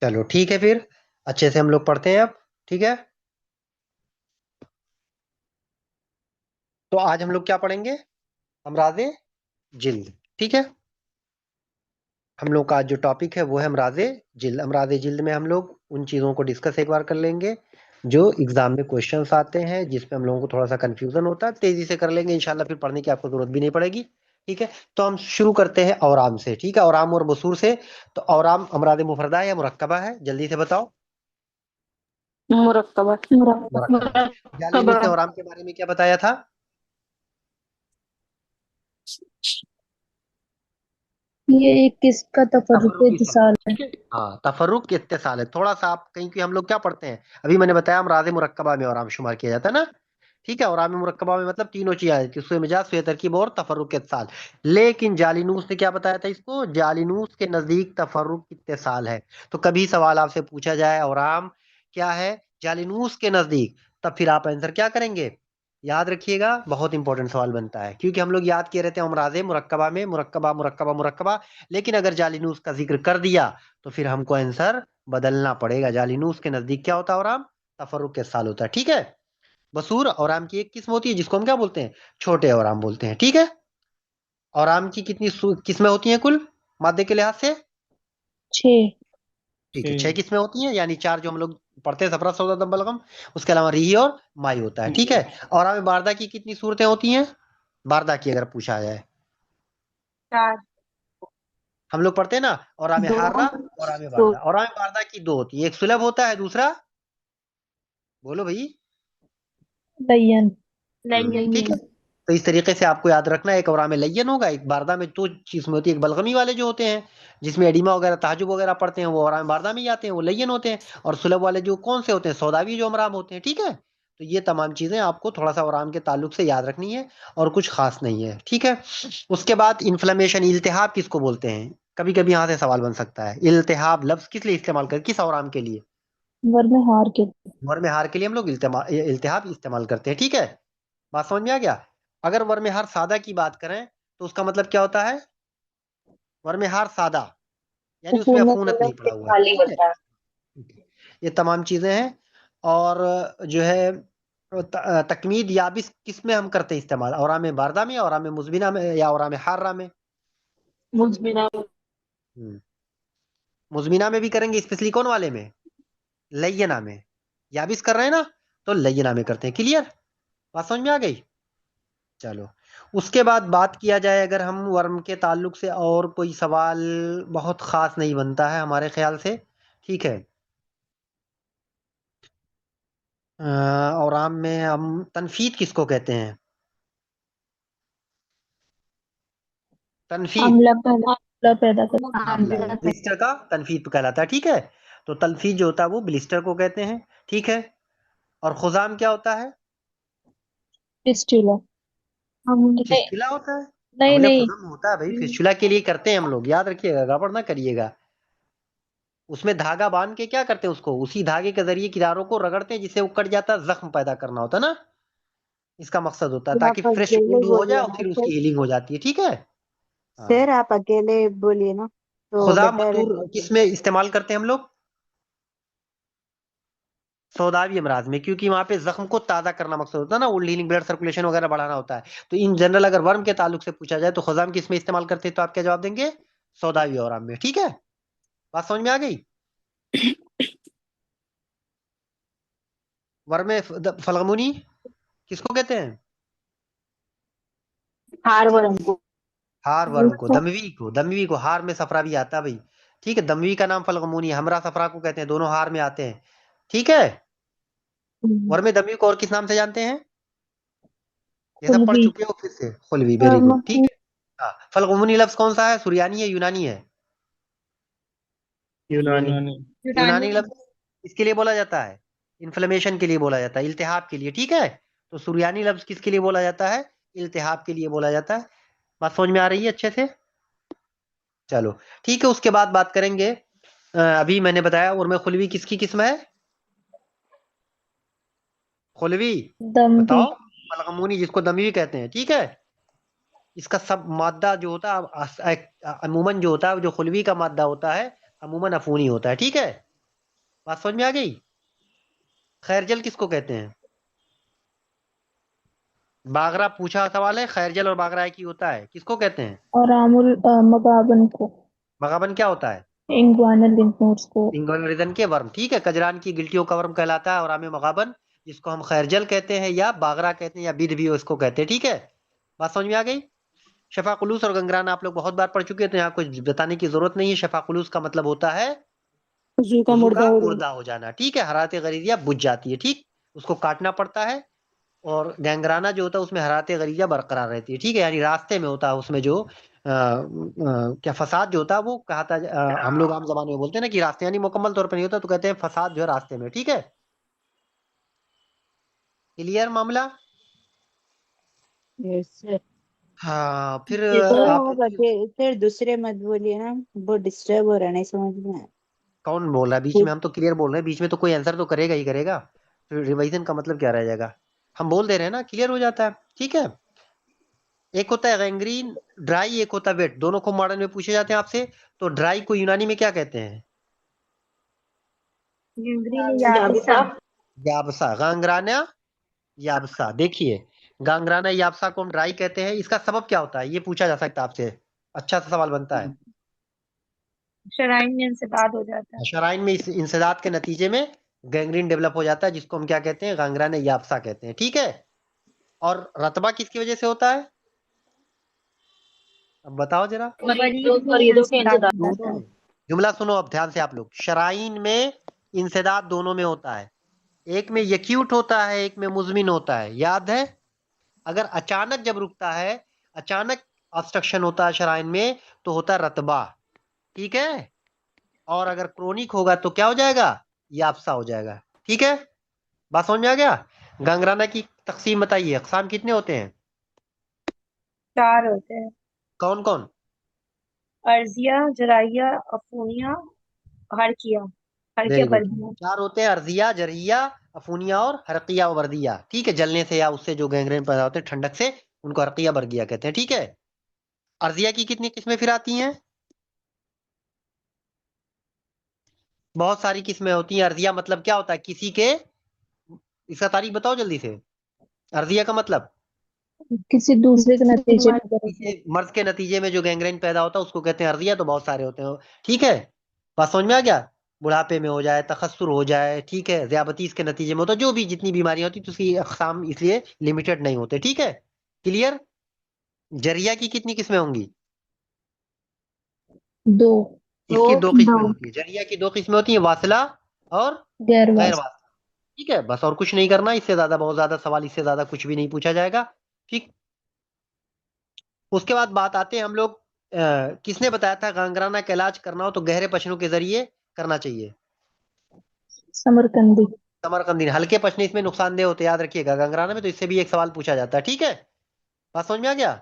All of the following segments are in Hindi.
चलो ठीक है फिर, अच्छे से हम लोग पढ़ते हैं अब। ठीक है, तो आज हम लोग क्या पढ़ेंगे? अमराजे जिल्द। ठीक है, हम लोग का आज जो टॉपिक है वो है अमराजे जिल्द। अमराजे जिल्द में हम लोग उन चीज़ों को डिस्कस एक बार कर लेंगे जो एग्जाम में क्वेश्चंस आते हैं, जिसमें हम लोगों को थोड़ा सा कंफ्यूजन होता है, तेजी से कर लेंगे इंशाल्लाह, फिर पढ़ने की आपको जरूरत भी नहीं पड़ेगी। ठीक है, तो हम शुरू करते हैं औराम से। ठीक है, औराम और बसूर से। तो औराम अमराद मुफरदा है या मुरक्कबा है, जल्दी से बताओ। मुरक्कबा। मुरक्कबा है। जालिनूस ने औराम के बारे में क्या बताया था? ये एक किसका तफर्रुक तफर्रुक इत्तिसाल। इत्तिसाल है। ठीक है, हाँ तफर्रुक इत्तिसाल है। थोड़ा सा आप कहीं कि हम लोग क्या पढ़ते हैं, अभी मैंने बताया अमराज मुरक्कबा में औराम शुमार किया जाता है ना। ठीक है, औराम मुरक्कबा में मतलब तीनों चीजें आ जाती है, सुए मिजाज, सुए तरकीब और तफर्रुक इत्तिसाल। लेकिन जालिनूस ने क्या बताया था इसको? जालिनूस के नजदीक तफर्रुक इत्तिसाल है। तो कभी सवाल आपसे पूछा जाए औराम क्या है जालिनूस के नजदीक, तब फिर आप आंसर क्या करेंगे? याद रखिएगा, बहुत इंपॉर्टेंट सवाल बनता है, क्योंकि हम लोग याद किए रहते हैं अमराजे मुरक्कबा में मुरक्कबा मुरक्कबा मुरक्कबा, लेकिन अगर जालिनूस का जिक्र कर दिया तो फिर हमको आंसर बदलना पड़ेगा। जालिनूस के नजदीक क्या होता है औराम? तफर्रुक के साल होता है। ठीक है, बसूर औराम की एक किस्म होती है जिसको हम क्या बोलते हैं? छोटे औराम बोलते हैं। ठीक है, औराम की कितनी किस्में होती हैं कुल मादे के लिहाज से? छः। ठीक है, छह किस्में होती हैं, यानी चार जो हम लोग पढ़ते हैं, सफरा सौदा दम बलगम, उसके अलावा रिही और माई होता है। ठीक है, औराम बारदा की कितनी सूरतें होती हैं? बारदा की अगर पूछा जाए, चार। हम लोग पढ़ते हैं ना, औराम दो। हार्रा, औराम दो। बारदा। औराम बारदा की दो होती है, एक सुलभ होता है, दूसरा बोलो भाई। लयन। लयन। ठीक है, तो इस तरीके से आपको याद रखना है, एक औराम लय्यन होगा, एक बारदा में दो चीज में होती है। एक बलगमी वाले जो होते हैं जिसमें एडिमा वगैरह तहजुब वगैरह पढ़ते हैं, वो औराम बारदा में ही आते हैं, वो लय्यन होते हैं। और सुलभ वाले जो कौन से होते हैं? सौदावी जो अमराम होते हैं। ठीक है, तो ये तमाम चीजें आपको थोड़ा सा औराम के ताल्लुक से याद रखनी है, और कुछ खास नहीं है। ठीक है, उसके बाद इन्फ्लेमेशन, इल्तिहाब किसको बोलते हैं? कभी कभी यहाँ से सवाल बन सकता है, इल्तिहाब लफ्ज किस लिए इस्तेमाल कर, किस औराम के लिए? वर में हार के। वर में हार के लिए हम लोग इल्तिहाब इस्तेमाल करते हैं। ठीक है, बात समझ में आ गया? अगर वर में हार सादा की बात करें तो उसका मतलब क्या होता है? वर में हार सादा, यानी उसमें सुकून में अफूनत मतलब नहीं पड़ा कि हुआ है। खाली ठीक है, होता है। ये तमाम चीजें हैं। और जो है तकमीद याबिस किस में हम करते हैं इस्तेमाल? औराम बारदा में, औराम मुजबिना में, या औराम हारा में? मुजबिना। हम्म, मुजबिना में भी करेंगे, स्पेशली कौन वाले में? लय्यना में। याबिस कर रहे हैं ना, तो लय्यना में करते हैं। क्लियर, बात समझ में आ गई? चलो, उसके बाद बात किया जाए, अगर हम वर्म के ताल्लुक से और कोई सवाल बहुत खास नहीं बनता है हमारे ख्याल से। ठीक है, और आम में हम तनफीद किसको कहते हैं? तनफीद, अम्ला पैदा करता आमला है। ब्लिस्टर का तनफीद कहलाता है। ठीक है, तो तनफीद जो होता है वो ब्लिस्टर को कहते हैं। ठीक है, और खुजाम क्या होता है? फिस्टुला। हम नहीं। फिस्चुला होता है। नहीं हमले नहीं। खुजाम होता है भाई, फिस्चुला के लिए करते हैं हम लोग, याद रखिएगा, गड़बड़ ना करिएगा। उसमें धागा बांध के क्या करते हैं, उसको उसी धागे के जरिए किनारों को रगड़ते हैं, जिससे वो कट जाता है, जख्म पैदा करना होता है ना, इसका मकसद होता है, ताकि आप फ्रेश अकेले वुंड हो जाए बोलिए और ना फिर सर। उसकी हीलिंग हो जाती है। ठीक है, हाँ। सर आप अकेले बोलिए ना तो खुदा बेटर मतूर रहेगा सर। किस में इस्तेमाल करते हैं हम लोग? सौदावी अमराज में, क्योंकि वहां पे जख्म को ताजा करना मकसद होता है ना, वुंड हीलिंग, ब्लड सर्कुलेशन वगैरह बढ़ाना होता है। तो इन जनरल अगर वर्म के ताल्लुक से पूछा जाए तो खुजाम किस में इस्तेमाल करते हैं, तो आप क्या जवाब देंगे? सौदावी और में। ठीक है, बात समझ में आ गई? वर्म फलगमुनी किसको कहते हैं? हार वर्म को। हार वर्म को, दमवी को, हार में सफरा भी आता है भाई। ठीक है, दमवी का नाम फलगमुनी, हमरा सफरा को कहते हैं, दोनों हार में आते हैं। ठीक है, वर्म दमवी को और किस नाम से जानते हैं? ये सब पढ़ खुलवी। चुके हो फिर से? Khulvi, very good. ठीक है, हाँ, फलगमुनी लफ्ज कौन सा है, सुरियानी है यूनानी है? यूनानी। यूनानी लफ्ज किसके लिए बोला जाता है? इन्फ्लेमेशन के लिए बोला जाता है, इल्तिहाब के लिए। ठीक है, तो सुरियानी लफ्ज किसके लिए बोला जाता है? इल्तिहाब के लिए बोला जाता है। बात समझ में आ रही है अच्छे से? चलो ठीक है, उसके बाद बात करेंगे। अभी मैंने बताया उर्मे खुलवी किसकी किस्म है? खुलवी, दम भी। बताओ। फलगमुनी जिसको दमवी कहते हैं। ठीक है, इसका सब मादा जो होता है अमूमन जो होता है, जो खुलवी का मादा होता है, अमूमन अफूनी होता है। ठीक है, बात समझ में आ गई? खैरजल किसको कहते हैं? बागरा पूछा सवाल है, खैरजल और बागरा एक ही होता है, किसको कहते हैं? और आमुल मगाबन को, मगाबन क्या होता है? इंगवाना लिम्फ नोड्स को। इंग्वान के वर्म, ठीक है। कजरान की गिल्टियों का वर्म कहलाता है और आमे मगाबन, जिसको हम खैरजल कहते हैं या बागरा कहते हैं या बिद भी उसको कहते हैं, ठीक है। बात समझ में आ गई? शफाकुलूस और गंगराना आप लोग बहुत बार पढ़ चुके हैं, तो यहाँ कुछ बताने की जरूरत नहीं है। शफाकुलूस का मतलब होता है वजू का वजू मुर्दा का हो जाना। मुर्दा हो जाना, ठीक है। हरारत गरीजिया बुझ जाती है, ठीक, उसको काटना पड़ता है। और गैंगराना जो होता है उसमें हरारत गरीजिया बरकरार रहती है, ठीक है, यानी रास्ते में होता है, उसमें जो क्या फसाद जो होता है वो कहता हम लोग आम जबान में बोलते हैं ना कि रास्ते, यानी मुकम्मल तौर पर नहीं होता, तो कहते हैं फसाद जो है रास्ते में, ठीक है। क्लियर मामला? Yes sir. हाँ, फिर सर आप वो बच्चे सर दूसरे मत बोलिए ना, वो डिस्टर्ब हो रहा है, नहीं समझ में आया। कौन बोल रहा है बीच में? हम तो क्लियर बोल रहे हैं, बीच में तो कोई आंसर तो करेगा ही करेगा, फिर रिवीजन का मतलब क्या रह जाएगा? हम बोल दे रहे हैं ना, क्लियर हो जाता है, ठीक है। एक होता है गैंग्रीन ड्राई, एक होता है वेट, दोनों को मॉडर्न में पूछे जाते हैं आपसे। तो ड्राई को यूनानी में क्या कहते हैं? याबिसा। याबसा। गांग्राना याबसा। देखिए, गांग्राना याबसा को हम ड्राई कहते हैं, इसका सबब क्या होता है ये पूछा जा सकता है आपसे, अच्छा सा सवाल बनता है। शराइन में इंसदाद हो जाता है। शराइन में इस इंसदाद के नतीजे में गैंग्रीन डेवलप हो जाता है, जिसको हम क्या कहते हैं? गांग्राना याबसा कहते हैं, ठीक है। और रतबा किसकी वजह से होता है? अब बताओ जरा। मरीजों के इंसदाद हो जाता दोनों है। में। जुमला सुनो अब ध्यान से आप लोग, शराइन में इंसदाद दोनों में होता है, एक में यक्यूट होता है, एक में मुजमिन होता है, याद है? अगर अचानक जब रुकता है, अचानक ऑब्स्ट्रक्शन होता है शराइन में, तो होता है रतबा, ठीक है। और अगर क्रोनिक होगा तो क्या हो जाएगा? याबसा हो जाएगा, ठीक है। बात समझ में आ गया? गंगराना की तकसीम बताइए, अकसाम कितने होते हैं? 4 होते हैं। कौन कौन? अर्जिया, जराइया, अफूनिया, हरकिया। हरकिया वेरी गुड। बर्गिया। 4 होते हैं, अर्जिया, जरहिया, अफूनिया और हरकिया वर्दिया, ठीक है। जलने से या उससे जो गैंग्रेन पैदा होते हैं ठंडक से, उनको हरकिया बर्गिया कहते हैं, ठीक है। अर्जिया की कितनी किस्में फिर आती हैं? बहुत सारी किस्में होती हैं। अर्जिया मतलब क्या होता है? किसी के, इसका तारीख बताओ जल्दी से। अर्जिया का मतलब किसी दूसरे के नतीजे में किसी मर्ज के नतीजे में जो गैंग्रेन पैदा होता है उसको कहते हैं अर्जिया, तो बहुत सारे होते हैं, ठीक है। बात समझ में आ गया? बुढ़ापे में हो जाए, तखस्सुर हो जाए, ठीक है, ज़ियाबतीस के नतीजे में होता है, जो भी जितनी बीमारियां होती है तो उसकी अकसाम इसलिए लिमिटेड नहीं होते, ठीक है। क्लियर? जरिया की कितनी किस्में होंगी? 2। इसकी दो किस्में होती है, जरिया की दो किस्में होती है, वासला और गैर गैर वास। वासला, ठीक है। बस और कुछ नहीं करना, इससे ज्यादा बहुत ज्यादा सवाल, इससे ज्यादा कुछ भी नहीं पूछा जाएगा, ठीक। उसके बाद बात आते हैं हम लोग, किसने बताया था गांगराना का इलाज करना हो तो गहरे पचनों के जरिए करना चाहिए? समरकंदी। समरकंदी। हल्के पचने इसमें नुकसानदेह होते, याद रखिएगा, गांगराना में तो इससे भी एक सवाल पूछा जाता है, ठीक है। बात समझ में आ गया?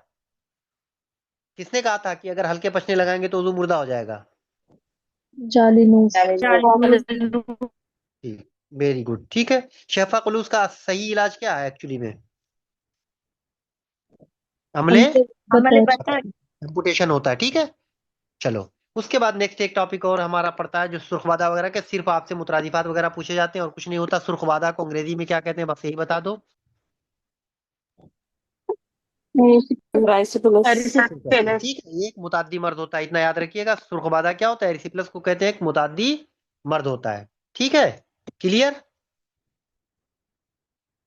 किसने कहा था कि अगर हल्के पचने लगाएंगे तो वजू मुर्दा हो जाएगा? जालिनूस। ठीक, वेरी गुड, ठीक है। शेफा कुलूस का सही इलाज क्या है एक्चुअली में? हमले हमले बता। एम्पुटेशन होता है, ठीक है। चलो, उसके बाद नेक्स्ट एक टॉपिक और हमारा पड़ता है जो सुर्खवादा वगैरह के, सिर्फ आपसे मुतरादिफात वगैरह पूछे जाते हैं और कुछ नहीं होता। सुर्खवादा को अंग्रेजी में क्या कहते हैं, बस यही बता दो। ठीक है, ये एक मुताद्दी मर्द होता है, इतना याद रखिएगा। सुर्खवादा क्या होता है? एरिसिप्लस को कहते हैं, एक मुताद्दी मर्द होता है, ठीक है। क्लियर?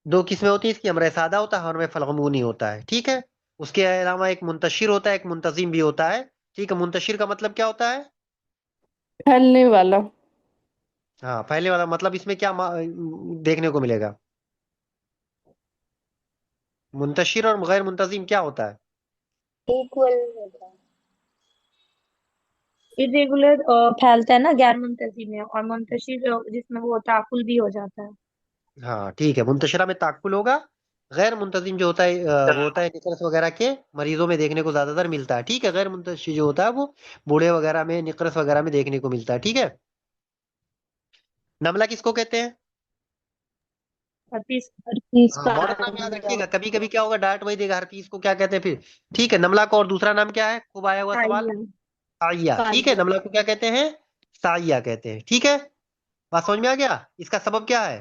दो किस्में होती है इसकी, हमरे सादा होता है और में फलगमूनी होता है, ठीक है। उसके अलावा एक मुंतशिर होता है, एक मुंतजिम भी होता है, ठीक है। मुंतशिर का मतलब क्या होता है? फैलने वाला। हाँ, पहले वाला मतलब इसमें क्या देखने को मिलेगा? मुंतशिर और गैर मुंतजिम क्या होता है? इक्वल होता है। इरेगुलर फैलता है ना गैर मुंतजी में, और मुंतशिर जिसमें वो ताकुल भी हो जाता है। हाँ, ठीक है, मुंतशिरा में ताकुल होगा। गैर मुंतजिम जो होता है वो होता है निकरस वगैरह के मरीजों में देखने को ज्यादातर मिलता है, ठीक है। गैर मुंतशिर जो होता है वो बूढ़े वगैरह में, निकरस वगैरह में देखने को मिलता है, ठीक है। नमला किसको कहते हैं? हर्पीस हाँ, का मॉडर्न नाम याद रखिएगा, कभी कभी क्या होगा डायरेक्ट वही देगा, हर चीज को क्या कहते हैं फिर, ठीक है। नमला को और दूसरा नाम क्या है, खूब आया हुआ सवाल? साइया, ठीक है। नमला को क्या कहते हैं? साइया कहते हैं, ठीक है। बात समझ में आ गया? इसका सबब क्या है?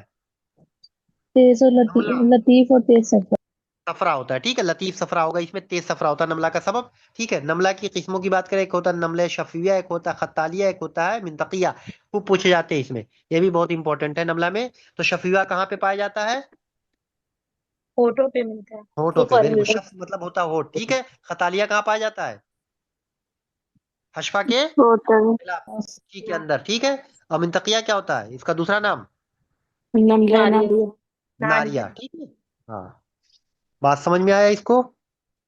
तेज और नमला लतीफ और तेज सफर। सफरा होता है, ठीक है, लतीफ सफरा होगा, इसमें तेज सफरा होता है नमला का सबब। ठीक है, नमला की किस्मों की बात करें, एक होता है नमले शफिया, एक होता है खत्तालिया, एक होता है मिंतकिया। खूब पूछे जाते हैं इसमें, ये भी बहुत इंपॉर्टेंट है नमला में। तो शफिया कहाँ पे पाया जाता है? होठों पे मिलता है। होठों पे, ऊपर वेरी गुड, मिलता शफ मतलब होता है होठ, ठीक है। खतालिया कहाँ पाया जाता है? हशफा के होता है। खिलाफ, ची के अंदर, ठीक है। और मिंतकिया क्या होता है, इसका दूसरा नाम? नमले नारियल। नारियल। नारिया, ठीक है। हाँ, बात समझ में आया इसको?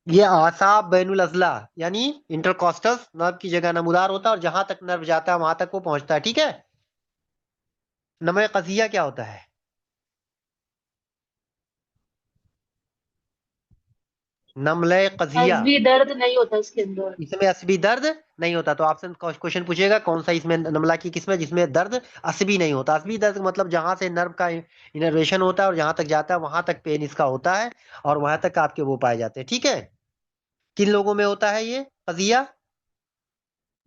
ये आसाब बैनुल अजला, यानी इंटरकॉस्टल्स नर्व की जगह नमूदार होता है, और जहां तक नर्व जाता है वहां तक वो पहुंचता है, ठीक है। नमे कजिया क्या होता है? नमले कजिया, भी दर्द नहीं होता इसके अंदर। इसमें असबी दर्द नहीं होता। तो ऑप्शन क्वेश्चन पूछेगा कौन सा इसमें नमला की किस्म है जिसमें दर्द असबी नहीं होता। असबी दर्द का मतलब जहां से नर्व का इनर्वेशन होता है और जहां तक जाता है वहां तक पेन इसका होता है, और वहां तक आपके वो पाए जाते हैं, ठीक है। किन लोगों में होता है ये कजिया?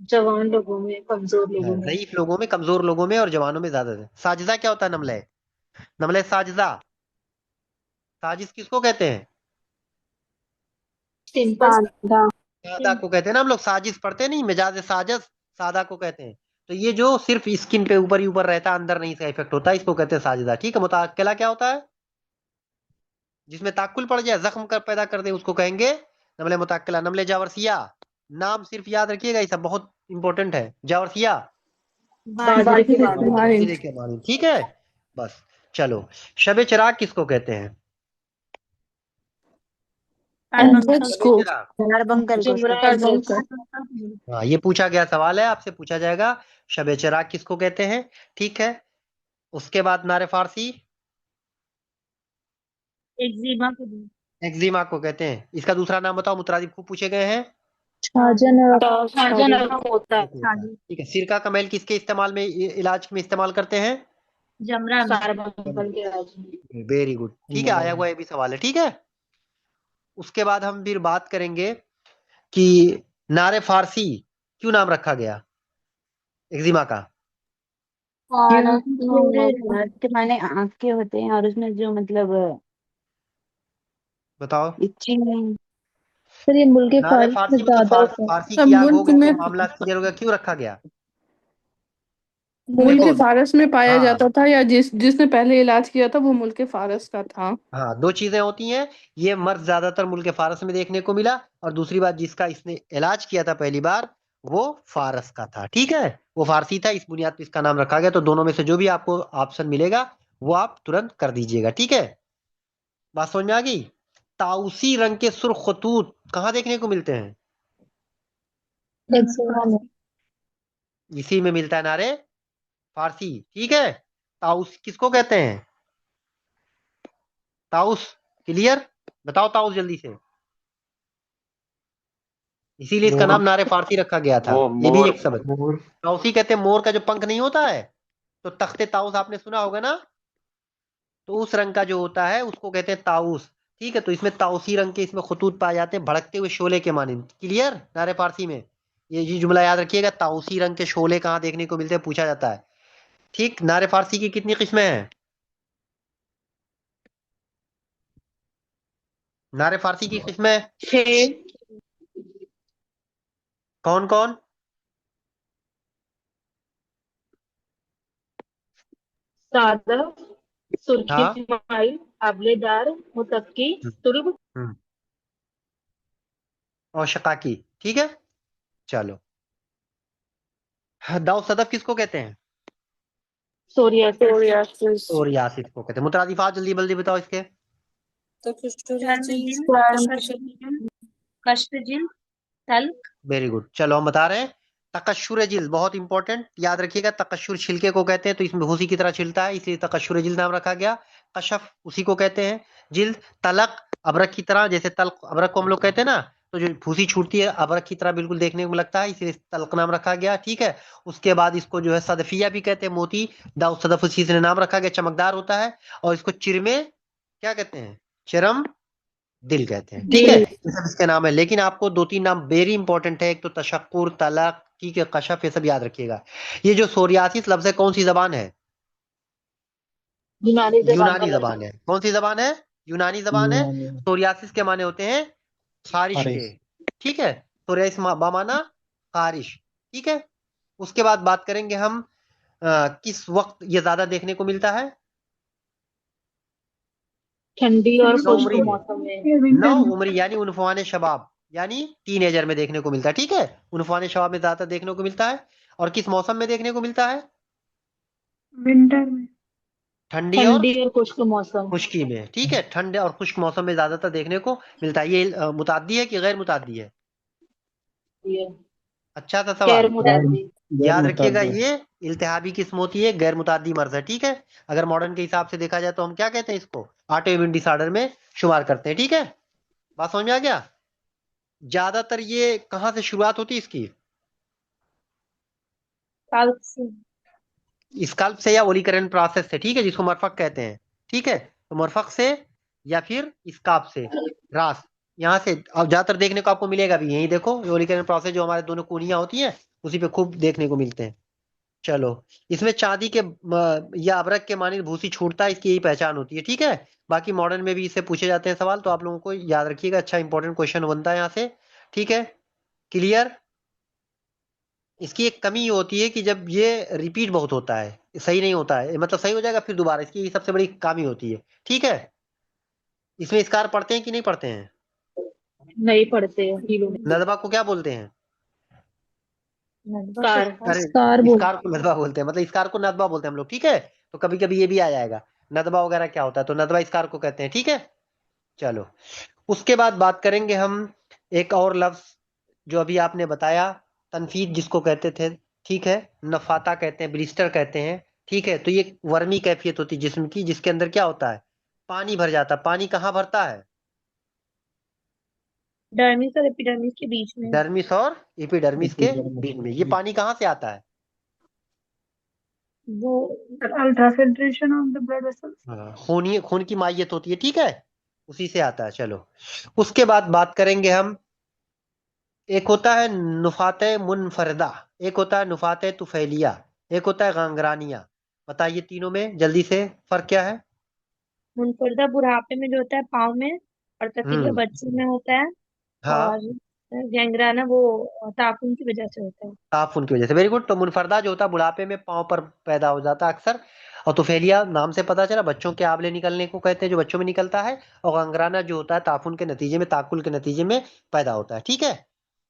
जवान लोगों में, कमजोर लोगों में। ज़ईफ लोगों में, कमजोर लोगों में, और जवानों में ज्यादा है। साजिदा क्या होता है नमले? नमले साजिदा, साजिश किसको कहते हैं? सिंपल। सादा। सादा को कहते हैं ना, हम लोग साजिश पढ़ते नहीं, मिजाज साजस, सादा को कहते हैं। तो ये जो सिर्फ स्किन पे ऊपर ही ऊपर रहता है, अंदर नहीं इसका इफेक्ट होता है, इसको कहते हैं साजिदा, ठीक है। मुताक्किला क्या होता है? जिसमें ताकुल पड़ जाए, जख्म कर पैदा कर दे, उसको कहेंगे नमले मुताक्किला। नमले जावरसिया, नाम सिर्फ याद रखिएगा, ये सब बहुत इंपॉर्टेंट है। जावरसिया, बाजरे की बात। जीरे के मानी, ठीक है। बस, चलो। शबे चिराग किसको कहते हैं? एंथ्रेक्स शबे को। चिराग, कार्बंकल को। जुमरा हाँ, ये पूछा गया सवाल है, आपसे पूछा जाएगा। शबे चिराग किसको कहते हैं, ठीक है। उसके बाद नारे फारसी, एक्जिमा को भी। एक्जिमा को कहते हैं। इसका दूसरा नाम बताओ, मुतरादिफ खूब पूछे गए हैं। छाजन और छाजन होता है। होता है, ठीक है। सिरका का मैल किसके इस्तेमाल में, इलाज में इस्तेमाल करते हैं? जमरा में। कार्बंकल के राज में। वेरी गुड, ठीक है, आया हुआ ये भी सवाल है, ठीक है। उसके बाद हम फिर बात करेंगे कि नारे फारसी क्यों नाम रखा गया एक्जिमा का? और के माने आँख के होते हैं और उसमें जो मतलब बताओ। इचिंग। सर ये मुल्क नारे फारिस में फारसी मतलब ज्यादा होता है। फारसी सब की आग हो मुल्क गया में तो मामला क्लियर हो गया, क्यों रखा गया? मुल्क देखो, फारस में पाया हाँ जाता था, या जिसने पहले इलाज किया था वो मुल्क फारस का था। हाँ, दो चीजें होती हैं। ये मर्द ज्यादातर मुल्क फारस में देखने को मिला, और दूसरी बात, जिसका इसने इलाज किया था पहली बार वो फारस का था, ठीक है। वो फारसी था, इस बुनियाद पर इसका नाम रखा गया। तो दोनों में से जो भी आपको ऑप्शन मिलेगा वो आप तुरंत कर दीजिएगा, ठीक है। बात समझ में आ गई? ताउसी रंग के सुर्ख खतूत कहाँ देखने को मिलते हैं? एक्जिमा में। इसी में मिलता है नारे फारसी, ठीक है। ताउस किसको कहते हैं? ताउस, क्लियर? बताओ ताउस जल्दी से। इसीलिए इसका मोर नाम नारे फारसी रखा गया था, वो ये भी मोर एक सबक। मोर ताउसी कहते हैं मोर का जो पंख नहीं होता है, तो तख्ते ताउस आपने सुना होगा ना, तो उस रंग का जो होता है उसको कहते हैं ताउस, ठीक है। तो इसमें ताउसी रंग के इसमें खतूत पाए जाते हैं, भड़कते हुए शोले के माने, क्लियर। नारे फारसी में ये जुमला याद रखिएगा, ताउसी रंग के शोले कहाँ देखने को मिलते हैं, पूछा जाता है, ठीक। नारे फारसी की कितनी किस्में हैं? नारे फारसी की किस्में 6। कौन कौन? सादा, सुर्खी हाँ। माइल, आंवलेदार, मुतक्की, हम्म, तुर्ब। हम्म, और शकाकी, ठीक है। चलो, दाऊ सदफ किसको कहते हैं? सोरियासिस। और यासिस को कहते हैं। मुतरादिफात जल्दी जल्दी बताओ इसके। कष्टजिल, तल्क। वेरी गुड, चलो हम बता रहे हैं। तकशुर जिल्द बहुत इंपॉर्टेंट, याद रखिएगा। तकशुर छिलके को कहते हैं, तो इसमें भूसी की तरह छिलता है, इसलिए तकशुर जिल्द नाम रखा गया। कशफ उसी को कहते हैं। जिल्द, तलक अबरक की तरह, जैसे तलक अबरक को हम लोग कहते हैं ना, तो जो भूसी छूटती है अबरक की तरह बिल्कुल देखने को लगता है, इसलिए तलक नाम रखा गया, ठीक है। उसके बाद इसको जो है सदफिया भी कहते हैं, मोती। दाऊ सदफ उसी से नाम रखा गया, चमकदार होता है। और इसको चिरमे क्या कहते हैं? चिरम दिल कहते हैं, ठीक है। दिल। ये सब इसके नाम है, लेकिन आपको दो तीन नाम वेरी इंपॉर्टेंट है। एक तो तशक्कुर, तलक, ठीक है, कशफ, ये सब याद रखिएगा। ये जो सोरियासिस लफ्ज है कौन सी जबान है? यूनानी जबान यूनानी का जबान है। कौन सी जबान है? यूनानी जबान है। यूनानी सोरियासिस के माने होते हैं खारिश के। हारिस ठीक है, सोरियासिस बामाना खारिश। ठीक है, उसके बाद बात करेंगे हम किस वक्त ये ज्यादा देखने को मिलता है? ठंडी और नौ खुश्क उम्री में। मौसम में। ये नौ विंटर में। उम्री यानी उनफान शबाब, यानी टीनेजर में देखने को मिलता है। ठीक है, उनफान शबाब में ज्यादा देखने को मिलता है। और किस मौसम में देखने को मिलता है? विंटर में। ठंडी और ठंडी और खुश्क मौसम। खुश्की में। ठीक है, ठंडे और खुश्क मौसम में ज्यादातर देखने को मिलता है। ये मुताद्दी है कि गैर मुताद्दी है? ये अच्छा सा गैर सवाल। गैर मुतादी। गैर याद रखिएगा, मुताबिक ये इल्तिहाबी किस्म होती है, गैर मुताद्दी मर्ज है। ठीक है, अगर मॉडर्न के हिसाब से देखा जाए तो हम क्या कहते हैं इसको? ऑटो इम्यून डिसऑर्डर में शुमार करते हैं। ठीक है, बात समझ में आ गया? ज्यादातर ये कहाँ से शुरुआत होती है इसकी? साल से। स्कल्प से या ओलिकरन प्रोसेस से। ठीक है, जिसको मरफक कहते हैं। ठीक है, तो मरफक से या फिर स्काप से, रास, यहाँ से अब ज्यादातर देखने को आपको मिलेगा भी। यही देखो, ओलिकरन प्रोसेस जो हमारे दोनों कोनियां होती हैं उसी पे खूब देखने को मिलते हैं। चलो, इसमें चांदी के या अबरक के मानिंद भूसी छूटता है, इसकी यही पहचान होती है। ठीक है, बाकी मॉडर्न में भी इससे पूछे जाते हैं सवाल, तो आप लोगों को याद रखिएगा। अच्छा इंपॉर्टेंट क्वेश्चन बनता है यहाँ से। ठीक है, क्लियर? इसकी एक कमी ये होती है कि जब ये रिपीट बहुत होता है, सही नहीं होता है, मतलब सही हो जाएगा फिर दोबारा, इसकी ये सबसे बड़ी कमी होती है। ठीक है, इसमें स्कार पढ़ते हैं कि नहीं पढ़ते हैं? नहीं पढ़ते हीरो में। नदबा को क्या बोलते हैं? कार। अरे, स्कार बोल। स्कार को नदबा बोलते हैं, मतलब स्कार को नदबा बोलते हैं हम लोग। ठीक है, तो कभी कभी ये भी आ जाएगा नदबा वगैरह क्या होता है, तो नदबा स्कार को कहते हैं। ठीक है, चलो, उसके बाद बात करेंगे हम एक और लफ्ज जो अभी आपने बताया, तनफीद जिसको कहते थे। ठीक है, नफाता कहते हैं, ब्लिस्टर कहते हैं। ठीक है, तो ये वर्मी कैफियत होती है जिस्म की, जिसके अंदर क्या होता है? पानी भर जाता है। पानी कहाँ भरता है? डर्मिस और एपिडर्मिस के बीच में। डर्मिस और एपिडर्मिस के बीच में। ये एपिडर्मिस पानी कहाँ से आता है? वो ultra filtration of the blood vessels. खून की मायत होती है। ठीक है, उसी से आता है। चलो, उसके बाद बात करेंगे हम, एक होता है नुफात मुनफरदा, एक होता है नुफात तुफैलिया, एक होता है गांगरानिया। बताइए तीनों में जल्दी से फर्क क्या है? मुनफरदा बुढ़ापे में जो होता है पाँव में, और तफीलिया हम्म, बच्चे में होता है। हाँ, और गैंग्राना वो तापुन की वजह से होता है। ताफुन की वजह से। Very good. तो मुनफरदा जो होता है बुढ़ापे में पाँव पर पैदा हो जाता है अक्सर। और तुफैलिया नाम से पता चला बच्चों के आंवले निकलने को कहते हैं, जो बच्चों में निकलता है। और गांगराना जो होता है ताफुन के नतीजे में, ताकुल के नतीजे में पैदा होता है। ठीक है,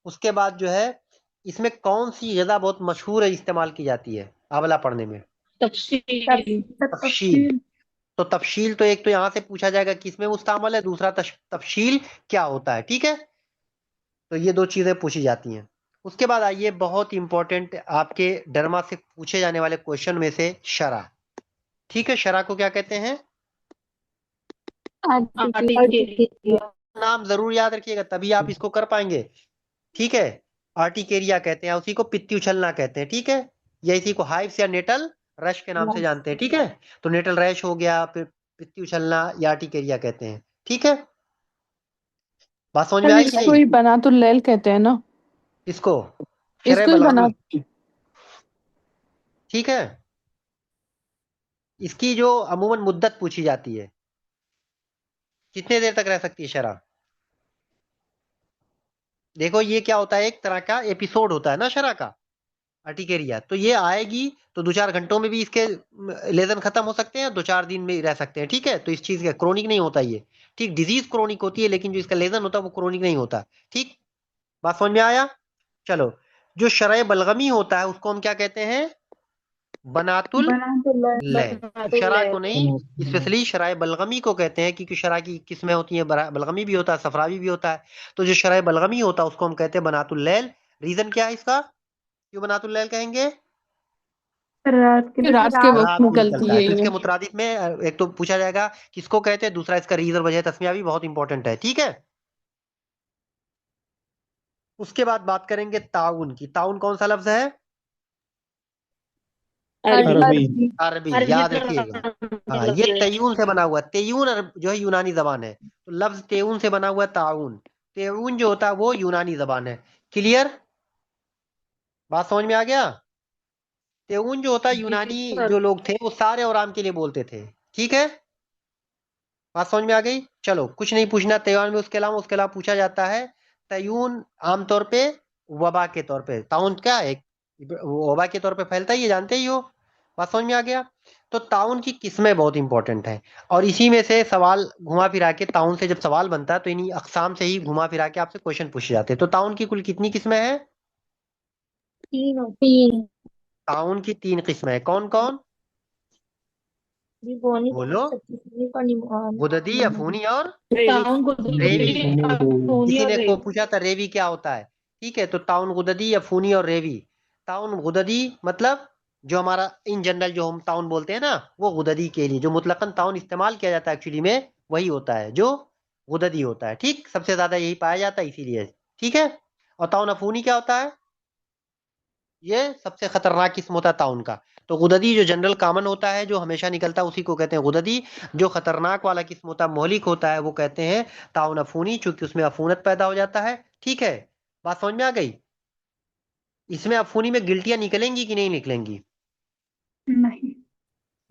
उसके बाद जो है, इसमें कौन सी गज़ा बहुत मशहूर है, इस्तेमाल की जाती है आंवला पढ़ने में? तफसील। तफशील। तो तफशील तो एक तो यहां से पूछा जाएगा किसमें मुस्तामल है, दूसरा तफशील क्या होता है। ठीक है, तो ये दो चीजें पूछी जाती हैं। उसके बाद आइए, बहुत इंपॉर्टेंट आपके डरमा से पूछे जाने वाले क्वेश्चन में से शरा। ठीक है, शरा को क्या कहते हैं? आर्टिकल। नाम जरूर याद रखिएगा, तभी आप इसको कर पाएंगे। ठीक है, आर्टिकेरिया कहते हैं, उसी को पित्ती उछलना कहते हैं। ठीक है, या इसी को हाइव्स या नेटल रश के नाम से जानते हैं। ठीक है, तो नेटल रैश हो गया, फिर पित्ती उछलना या आर्टिकेरिया कहते हैं। ठीक है, बात समझ में सर आई कि इसको नहीं? ही बनातुल लैल कहते हैं ना? इसको शरह इसको ही बना। बलगमी। ठीक है, इसकी जो अमूमन मुद्दत पूछी जाती है, कितने देर तक रह सकती है शरह? देखो, ये क्या होता है, एक तरह का एपिसोड होता है ना शरह का, अर्टिकेरिया। तो ये आएगी तो 2-4 घंटों में भी इसके लेजन खत्म हो सकते हैं, 2-4 दिन में ही रह सकते हैं। ठीक है, तो इस चीज का क्रोनिक नहीं होता ये। ठीक, डिजीज क्रोनिक होती है, लेकिन जो इसका लेजन होता है वो क्रोनिक नहीं होता। ठीक, बात समझ में आया? चलो, जो शरह बलगमी होता है उसको हम क्या कहते हैं? बनातुल लय। तो शरह को नहीं, स्पेशली शराय बलगमी को कहते हैं, क्योंकि शरह की किस्में होती हैं, बलगमी भी होता है, सफरावी भी होता है। तो जो शरह बलगमी होता है उसको हम कहते हैं बनातुल लैल। रीजन क्या है इसका, क्यों बनातुल लैल कहेंगे? रात के रात के वक्त रात को निकलती निकलता है। है तो ये। इसके मुतरादिफ में एक तो पूछा जाएगा किसको कहते हैं, दूसरा इसका रीजन वजह तस्मिया भी बहुत इंपॉर्टेंट है। ठीक है, उसके बाद बात करेंगे ताउन की। ताउन कौन सा लफ्ज है? अरबी अरबी। अरबी याद रखिएगा, हाँ, ये तयून से बना हुआ है। तयून जो है यूनानी जबान है, तो लफ्ज तयून से बना हुआ है ताउन। तयून जो होता है वो यूनानी जबान है। क्लियर, बात समझ में आ गया? तयून जो होता है, यूनानी जो लोग थे वो सारे और आम के लिए बोलते थे। ठीक है, बात समझ में आ गई। चलो कुछ नहीं पूछना तैयार में, उसके अलावा पूछा जाता है तयून आमतौर पे वबा के तौर पे, ताउन क्या है, वबा के तौर पे फैलता ही है, जानते ही हो। बात समझ में आ गया। तो ताउन की किस्में बहुत इंपॉर्टेंट है, और इसी में से सवाल घुमा फिरा के, ताउन से जब सवाल बनता है तो इन्हीं अकसाम से ही घुमा फिरा के आपसे क्वेश्चन पूछे जाते हैं। तो ताउन की कुल कितनी किस्में हैं? 3 होती है। ताउन की 3 किस्में हैं, कौन कौन? जी वो नहीं बोल बोलो। सकती, किसी को नहीं गुददी, अफूनी और ताउन को रेवी। खूनी किसी और ने को रेवी। पूछा था रेवी क्या होता है, ठीक है। तो ताउन गुददी, अफूनी और रेवी। ताउन गुददी मतलब जो हमारा इन जनरल जो हम ताउन बोलते हैं ना, वो गुददी के लिए जो मुतलकन ताउन इस्तेमाल किया जाता है एक्चुअली में वही होता है जो गुददी होता है, ठीक। सबसे ज्यादा यही पाया जाता है इसीलिए, ठीक है। और ताउन अफूनी क्या होता है? ये सबसे खतरनाक किस्म होता है ताउन का। तो गुददी जो जनरल कॉमन होता है, जो हमेशा निकलता है, उसी को कहते हैं गुददी। जो खतरनाक वाला किस्म होता है, मौलिक होता है, वो कहते हैं ताउन अफूनी, चूंकि उसमें अफूनत पैदा हो जाता है, ठीक है। बात समझ में आ गई। इसमें अफूनी में गिल्टियां निकलेंगी कि नहीं निकलेंगी? नहीं।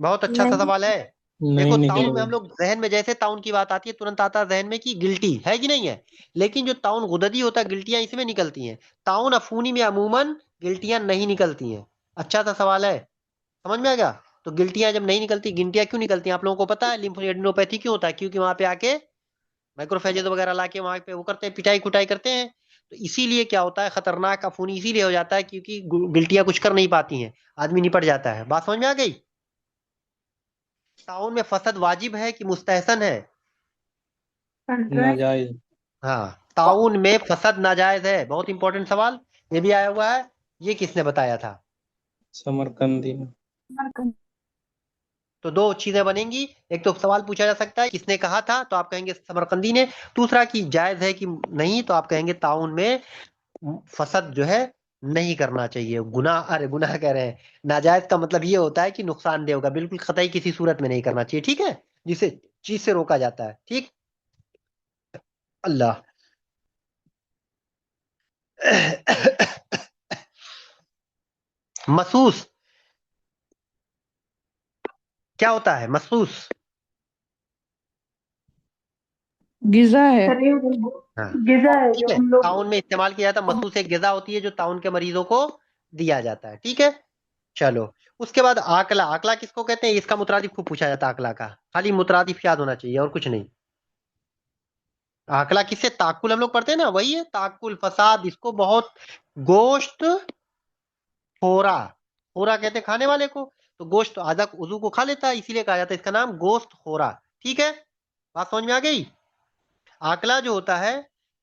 बहुत अच्छा सा नहीं। सवाल है। देखो नहीं ताउन में निकलेगा। हम लोग जहन में जैसे ताउन की बात आती है तुरंत आता है जहन में कि गिल्टी है कि नहीं है, लेकिन जो ताउन गुददी होता है गिल्टियां इसमें निकलती हैं। ताउन अफूनी में अमूमन गिल्टियां नहीं निकलती हैं। अच्छा सा सवाल है, समझ में आ गया। तो गिल्टियां जब नहीं निकलती, गिल्टियां क्यों निकलती हैं आप लोगों को पता है? लिम्फोडेनोपैथी क्यों होता है? क्योंकि वहां पे आके माइक्रोफेजेज वगैरह लाके वहां पे वो करते हैं, पिटाई कुटाई करते हैं। तो इसीलिए क्या होता है, खतरनाक अफूनी इसीलिए हो जाता है क्योंकि गिल्टियां कुछ कर नहीं पाती हैं, आदमी निपट जाता है। बात समझ में आ गई। ताउन में फसद वाजिब है कि मुस्तहसन है? नाजायज। हाँ, ताउन में फसद नाजायज है, बहुत इंपॉर्टेंट सवाल ये भी आया हुआ है। ये किसने बताया था? समरकंदी में। तो दो चीजें बनेंगी, एक तो सवाल पूछा जा सकता है किसने कहा था, तो आप कहेंगे समरकंदी ने। दूसरा कि जायज है कि नहीं, तो आप कहेंगे ताउन में फसद जो है नहीं करना चाहिए। गुनाह, अरे गुनाह कह रहे हैं, नाजायज का मतलब ये होता है कि नुकसानदेह होगा, बिल्कुल कतई किसी सूरत में नहीं करना चाहिए, ठीक है। जिसे चीज से रोका जाता है, ठीक। अल्लाह। महसूस क्या होता है? महसूस। गिजा है। हाँ, गिजा है ठीक जो है, हम लोग। ताउन में इस्तेमाल किया जाता है। महसूस एक ग़िज़ा होती है जो ताउन के मरीजों को दिया जाता है, ठीक है। चलो, उसके बाद आकला। आकला किसको कहते हैं? इसका मुतरादिफ खूब पूछा जाता है आकला का, खाली मुतरादिफ याद होना चाहिए और कुछ नहीं। आकला किससे? ताकुल हम लोग पढ़ते हैं ना, वही है ताकुल फसाद। इसको बहुत गोश्त खोरा, खोरा कहते हैं खाने वाले को। तो गोश्त आधा उजू को खा लेता है, इसीलिए कहा जाता है इसका नाम गोश्त खोरा, ठीक है। बात समझ में आ गई। आकला जो होता है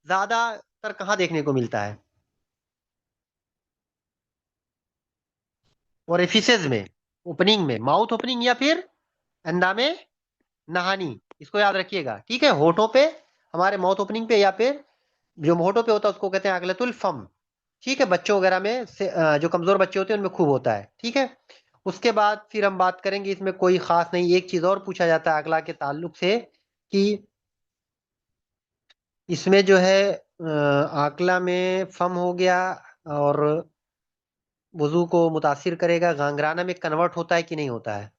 ज्यादातर कहाँ देखने को मिलता है? ओरिफिसेज में, ओपनिंग में, माउथ ओपनिंग या फिर अंदामे नहानी, इसको याद रखिएगा, ठीक है। होठों पे, हमारे माउथ ओपनिंग पे, या फिर जो होठों पे होता है उसको कहते हैं अगलतुल फम, ठीक है। बच्चों वगैरह में से जो कमजोर बच्चे होते हैं उनमें खूब होता है, ठीक है। उसके बाद फिर हम बात करेंगे, इसमें कोई खास नहीं। एक चीज और पूछा जाता है अगला के ताल्लुक से कि इसमें जो है आकला में फम हो गया और वजू को मुतासिर करेगा, गांगराना में कन्वर्ट होता है कि नहीं होता है?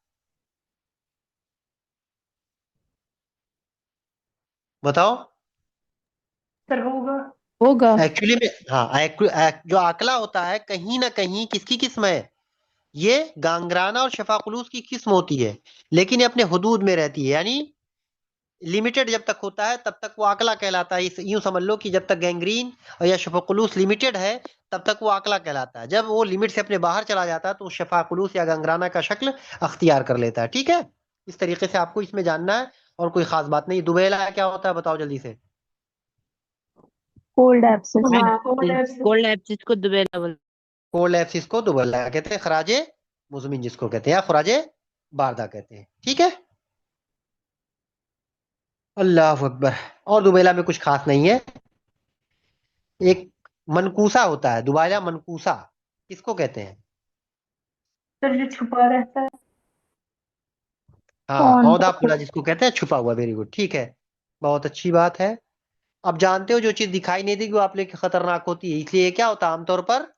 बताओ। सर होगा। होगा। एक्चुअली में हाँ, जो आकला होता है कहीं ना कहीं किसकी किस्म है? ये गांगराना और शफाकुलूस की किस्म होती है, लेकिन ये अपने हुदूद में रहती है, यानी लिमिटेड जब तक होता है तब तक वो आकला कहलाता है। यूं समझ लो कि जब तक गैंग्रीन और या शफाकुलूस लिमिटेड है तब तक वो आकला कहलाता है। जब वो लिमिट से अपने बाहर चला जाता है तो वो शफाकुलूस या गांगराना का शक्ल अख्तियार कर लेता है, ठीक है। इस तरीके से आपको इसमें जानना है, और कोई खास बात नहीं। दुबेला क्या होता है बताओ जल्दी से। Cold abscess. हाँ, हाँ कोल्ड एब्सेस। कोल्ड एब्सिस को दुबेला बोलते कोल्ड एप्सिस को दुबेला कहते हैं, खराजे मुजमिन जिसको कहते हैं, या खुराजे बारदा कहते हैं, ठीक है। अल्लाह अकबर। और दुबेला में कुछ खास नहीं है। एक मनकूसा होता है, दुबैला मनकूसा किसको कहते हैं? सर जो छुपा रहता है। हाँ, कौन औधा सा? पूरा जिसको कहते हैं, छुपा हुआ, वेरी गुड, ठीक है। बहुत अच्छी बात है। अब जानते हो जो चीज दिखाई नहीं देगी वो आप लिए खतरनाक होती है, इसलिए ये क्या होता है आमतौर पर?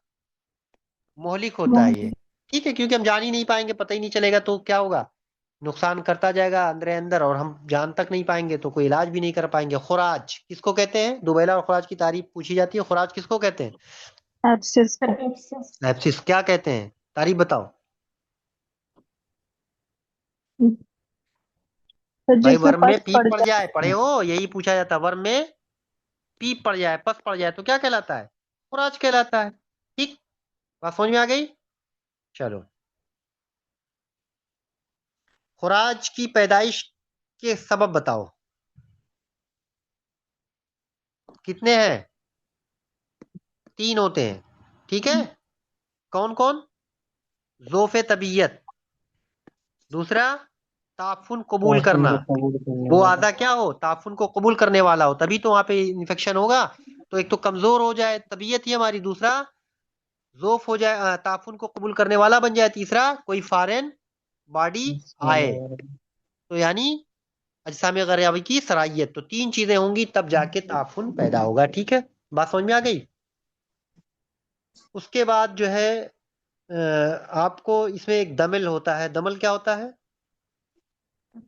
मोहलिक होता है ये, ठीक है। क्योंकि हम जान ही नहीं पाएंगे, पता ही नहीं चलेगा, तो क्या होगा? नुकसान करता जाएगा अंदर अंदर, और हम जान तक नहीं पाएंगे तो कोई इलाज भी नहीं कर पाएंगे। खुराज किसको कहते हैं? दुबैला और खुराज की तारीफ पूछी जाती है। खुराज किसको कहते हैं? एब्सिस को। एब्सिस क्या कहते हैं? तारीफ बताओ तो भाई। जिसमें वर्म में पस पीप पड़ पड़ जाए। जाए, पढ़े हो? यही पूछा जाता है। वर्म में पीप पड़ जाए, पस पड़ जाए तो क्या कहलाता है? खुराज कहलाता है। ठीक, बात समझ में आ गई? चलो, खुराज की पैदाइश के सबब बताओ, कितने हैं? 3 होते हैं, ठीक है। कौन कौन? जोफे तबीयत, दूसरा ताफुन कबूल ताफुन करना। को कबूल करने वो वाला। आदा क्या हो? ताफुन को कबूल करने वाला हो, तभी तो वहां पे इन्फेक्शन होगा। तो एक तो कमजोर हो जाए तबीयत ही हमारी, दूसरा जोफ हो जाए, ताफुन को कबूल करने वाला बन जाए, तीसरा कोई फॉरेन बॉडी आए, तो यानी अजसाम गराबी की सराहियत। तो 3 चीजें होंगी तब जाके ताफुन पैदा होगा। ठीक है, बात समझ में आ गई? उसके बाद जो है आपको इसमें एक दमिल होता है। दमल क्या होता है?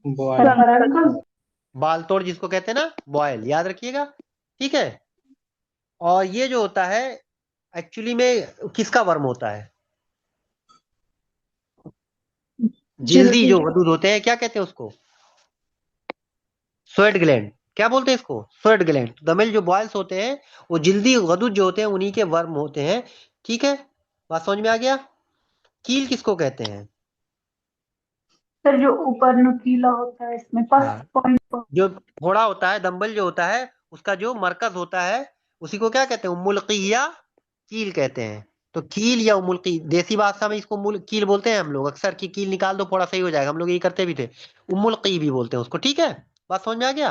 बॉयल। बाल तोड़ जिसको कहते हैं ना, बॉयल, याद रखिएगा। ठीक है। और ये जो होता है एक्चुअली में किसका वर्म होता है? जिल्दी जो वदूद होते हैं, क्या कहते हैं उसको? Sweat gland. क्या बोलते हैं इसको? Sweat gland. दमिल जो बॉयल्स होते हैं वो जिल्दी गदूद जो होते हैं उन्हीं के वर्म होते हैं। ठीक है, बात समझ में आ गया? कील किसको कहते हैं? सर जो ऊपर नुकीला होता है इसमें फर्स्ट हाँ, पॉइंट पर। जो घोड़ा होता है, दम्बल जो होता है, उसका जो मरकज होता है उसी को क्या कहते हैं? उम्मुल या कील कहते हैं। तो कील या उम्मुल की, देसी भाषा में इसको कील बोलते हैं हम लोग अक्सर। की कील निकाल दो थोड़ा सही हो जाएगा, हम लोग यही करते भी थे। उम्मुल की भी बोलते हैं उसको। ठीक है, बात समझ में आ गया?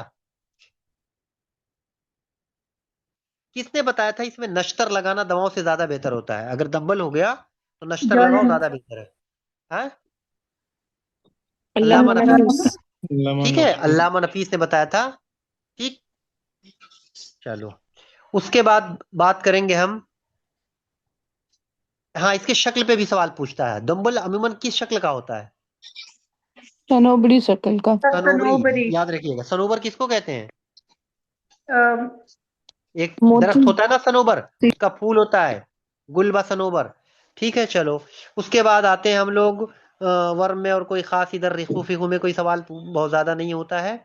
किसने बताया था इसमें नश्तर लगाना दवाओं से ज्यादा बेहतर होता है? अगर दम्बल हो गया तो नश्तर लगाओ, ज्यादा बेहतर है। हाँ? अल्लामा नफीस। ठीक है, अल्लामा नफीस ने बताया था। ठीक, चलो उसके बाद बात करेंगे हम। हाँ, इसके शक्ल पे भी सवाल पूछता है। दम्बल अमूमन किस शक्ल का होता है? सनोबरी शक्ल का। सनोबरी, याद रखिएगा। सनोबर किसको कहते हैं? एक मोती। दरख्त होता है ना सनोबर, उसका फूल होता है गुलबा सनोबर। ठीक है, चलो उसके बाद आते हैं हम लोग वर्म में। और कोई खास इधर रिखू फिखू में कोई सवाल बहुत ज्यादा नहीं होता है।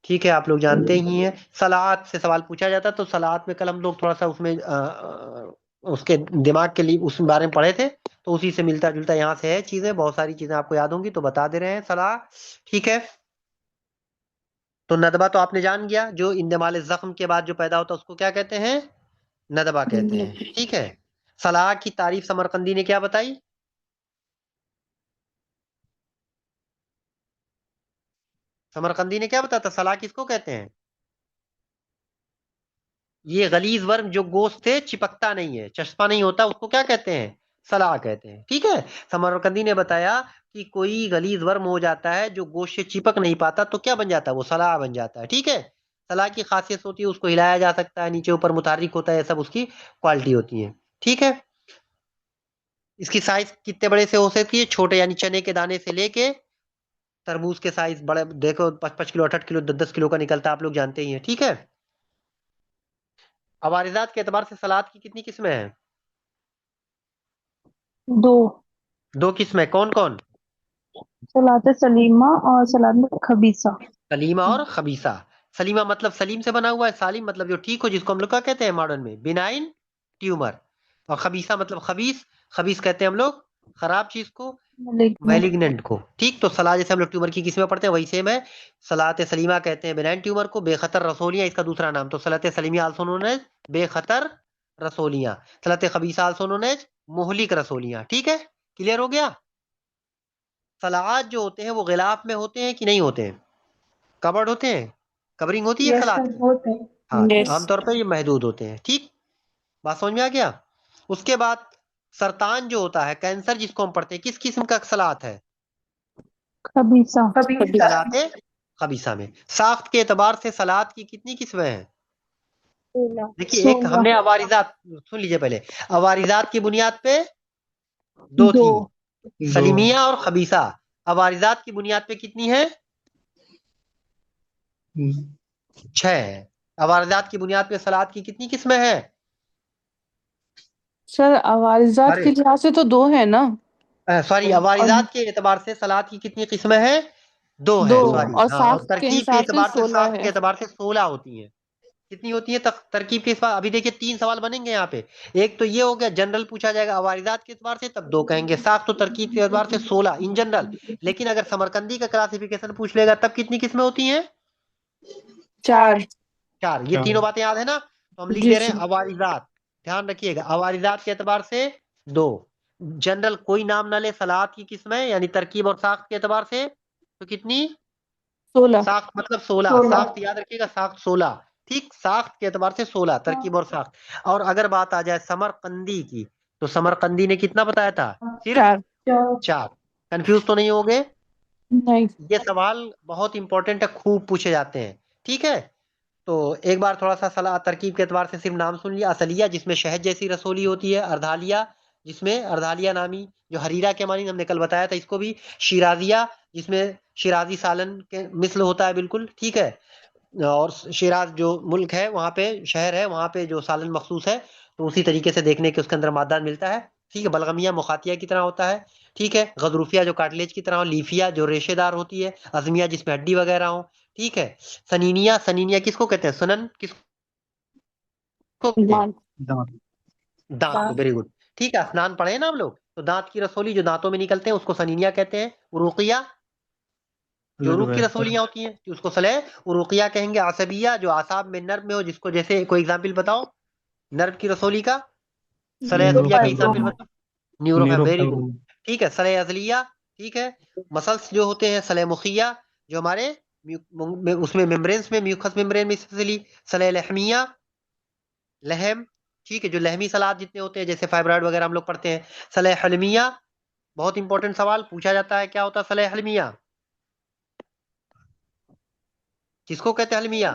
ठीक है, आप लोग जानते ही हैं। सलात से सवाल पूछा जाता है, तो सलात में कल हम लोग थोड़ा सा उसमें उसके दिमाग के लिए उस बारे में पढ़े थे, तो उसी से मिलता जुलता यहाँ से है चीजें। बहुत सारी चीजें आपको याद होंगी तो बता दे रहे हैं सलाह। ठीक है, तो नदबा तो आपने जान गया, जो इंदमाल जख्म के बाद जो पैदा होता है उसको क्या कहते हैं? नदबा कहते हैं। ठीक है, सलाह की तारीफ समरकंदी ने क्या बताई? समरकंदी ने क्या बताया था? सलाह किसको कहते हैं? ये गलीज वर्म जो गोश्त से चिपकता नहीं है, चस्पा नहीं होता, उसको क्या कहते हैं? सलाह कहते हैं। ठीक है, समरकंदी ने बताया कि कोई गलीज वर्म हो जाता है जो गोश्त से चिपक नहीं पाता, तो क्या बन जाता है? वो सलाह बन जाता है। ठीक है, सलाह की खासियत होती है उसको हिलाया जा सकता है, नीचे ऊपर मुतारिक होता है, सब उसकी क्वालिटी होती है। ठीक है, इसकी साइज कितने बड़े से हो सकती है? छोटे यानी चने के दाने से लेके तरबूज के साइज बड़े, देखो 5-5 किलो 8-8 किलो 10-10 किलो का निकलता है, आप लोग जानते ही हैं। ठीक है, अवारिजात के एतबार से सलाद की कितनी किस्में हैं? दो। 2 किस्में, कौन कौन? सलाते सलीमा और सलाते खबीसा। सलीमा और खबीसा। सलीमा मतलब सलीम से बना हुआ है, सालिम मतलब जो ठीक हो, जिसको हम लोग क्या कहते हैं मॉडर्न में? Benign tumour. और खबीसा मतलब खबीस। खबीस कहते हैं हम लोग खराब चीज को, मलिग्नेंट। मैलिग्नेंट को। ठीक, तो सलाह जैसे हम लोग ट्यूमर की किस्में पढ़ते हैं वही सेम है। सलात सलीमा कहते हैं बेनाइन ट्यूमर को, बेखतर रसोलियां इसका दूसरा नाम। तो सलात सलीमिया आल्सो नोन एज बेखतर रसोलियां, सलात खबीसा आल्सो नोन एज मुहलिक रसोलियां। ठीक है, क्लियर हो गया? सलात जो होते हैं वो गिलाफ में होते हैं कि नहीं होते हैं? कवर्ड होते हैं? कवरिंग होती है यस सलाद सर की? होते हाँ, तो यस। आमतौर पर ये महदूद होते हैं। ठीक, बात समझ में आ गया? उसके बाद सरतान जो होता है, कैंसर जिसको हम पढ़ते हैं, किस किस्म का सलाद है? खबीसा। सलाद खबीसा में। साख्त के एतबार से सलाद की कितनी किस्में हैं? देखिए, एक 16। हमने अवारिजात, सुन लीजिए पहले। अवारिजात की बुनियाद पे 2 दो। थी, दो। सलीमिया और खबीसा। अवारिजात की बुनियाद पे कितनी है? 6 है। अवारिजात की बुनियाद पे सलात की कितनी किस्में हैं? सर अवारिजात अरे के लिहाज से तो 2 है ना। सॉरी, और अवारिजात के एतबार से सलात की कितनी किस्में हैं? 2 2 है, सॉरी। और हाँ, और साख्त के तरकीब के हिसाब से एतबार से, 16 साख्त के है। एतबार से 16 होती हैं। कितनी होती है तरकीब के एतबार? अभी देखिए 3 सवाल बनेंगे यहाँ पे। एक तो ये हो गया, जनरल पूछा जाएगा अवारिजात के एतबार से, तब 2 कहेंगे। साख्त तो तरकीब के एतबार से 16 इन जनरल। लेकिन अगर समरकंदी का क्लासिफिकेशन पूछ लेगा तब कितनी किस्में होती हैं? 4। 4। ये तीनों बातें याद है ना? तो हम लिख जी दे रहे हैं सर। अवारिजात। ध्यान रखिएगा, अवारिजात के एतबार से 2। जनरल कोई नाम ना ले, सलात की किस्में यानी तरकीब और साख्त के एतबार से तो कितनी? 16। साख्त मतलब 16। साख्त याद रखिएगा, साख्त 16। ठीक, साख्त के एतबार से 16 तरकीब और साख्त। और अगर बात आ जाए समरकंदी की, तो समरकंदी ने कितना बताया था? सिर्फ 4। 4। कंफ्यूज तो नहीं हो गए? नहीं। ये सवाल बहुत इंपॉर्टेंट है, खूब पूछे जाते हैं। ठीक है, तो एक बार थोड़ा सा सलाह तरकीब के एतबार से सिर्फ नाम सुन लिया। असलिया जिसमें शहद जैसी रसोली होती है, अर्धालिया जिसमें अर्धालिया नामी जो हरीरा के मानी हमने कल बताया था इसको भी, शिराजिया जिसमें शिराजी सालन के मिसल होता है बिल्कुल, ठीक है। और शिराज जो मुल्क है वहां पे, शहर है वहां पे जो सालन मखसूस है, तो उसी तरीके से देखने के उसके अंदर मादा मिलता है। ठीक है, बलगमिया मुखातिया की तरह होता है। ठीक है, गदरूफिया जो कार्टिलेज की तरह हो, लीफिया जो रेशेदार होती है, अजमिया जिसमें हड्डी वगैरह हो। ठीक है, सनीनिया, सनीनिया किसको कहते हैं? सुनन किसको कहते हैं? दांत। दांत। दांत को, वेरी गुड। ठीक है, स्नान पढ़े हैं ना हम लोग, तो दांत की रसोली जो दांतों में निकलते हैं उसको सनीनिया कहते हैं। उरुकिया जो ब्लड रूह की वेसल। रसोलियां होती हैं कि उसको सलह उरुकिया कहेंगे। आसबिया जो आसाब में नर्व में हो, जिसको जैसे कोई एग्जाम्पल बताओ नर्व की रसोली का, सलह असबिया का एग्जाम्पल न्यूरोफाइब्रोमा। बताओ। Neuro, very good. न्यूरोफाइब्रोमा। ठीक है, सलह अजलिया। ठीक है, मसल्स जो होते हैं सलह मुखिया जो हमारे उसमें मेम्ब्रेन्स में, म्यूकस मेम्ब्रेन में स्पेशली। सलह लहमिया, लहम। ठीक है, जो लहमी सलाद जितने होते हैं जैसे फाइब्रॉइड वगैरह हम लोग पढ़ते हैं। सलह हलमिया, बहुत इंपॉर्टेंट सवाल पूछा जाता है, क्या होता है सलह हलमिया? किसको कहते हैं हलमिया?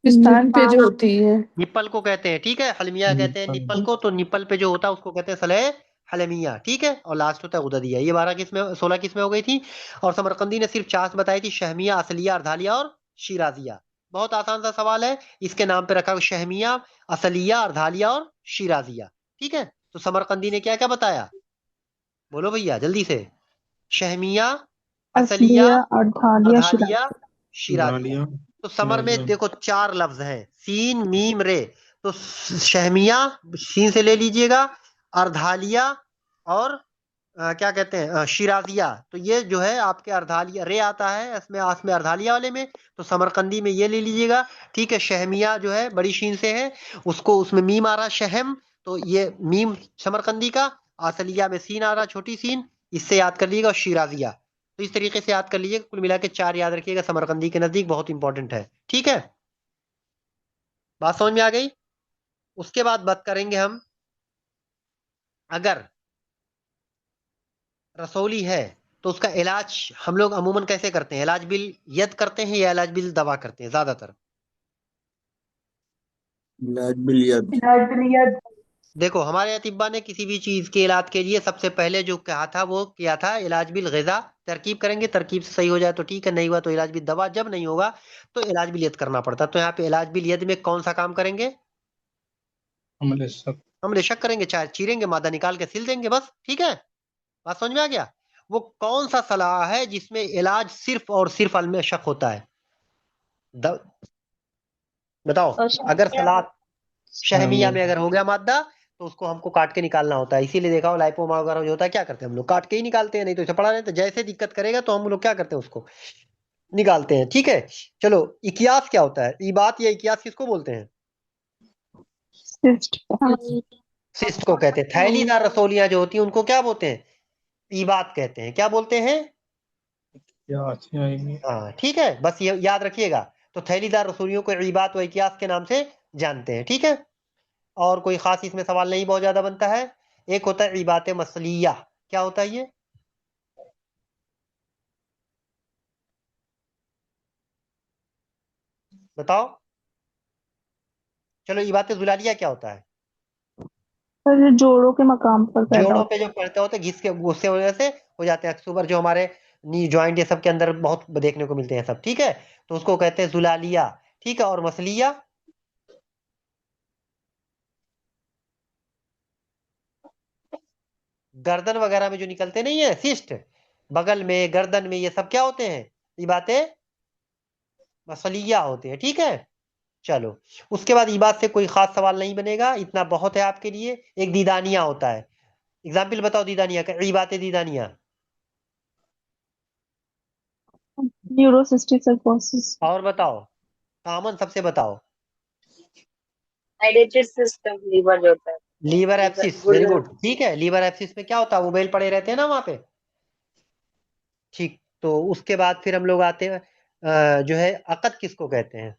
स्थान पे जो होती है। निप्पल को कहते हैं। ठीक है, हलमिया कहते हैं निप्पल को, तो निप्पल पे जो होता है उसको कहते हैं सलह हलमिया। ठीक है, और लास्ट होता है उददिया। ये 12 किस्में, 16 किस्में हो गई थी। और समरकंदी ने सिर्फ 4 बताई थी, शहमिया, असलिया, अर्धालिया और शिराजिया। बहुत आसान सा सवाल है, इसके नाम पे रखा शहमिया, असलिया, अर्धालिया और शिराजिया। ठीक है, तो समरकंदी ने क्या क्या बताया? बोलो भैया जल्दी से। शहमिया, असलिया, असलिया, अर्धालिया, शिराज। अर्धालिया, शिराजिया। दालिया। तो समर में शिराजिया। देखो 4 लफ्ज हैं, सीन मीम रे। तो शहमिया सीन से ले लीजिएगा, अर्धालिया और क्या कहते हैं शिराजिया। तो ये जो है आपके अर्धालिया रे आता है इसमें, आसमें अर्धालिया वाले में, तो समरकंदी में ये ले लीजिएगा। ठीक है, शहमिया जो है बड़ी शीन से है, उसको उसमें मीम आ रहा शहम, तो ये मीम समरकंदी का। असलिया में सीन आ रहा छोटी सीन, इससे याद कर लीजिएगा। और शिराजिया, तो इस तरीके से याद कर लीजिएगा। कुल मिला के 4 याद रखिएगा, समरकंदी के नजदीक बहुत इंपॉर्टेंट है। ठीक है, बात समझ में आ गई? उसके बाद बात करेंगे हम, अगर रसौली है तो उसका इलाज हम लोग अमूमन कैसे करते हैं? इलाज बिल यद करते हैं या इलाज बिल दवा करते हैं ज्यादातर? लाजबिलियत। देखो, हमारे अतिब्बा ने किसी भी चीज के इलाज के लिए सबसे पहले जो कहा था वो किया था इलाज बिल ग़िज़ा। तरकीब करेंगे, तरकीब से सही हो जाए तो ठीक है, नहीं हुआ तो इलाज बिल दवा। जब नहीं होगा तो इलाज बिल यद करना पड़ता है। तो यहाँ पे इलाज बिल यद में कौन सा काम करेंगे? हमले शक। हम रेशक करेंगे, चाहे चीरेंगे, मादा निकाल के सिल देंगे बस। ठीक है, बात समझ में आ गया? वो कौन सा सलाह है जिसमें इलाज सिर्फ और सिर्फ अलम शक होता है? द, बताओ। और अगर शहमिया सलाद शहमिया हमले। में अगर हो गया मादा, तो उसको हमको काट के निकालना होता है। इसीलिए देखा हो लाइपोमा वगैरह जो होता है क्या करते हैं हम लोग? काट के ही निकालते हैं, नहीं तो इसे पड़ा रहता है। जैसे दिक्कत करेगा तो हम लोग क्या करते हैं? उसको निकालते हैं। ठीक है, चलो। इकियास क्या होता है? इबात या इकियास किसको बोलते हैं? सिस्ट। सिस्ट को कहते हैं। थैलीदार रसोलियां जो होती हैं उनको क्या बोलते हैं? इबात कहते हैं। क्या बोलते हैं? क्या अच्छी आएगी। हाँ, ठीक है, बस ये याद रखिएगा। तो थैलीदार रसोलियों को इबात व इकियास के नाम से जानते हैं। ठीक है, और कोई खास इसमें सवाल नहीं बहुत ज्यादा बनता है। एक होता है इबात मसलिया। क्या होता है ये? बताओ। चलो, इबात जुलालिया क्या होता है? पर ये जोड़ों के मकाम पर पैदा जोड़ों पे होता जो पड़ते होते हैं घिस के, उससे वजह से हो जाते हैं। अक्टूबर जो हमारे नी ज्वाइंट ये सब के अंदर बहुत देखने को मिलते हैं सब, ठीक है। तो उसको कहते हैं जुलालिया, ठीक है। और मसलिया, गर्दन वगैरह में जो निकलते नहीं है सिस्ट, बगल में गर्दन में, ये सब क्या होते हैं, ये बातें मसलिया होते हैं, ठीक है। चलो, उसके बाद ईबात से कोई खास सवाल नहीं बनेगा, इतना बहुत है आपके लिए। एक दीदानिया होता है, एग्जाम्पल बताओ दीदानिया का, ईबात दीदानिया। न्यूरोसिस्टिक साइकोसिस। और बताओ, कॉमन सबसे बताओ। डाइजेस्टिव सिस्टम, लीवर जो होता है, लीवर लीवर एप्सिस, वेरी गुर्दे। गुड, ठीक है। लीवर एप्सिस में क्या होता है, वो बेल पड़े रहते हैं ना वहां पे, ठीक। तो उसके बाद फिर हम लोग आते हैं जो है अकद किसको कहते हैं,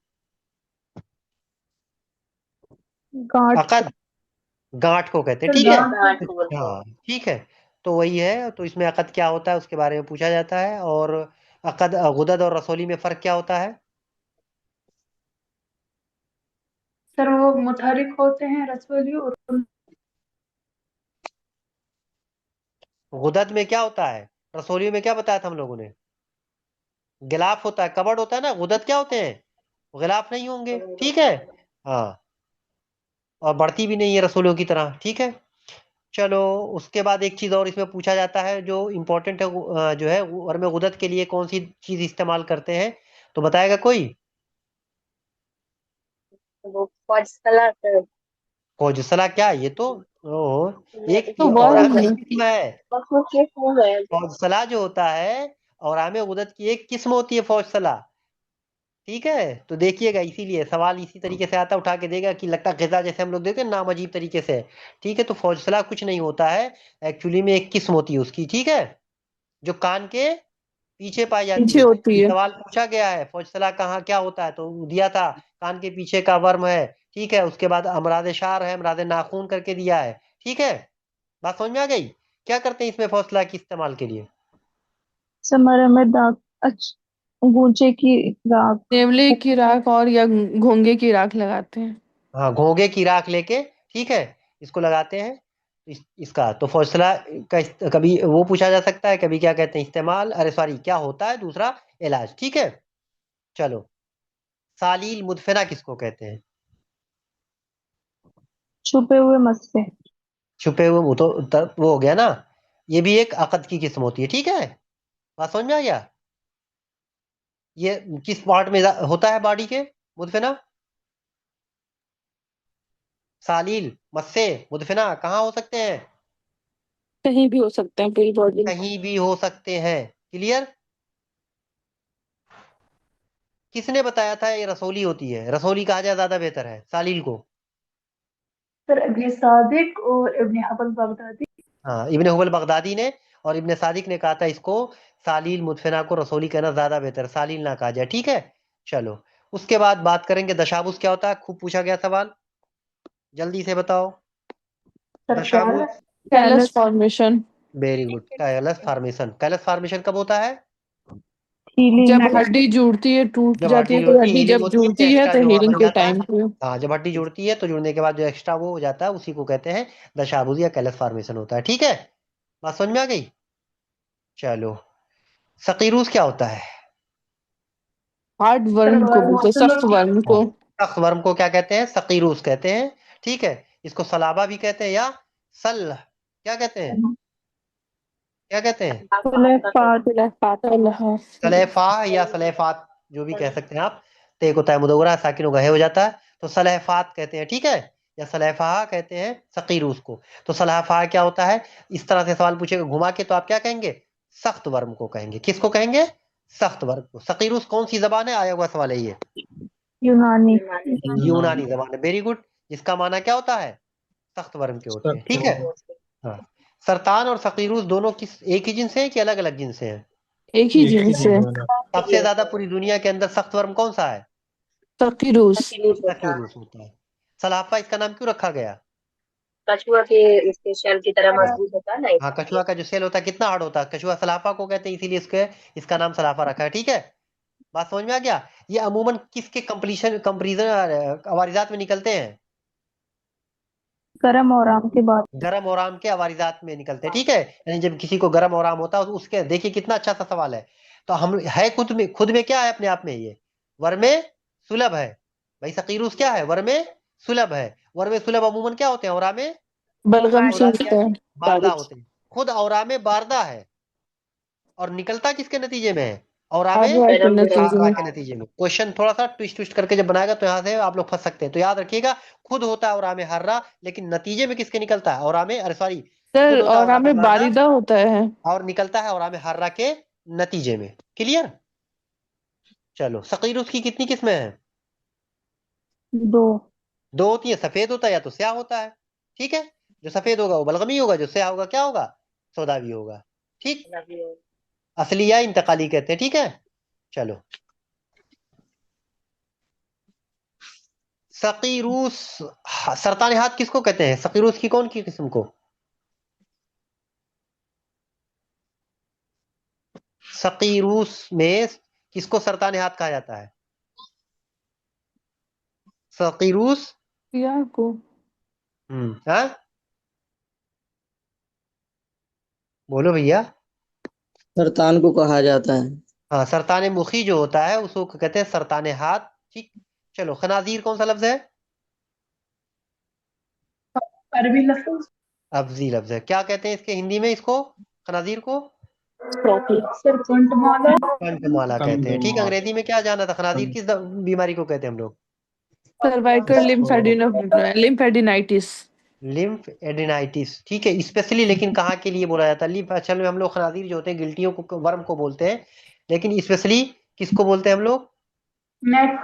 गांठ। अकद, गांठ को कहते हैं, सर ठीक है। गांठ। गांठ को बोलते हैं। हाँ, ठीक है। तो वही है, तो इसमें अकद क्या होता है उसके बारे में पूछा जाता है। और अकद, गुदद और रसोली में फर्क क्या होता है। सर वो मुतहरिक होते हैं रसवली, और गुदद में क्या होता है, रसोली में क्या बताया था हम लोगों ने, गिलाफ होता है, कबर्ड होता है ना। गुदद क्या होते हैं, वो गिलाफ नहीं होंगे, ठीक है। हाँ, और बढ़ती भी नहीं है रसोलियों की तरह, ठीक है। चलो, उसके बाद एक चीज और इसमें पूछा जाता है जो इम्पोर्टेंट है, जो है और में गुदद के लिए कौन सी चीज इस्तेमाल करते हैं, तो बताएगा कोई। वो फॉस्फोरस सर। फौजसला क्या है? ये तो एक तो ये और वर्म एक है। किस्म है। उसमें किस में है? फौजसला जो होता है और आमे गुदद की एक किस्म होती है फौजसला, ठीक है। तो देखिएगा, इसीलिए सवाल इसी तरीके से आता, उठा के देगा कि लगता ग़िज़ा जैसे हम लोग देते हैं नाम अजीब तरीके से, ठीक है। तो फौजसला कुछ नहीं होता है, एक्चुअली में एक किस्म होती है उसकी, ठीक है, जो कान के पीछे पाई जाती पीछे है। होती है। सवाल पूछा गया है फौजसला कहाँ क्या होता है, तो दिया था कान के पीछे का वर्म है, ठीक है। उसके बाद अमराद शार है, अमराद नाखून करके दिया है, ठीक है। बात समझ में आ गई। क्या करते हैं इसमें फौजसला के इस्तेमाल के लिए। समर में दाग। अच्छा, गूंचे की राख। नेवले की राख और या घोंगे की राख लगाते हैं। हाँ, घोंगे की राख लेके, ठीक है, इसको लगाते हैं। इसका तो फौजसला का कभी वो पूछा जा सकता है, कभी क्या कहते हैं इस्तेमाल, अरे सॉरी क्या होता है दूसरा, इलाज, ठीक है। चलो, सालील मुदफिना किसको कहते हैं। छुपे हुए मस्से। छुपे हुए, वो तो वो हो गया ना, ये भी एक अकद की किस्म होती है, ठीक है। बात समझ में आ गया। ये किस पार्ट में होता है बॉडी के, मुदफिना, सालील, मस्से, मुदफिना कहाँ हो सकते हैं, कहीं भी हो सकते हैं पूरी बॉडी में। कहीं भी हो सकते हैं, क्लियर। किसने बताया था ये रसोली होती है, रसोली कहा जाए ज्यादा बेहतर है सालील को। सर इब्ने सादिक और इब्ने हबल बगदादी। हाँ, इब्ने हुबल बगदादी ने और इब्ने सादिक ने कहा था इसको सालील मुदफिना को रसोली कहना ज्यादा बेहतर, सालील ना कहा जाए, ठीक है। चलो, उसके बाद बात करेंगे दशाबुस क्या होता है, खूब पूछा गया सवाल, जल्दी से बताओ। सर दशाबुस, callus callus. Formation. Very good. Callus formation, callus formation कब होता है, हीलिंग। जब हड्डी जुड़ती है, टूट जब जाती हड्डी है, कोई जुड़ती है, हड्डी हीलिंग जब होती है, तो जुड़ती है एक्स्ट्रा तो जो हीलिंग बन के जाता है। टाइम पे। हाँ, जब हड्डी जुड़ती है तो जुड़ने के बाद जो एक्स्ट्रा वो हो जाता है उसी को कहते हैं दशाबुस या कैलस फार्मेशन होता है, ठीक है। बात समझ में आ गई। चलो, सकीरूस क्या होता है। हार्ड सर वर्म को बोलते हैं, मसलों सख्त की। वर्म हाँ, को। सख्त वर्म को क्या कहते हैं, सकीरूस कहते हैं, ठीक है। इसको सलाबा भी कहते हैं या सल, क्या कहते हैं, क्या कहते हैं, खुलफात। सलेफा या सलेफात, जो भी कह सकते हैं आप। ते को तय मुदौरा साकिन गहे हो जाता है, तो सलेफात कहते हैं, ठीक है। या सलेफा कहते हैं सकीरूस को। तो सलेफा क्या होता है, इस तरह से सवाल पूछेगा घुमा के, तो आप क्या कहेंगे, सख्त वर्म को कहेंगे, किसको कहेंगे, सख्त वर्म को। सकीरूस कौन सी जबान है, आया हुआ सवाल है ये, यूनानी। यूनानी जबान है, वेरी गुड। जिसका माना क्या होता है, सख्त वर्म के होते हैं, ठीक है। हाँ, सरतान और सकीरूस दोनों किस एक ही जिनसे हैं कि अलग अलग जिनसे हैं। एक ही एक ही जीन्स है। जीवन है। सबसे ज्यादा पूरी दुनिया के अंदर सख्त वर्म कौन सा है, तकीरूस। सकीरूस होता है। सलाफा इसका नाम क्यों रखा गया। कछुआ के इसके शेल की तरह मजबूत होता है ना, हाँ, कछुआ का जो सेल होता है कितना हार्ड होता है, कछुआ सलाफा को कहते हैं, इसीलिए इसका नाम सलाफा रखा है, ठीक है। बात समझ में आ गया। ये अमूमन किसके कंप्लीशन कंपेरिजन अवारिजात में निकलते हैं, गरम और आम के बाद। गरम और आम के अवारिजात में निकलते हैं, ठीक है। यानी जब किसी को गरम और आम होता है, उसके देखिए कितना अच्छा सा सवाल है। तो हम है खुद में क्या है अपने आप में, ये वर में सुलभ है। भाई सकीरूस क्या है, वर में सुलभ है। वर में सुलभ अमूमन क्या होते हैं, औरा में बलगम से औराद होता यानी है। बारदा होते हैं। खुद औरा में बारदा है, और निकलता किसके नतीजे में है, औरा में हार्रा के नतीजे हार्रा में। के नतीजे में। क्वेश्चन थोड़ा सा ट्विस्ट ट्विस्ट करके जब बनाएगा तो यहाँ से आप लोग फंस सकते हैं। तो याद रखिएगा, खुद होता है औरा में हर्रा, लेकिन नतीजे में किसके निकलता है, औरा में, अरे सॉरी, सर खुद होता है और औरा में में बारदा, बारिदा होता है। और निकलता है औरा में हर्रा के नतीजे में। क्लियर। चलो, सकीरुस की कितनी किस्में हैं, 2। दो होती है। सफेद होता है या तो स्याह होता है, ठीक है। जो सफेद होगा वो बलगमी होगा, जो स्याह होगा क्या होगा, सौदावी होगा, ठीक। असली या इंतकाली कहते हैं, ठीक है। चलो, सकीरूस, सरतान हाथ किसको कहते हैं, सकीरूस की कौन की किस्म को, सकीरूस में किसको सरतान हाथ कहा जाता है, सकीरूस। यार को। हाँ, बोलो भैया। सरतान को कहा जाता है। हाँ, सरतान मुखी जो होता है उसको कहते हैं सरतान हाथ, ठीक। चलो, खनाजीर कौन सा लफ्ज है, अरबी लफ्ज। अब्जी लफ्ज है। क्या कहते हैं इसके हिंदी में, इसको खनाजीर को सर कंठमाला। कंठमाला कहते हैं, ठीक। कंदमाल। अंग्रेजी में क्या जाना था, खनाजीर किस बीमारी को कहते हैं हम लोग, सर्वाइकल लिम्फेडिनाइटिस। लिम्फ एडिनाइटिस, ठीक है। स्पेशली लेकिन कहाँ के लिए बोला जाता है लिम्फ, असल में हम लोग खनाजीर जो होते हैं गिल्टियों को, वर्म को बोलते हैं, लेकिन स्पेशली किसको बोलते हैं हम लोग, नेट।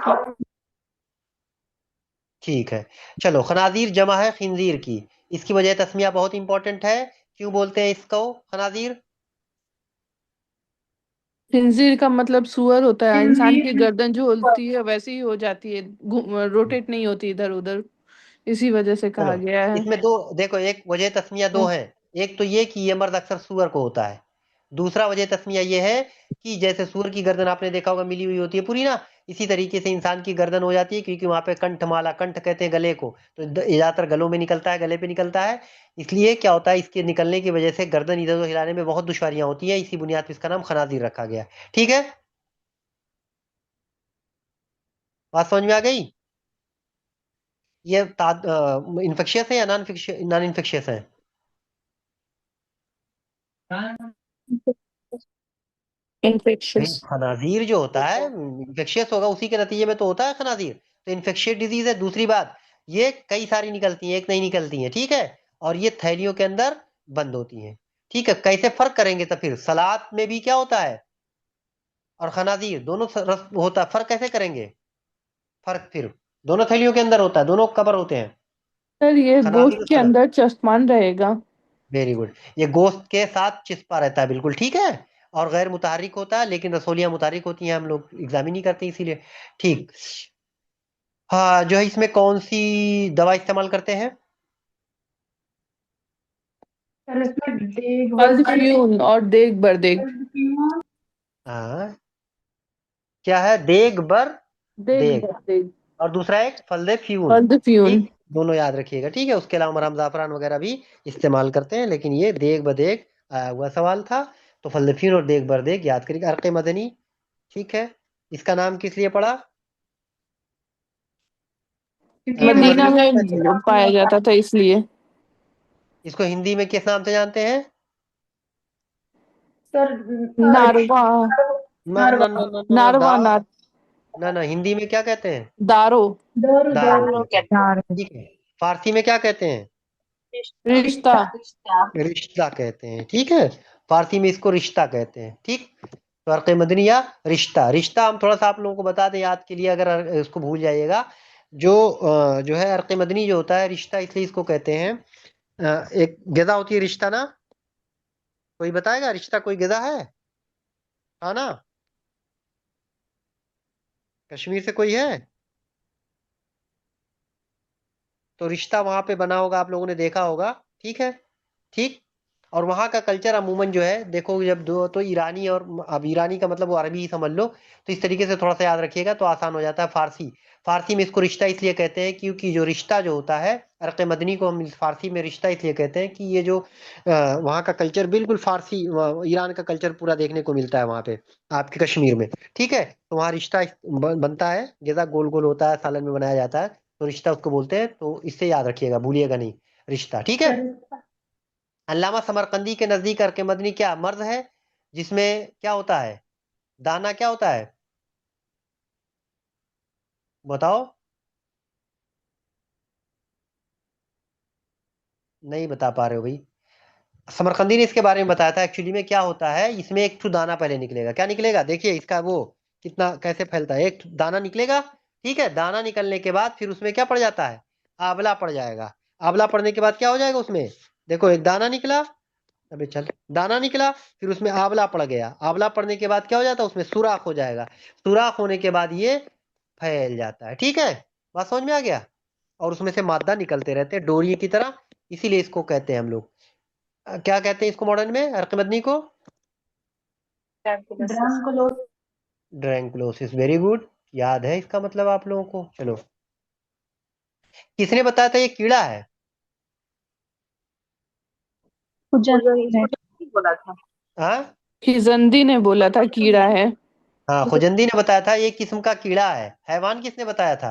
ठीक है। चलो, खनाजीर जमा है खिंजीर की, इसकी वजह तस्मिया बहुत इंपॉर्टेंट है। क्यों बोलते हैं इसको खनाजीर, खिंजीर का मतलब सुअर होता है। इंसान की गर्दन जो होती है वैसी ही हो जाती है, रोटेट नहीं होती इधर उधर, इसी वजह से चलो, कहा गया है। इसमें दो देखो, एक वजह तस्मिया दो है। एक तो ये कि ये मर्द अक्सर सुअर को होता है। दूसरा वजह तस्मिया ये है कि जैसे सुअर की गर्दन आपने देखा होगा मिली हुई होती है पूरी ना, इसी तरीके से इंसान की गर्दन हो जाती है, क्योंकि वहां पे कंठमाला, कंठ कहते हैं गले को, तो ये ज्यादातर गलों में निकलता है, गले पे निकलता है। इसलिए क्या होता है, इसके निकलने की वजह से गर्दन इधर उधर हिलाने में बहुत दुश्वारियां होती है। इसी बुनियाद पर इसका नाम खनाजीर रखा गया, ठीक है। बात समझ में आ गई। ये इन्फेक्शियस है या नॉन इन्फेक्शियस है, भाई इन्फेक्शियस। खनाजीर जो होता है इन्फेक्शियस होगा, उसी के नतीजे में तो होता है खनाजीर। तो इन्फेक्शियस डिजीज है। दूसरी बात, ये कई सारी निकलती हैं, एक नहीं निकलती हैं, ठीक है। और ये थैलियों के अंदर बंद होती हैं, ठीक है। कैसे फर्क करेंगे, तो फिर सलाद में भी क्या होता है, और खनाजीर दोनों रस होता है, फर्क कैसे करेंगे, फर्क फिर दोनों थैलियों के अंदर होता है, दोनों कवर होते हैं, सर ये खनाजीर गोश्त और के सलाद। अंदर चश्मान रहेगा। वेरी गुड, ये गोश्त के साथ चिपका रहता है, बिल्कुल ठीक है। और गैर मुतहरिक होता है, लेकिन रसोलियां मुतहरिक होती हैं, हम लोग एग्जाम ही नहीं करते इसीलिए, ठीक। हाँ, जो है इसमें कौन सी दवा इस्तेमाल करते हैं, सर इसमें देख फल्फ्यून और देग बरदेग। हाँ, क्या है, देग बर देग देग, बरदेग। और दूसरा एक फल्दे फ्यून, फल्फ्यून। ठीक। दोनों याद रखिएगा, ठीक है। उसके अलावा मरहम जाफरान वगैरह भी इस्तेमाल करते हैं, लेकिन ये देग बदेग आया हुआ सवाल था। तो फल्दे फ्यून और देग बरदेग याद करिएगा। अर्क मदनी, ठीक है। इसका नाम किस लिए पड़ा, मदीना मदनी क्यों कहते हैं, में पाया जाता था इसलिए। इसको हिंदी में किस नाम से जानते हैं, सर नारवा। ना ना ना ना ना ना, नारवा नार। ना ना, हिंदी में क्या कहते हैं, दारो। दारू दारू दारू कहते हैं, ठीक है। फारसी में क्या कहते हैं, रिश्ता। रिश्ता कहते हैं, ठीक है। फारसी में इसको रिश्ता कहते हैं, ठीक। फर्क मदनी या रिश्ता, रिश्ता हम थोड़ा सा आप लोगों को बता दें याद के लिए, अगर इसको भूल जाइएगा। जो है अर्क मदनी जो होता है, रिश्ता इसलिए इसको कहते हैं। एक गदा होती है रिश्ता ना, कोई बताएगा रिश्ता, कोई गदा है, हाँ ना, कश्मीर से कोई है, तो रिश्ता वहां पे बना होगा, आप लोगों ने देखा होगा, ठीक है, ठीक। और वहाँ का कल्चर अमूमन जो है देखो, जब दो तो ईरानी और अब ईरानी का मतलब वो अरबी ही समझ लो, तो इस तरीके से थोड़ा सा याद रखिएगा तो आसान हो जाता है। फारसी, फारसी में इसको रिश्ता इसलिए कहते हैं क्योंकि जो रिश्ता जो होता है, अर्क मदनी को हम फारसी में रिश्ता इसलिए कहते हैं कि ये जो वहाँ का कल्चर बिल्कुल फारसी, ईरान का कल्चर पूरा देखने को मिलता है वहाँ पे, आपके कश्मीर में। ठीक है, तो वहाँ रिश्ता बनता है, जैसा गोल गोल होता है, सालन में बनाया जाता है, तो रिश्ता उसको बोलते हैं। तो इससे याद रखिएगा, भूलिएगा नहीं, रिश्ता। ठीक है। अल्लामा समरकंदी के नजदीक अर्क मदनी क्या मर्ज है जिसमें क्या होता है, दाना क्या होता है, बताओ। नहीं बता पा रहे हो भाई। समरकंदी ने इसके बारे में बताया था, एक्चुअली में क्या होता है, इसमें एक ठो दाना पहले निकलेगा। क्या निकलेगा, देखिए इसका वो कितना कैसे फैलता है। एक दाना निकलेगा, ठीक है, दाना निकलने के बाद फिर उसमें क्या पड़ जाता है, आंवला पड़ जाएगा। आंवला पड़ने के बाद क्या हो जाएगा उसमें, देखो एक दाना निकला, अबे चल, दाना निकला, फिर उसमें आंवला पड़ गया। आंवला पड़ने के बाद क्या हो जाता है, उसमें सुराख हो जाएगा। सुराख होने के बाद ये फैल जाता है। ठीक है, बात समझ में आ गया। और उसमें से मादा निकलते रहते हैं डोरी की तरह, इसीलिए इसको कहते हैं हम लोग क्या कहते हैं इसको मॉडर्न में, अर्कमदनी को ड्रैंकुलोसिस। वेरी गुड, याद है इसका मतलब आप लोगों को। चलो, किसने बताया था ये कीड़ा है, बोला था। हाँ खिजंदी ने बोला था कीड़ा है। हाँ, खुजंदी ने बताया था ये किस्म का कीड़ा है। हैवान किसने बताया था,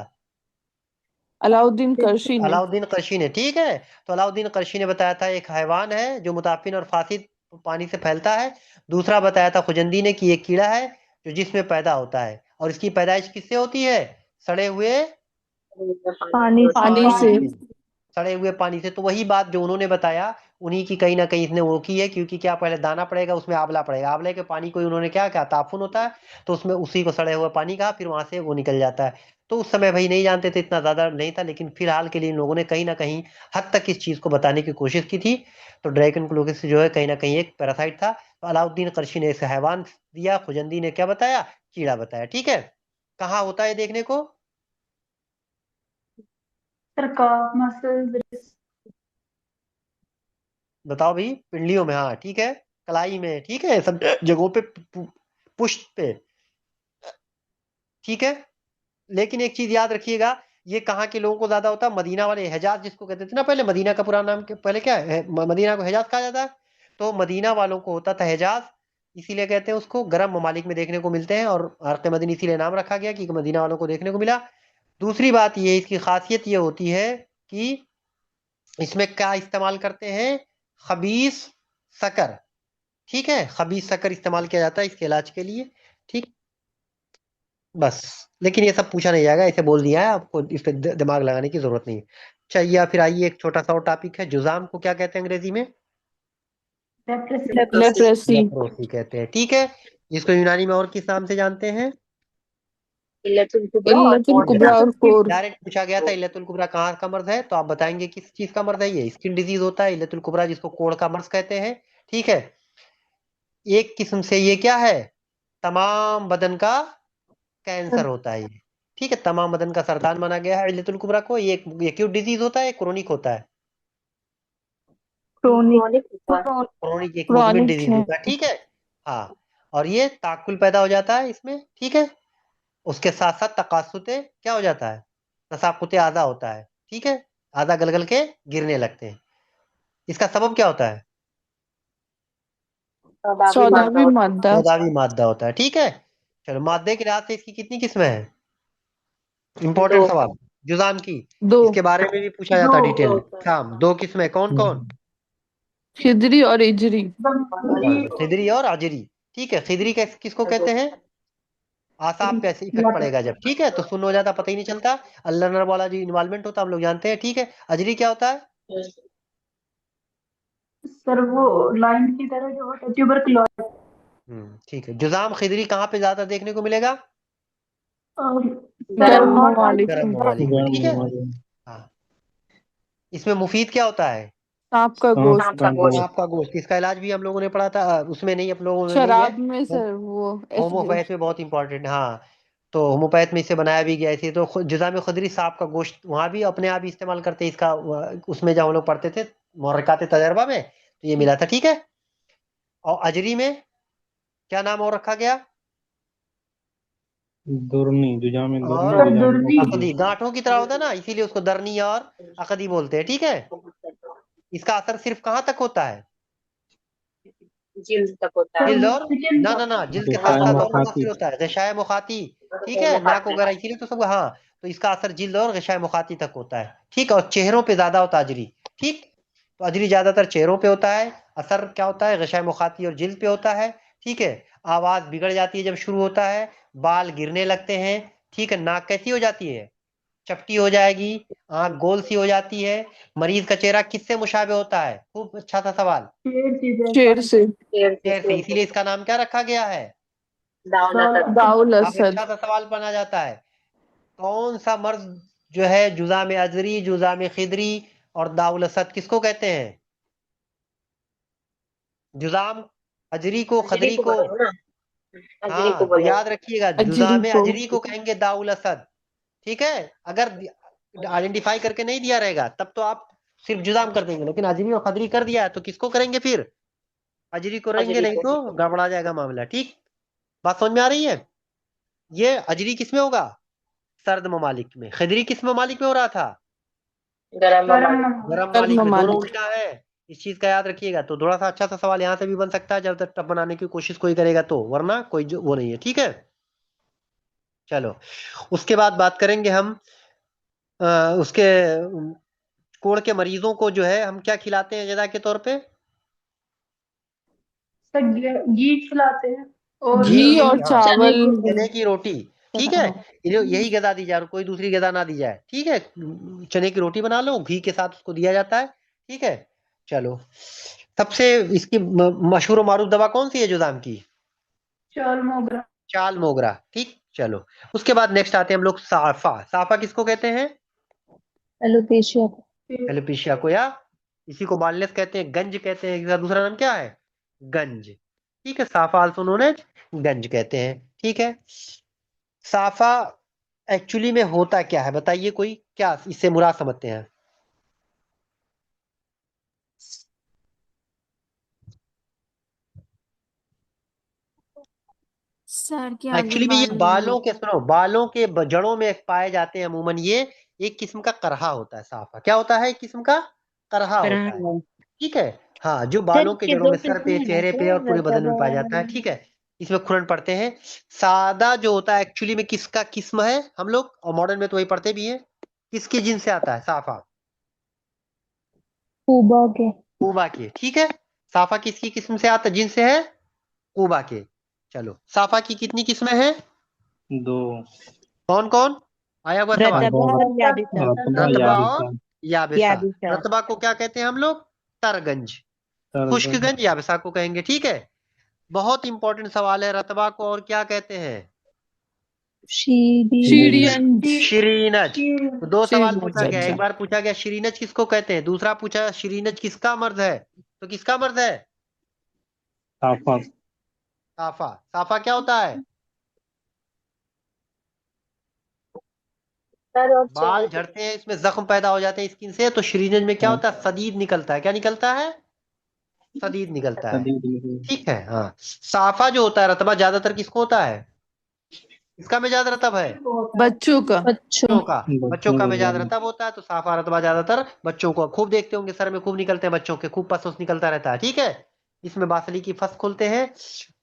अलाउद्दीन करशी ने। अलाउद्दीन करशी ने। ठीक है, तो अलाउद्दीन करशी ने बताया था एक हैवान है जो मुताफिन और फासिद पानी से फैलता है। दूसरा बताया था खुजंदी ने कि एक कीड़ा है जो जिसमें पैदा होता है, और इसकी पैदाइश किससे होती है, सड़े हुए पानी पानी से। से, सड़े हुए पानी से। तो वही बात जो उन्होंने बताया, उन्हीं की कहीं ना कहीं इसने वो की है, क्योंकि क्या पहले दाना पड़ेगा, उसमें आंवला पड़ेगा, आंवले के पानी को उन्होंने क्या क्या ताफुन होता है, तो उसमें उसी को सड़े हुए पानी कहा, फिर वहां से वो निकल जाता है। तो उस समय भाई नहीं जानते थे, इतना ज्यादा नहीं था, लेकिन फिलहाल के लिए इन लोगों ने कहीं ना कहीं हद तक इस चीज को बताने की कोशिश की थी। तो ड्रैगन क्लोकिस जो है कहीं ना कहीं एक पैरासाइट था। तो अलाउद्दीन करशी ने इसे हैवान दिया, खुजंदी ने क्या बताया, कीड़ा बताया। ठीक है, कहाँ होता है देखने को, बताओ भाई, पिंडलियों में, हाँ ठीक है, कलाई में, ठीक है, सब जगहों पे, पुष्ट पे। ठीक है, लेकिन एक चीज याद रखिएगा, ये कहाँ के लोगों को ज्यादा होता है, मदीना वाले, हिजाज जिसको कहते थे ना पहले, मदीना का पूरा नाम पहले क्या है, मदीना को हिजाज कहा जाता है। तो मदीना वालों को होता था हिजाज, इसीलिए कहते हैं उसको, गर्म ममालिक में देखने को मिलते हैं, और अर्क मदनी इसीलिए नाम रखा गया कि मदीना वालों को देखने को मिला। दूसरी बात ये, इसकी खासियत ये होती है कि इसमें क्या इस्तेमाल करते हैं, खबीस शक्कर। ठीक है, खबीस शक्कर इस्तेमाल किया जाता है इसके इलाज के लिए। ठीक, बस। लेकिन ये सब पूछा नहीं जाएगा, इसे बोल दिया है आपको, इस पे दिमाग लगाने की जरूरत नहीं है। चाहिए, फिर आइए एक छोटा सा और टॉपिक है, जुजाम को क्या कहते हैं अंग्रेजी में, लेप्रेसी। लेप्रोसी कहते हैं। ठीक है, जिसको यूनानी में और किस नाम से जानते हैं, इल्लतुल कुबरा और कोर। डायरेक्ट पूछा गया था इल्लतुल कुबरा कहाँ का मर्ज है, तो आप बताएंगे किस चीज का मर्ज है, ये स्किन डिजीज होता है इल्लतुल कुबरा, जिसको कोढ़ का मर्ज कहते हैं। ठीक है, एक किस्म से ये क्या है, तमाम बदन का कैंसर होता है ये। ठीक है, तमाम बदन का सरतान माना गया है इल्लतुल कुबरा को। ये एक्यूट डिजीज होता है, क्रोनिक होता है, क्रोनिक एक मुजमिन क्रॉनिक डिजीज है। होता है। ठीक है, हाँ, और ये ताकुल पैदा हो जाता है इसमें। ठीक है, उसके साथ साथ तकासुते क्या हो जाता है, तसाकुते आधा होता है। ठीक है, आधा गलगल के गिरने लगते हैं। इसका सबब क्या होता है, सौदावी मादा। सौदावी मादा होता है। ठीक है, चलो, मादे के लिहाज से इसकी कितनी किस्में हैं, इंपॉर्टेंट सवाल, जुजाम की, दो, इसके बारे में भी पूछा जाता है डिटेल में। शाम, दो किस्में, कौन कौन, खिदरी और इजरी। खिदरी और अजरी। ठीक है, खिदरी किसको कहते हैं, आसाब कैसे इफेक्ट पड़ेगा जब, ठीक है, तो सुन हो जाता, पता ही नहीं चलता, अल्लाह नर वाला जो इन्वॉल्वमेंट होता है हम लोग जानते हैं। ठीक है, अजरी क्या होता है, सर वो लाइन की तरह जो होता है ट्यूबरकुलोसिस, ठीक है। जुजाम खिदरी कहाँ पे ज्यादा देखने को मिलेगा, गर्म ममालिक गर्म में। ममालिक में। ठीक है, गर्म हाँ, इसमें मुफीद क्या होता है, सांप का गोश्त। सांप का गोश्त। इसका इलाज भी हम लोगों ने पढ़ा था, उसमें नहीं, आप लोगों में नहीं है, शराब में सर वो होम्योपैथ में बहुत इंपॉर्टेंट है, हाँ। तो होम्योपैथ में इसे बनाया भी गया इसे, तो जुजाम खुदरी सांप का गोश्त वहां भी अपने आप ही इस्तेमाल करते हैं इसका, उसमें जब हम लोग पढ़ते थे मोरकात तजर्बा में, तो ये मिला था, ठीक है। और अजरी में क्या नाम और रखा गया? दुर्नी, जुजाम दुर्नी, और जुजाम दुर्नी। अकदी, गांठों की तरह होता है ना, इसीलिए उसको दरनी और अकदी बोलते हैं, ठीक है। इसका असर सिर्फ कहाँ तक होता है? जिल्द तक होता है। जिल्द और स्किन ना तक। ना ना, जिल्द के साथ गशाय साथ और कहाँ मुखाती। फिर होता है? गशाय मुखाती, ठीक है, नाक वगैरह, इसीलिए तो सब, हाँ। तो इसका असर जिल्द और गशाय मुखाती तक होता है, ठीक है। और चेहरों पे ज्यादा होता है अजरी, ठीक। तो अजरी ज्यादातर चेहरों पे होता है। असर क्या होता है? गशाय मुखाती और जिल्द पे होता है, ठीक है। आवाज बिगड़ जाती है जब शुरू होता है, बाल गिरने लगते हैं, ठीक है। नाक कैसी हो जाती है? चपटी हो जाएगी, आंख गोल सी हो जाती है। मरीज का चेहरा किससे मुशाबे होता है? खूब अच्छा था सवाल। शेर से। शेर से, इसीलिए इसका नाम क्या रखा गया है? दाउल अब असद। अच्छा सा सवाल बना जाता है। कौन सा मर्ज जो है जुजाम अजरी, जुजाम खिदरी और दाउल असद किसको कहते हैं? जुजाम अजरी को, खदरी को, हाँ तो याद रखिएगा, अजरी जुजाम को। अजरी को कहेंगे दाउल असद, ठीक है। अगर आइडेंटिफाई करके नहीं दिया रहेगा तब तो आप सिर्फ जुजाम कर देंगे, लेकिन अजरी और खदरी कर दिया है तो किसको करेंगे फिर? अजरी को रहेंगे, नहीं तो गड़बड़ा जाएगा मामला, ठीक। बात समझ में आ रही है? ये अजरी किस में होगा? सर्द ममालिक में। खदरी किस ममालिक में हो रहा था? गरम गरम मालिक में। दोनों मालिक। उल्टा है, इस चीज का याद रखिएगा। तो थोड़ा सा अच्छा सा सवाल यहाँ से भी बन सकता है जब तक टफ बनाने की कोशिश कोई करेगा तो, वरना कोई जो वो नहीं है, ठीक है। चलो, उसके बाद बात करेंगे हम उसके कोढ़ के मरीजों को जो है हम क्या खिलाते हैं जदा के तौर पे? घी खिलाते हैं और घी घी नहीं, और हाँ, चावल। चने की रोटी, ठीक है। यही गदा दी जाए, कोई दूसरी गदा ना दी जाए, ठीक है। चने की रोटी बना लो, घी के साथ उसको दिया जाता है, ठीक है। चलो, सबसे इसकी मशहूर और मारूफ दवा कौन सी है जुजाम की? चाल मोगरा। चाल मोगरा, ठीक। चलो, उसके बाद नेक्स्ट आते हैं हम लोग साफा। साफा किसको कहते हैं? एलोपेशिया। एलोपेशिया को, या इसी को बालनेस कहते हैं, गंज कहते हैं, इसका दूसरा नाम क्या है? गंज, ठीक है। साफा आल्सो नोन एज गंज कहते हैं, ठीक है। साफा एक्चुअली में होता क्या है बताइए, कोई क्या इससे मुराद समझते हैं? सर के आगे एक्चुअली में ये बाल नहीं बालों के, होते। सुनो, बालों के जड़ों में पाए जाते हैं अमूमन। ये एक किस्म का करहा होता है। साफा क्या होता है? एक किस्म का करहा होता है, ठीक है। हाँ, जो सर बालों के इसके जड़ों दो में, सर पे, किस्में हैं चेहरे पे और सर, पूरे बदन में रतबा पाया जाता है, और ठीक है। इसमें खुरन पड़ते हैं। सादा जो होता है एक्चुअली में किसका किस्म है हम लोग, और मॉडर्न में तो वही पढ़ते भी हैं, किसकी जिन से आता है साफा? खूबा के। कूबा के, ठीक है। साफा किसकी किस्म से आता, जिन से है? कूबा के। चलो, साफा की कितनी किस्में हैं? दो। कौन कौन? आया हुआ सवाल। रतबा और याबिसा। रतबा रतबा और याबिसा। याबिसा। याबिसा। रतबा को क्या कहते हैं हम लोग? तरगंज। सरगम। खुश्कगंज याबिसा को कहेंगे, ठीक है। बहुत इंपॉर्टेंट सवाल है, रतबा को और क्या कहते हैं? शीरियंज। श्रीनज। तो दो सवाल शीरियंज, पूछा गया, अच्छा। एक बार पूछा गया श्रीनज किसको कहते हैं, दूसरा पूछा श्रीनज किसका मर्द है। तो किसका मर्द है? साफा। साफा। साफा क्या होता है? बाल झड़ते हैं, इसमें जख्म पैदा हो जाते हैं स्किन से, तो श्रीनज में क्या होता है? सदीद निकलता है। क्या निकलता है? सदीद निकलता है, ठीक है। हाँ, साफा जो होता है, रतबा ज्यादातर किसको होता है? इसका में ज्यादा रतब है? बच्चों का। बच्चों का। बच्चों बच्चों का को में ज्यादा ज्यादा। रतब होता है, तो साफा रतबा ज्यादातर बच्चों को। खूब देखते होंगे सर में खूब निकलते हैं बच्चों के, खूब पस उस निकलता रहता है, ठीक है। इसमें बासली की फस खोलते हैं,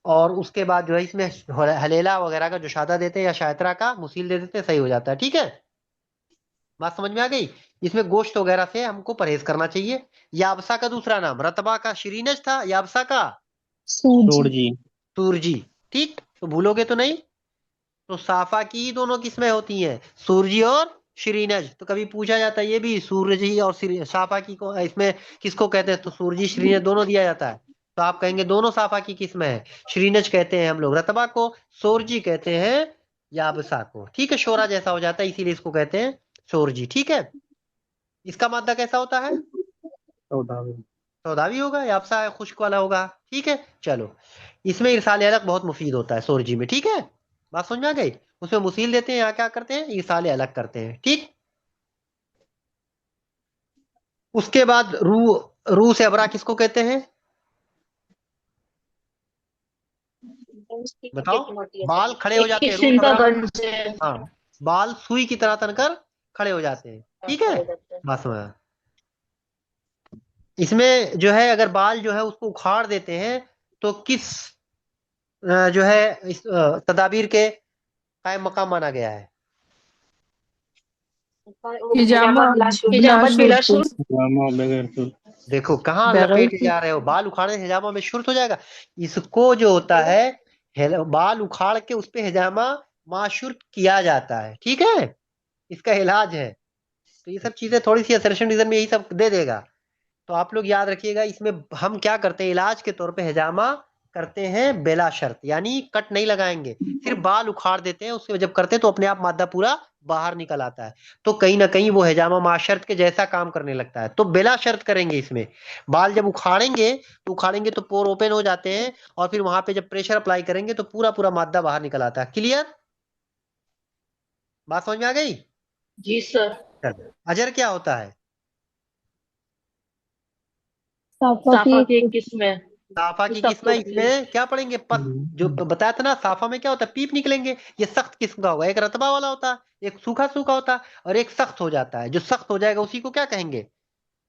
और उसके बाद जो है इसमें हलेला वगैरह का जो शादा देते हैं या शायतरा का मुसील दे देते हैं, सही हो जाता है, ठीक है। बात समझ में आ गई? इसमें गोश्त वगैरह से हमको परहेज करना चाहिए। याबसा का दूसरा नाम, रतबा का श्रीनज था, याबसा का सूरजी। सूरजी, ठीक। तो भूलोगे तो नहीं। तो साफा की दोनों किस्में होती हैं, सूरजी और श्रीनज। तो कभी पूछा जाता है ये भी, सूरजी और साफा की को इसमें किसको कहते हैं, तो सूरजी श्रीनज दोनों दिया जाता है। तो आप कहेंगे दोनों साफा की किस्में हैं। श्रीनज कहते हैं हम लोग रतबा को, सूरजी कहते हैं याबसा को, ठीक है। शोरा जैसा हो जाता है, इसीलिए इसको कहते हैं सूरजी, ठीक है। इसका मादा कैसा होता है? सौदावी। सौदावी होगा, याबसा है खुश्क वाला होगा, ठीक है। चलो, इसमें इरसाल अलग बहुत मुफीद होता है सूरजी में, ठीक है। बात समझ में आ गई? उसमें मुसील देते हैं, यहाँ क्या करते हैं, इरसाल अलग करते हैं, ठीक। उसके बाद रू से अबरा किसको कहते हैं? बताओ। बाल खड़े हो जाते हैं, रू से किस्म का अबरा। गंज है। हाँ, बाल सुई की तरह तनकर खड़े हो जाते हैं, ठीक है। बस में इसमें जो है, अगर बाल जो है उसको उखाड़ देते हैं तो किस जो है इस तदाबीर के कायम मकाम माना गया है? हिजामा हिजामत बिला बिलाशुर। शुल्क। जामा बगैर तो देखो कहाँ बगैर लपेटे जा रहे हो, बाल उखाड़ने से हिजामा में शुर्त हो जाएगा। इसको जो होता है बाल उखाड़ के उस पे हिजामा माशुर्त किया जाता है, ठीक है। इसका इलाज है। तो ये सब चीजें थोड़ी सी असर्शन रीजन में यही सब दे देगा। तो आप लोग याद रखिएगा, इसमें हम क्या करते हैं, इलाज के तौर पे हिजामा करते हैं बेला शर्त, यानी कट नहीं लगाएंगे, सिर्फ बाल उखाड़ देते हैं। उसके जब करते हैं तो अपने आप मादा पूरा बाहर निकल आता है। तो कहीं ना कहीं वो हिजामा माशर्त के जैसा काम करने लगता है। तो बेला शर्त करेंगे इसमें। बाल जब उखाड़ेंगे तो पोर ओपन हो जाते हैं, और फिर वहां पे जब प्रेशर अप्लाई करेंगे तो पूरा पूरा मादा बाहर निकल आता है। क्लियर? बात समझ में आ गई? जी सर। चलो, अजर क्या होता है? साफा की एक किस्म है। साफा की सख्त किस्म है। होती है। इसमें क्या पढ़ेंगे? जो बताया था ना, साफा में क्या होता है, पीप निकलेंगे। ये सख्त किस्म का होगा। एक रतबा वाला होता है, एक सूखा सूखा होता है, और एक सख्त हो जाता है। जो सख्त हो जाएगा उसी को क्या कहेंगे?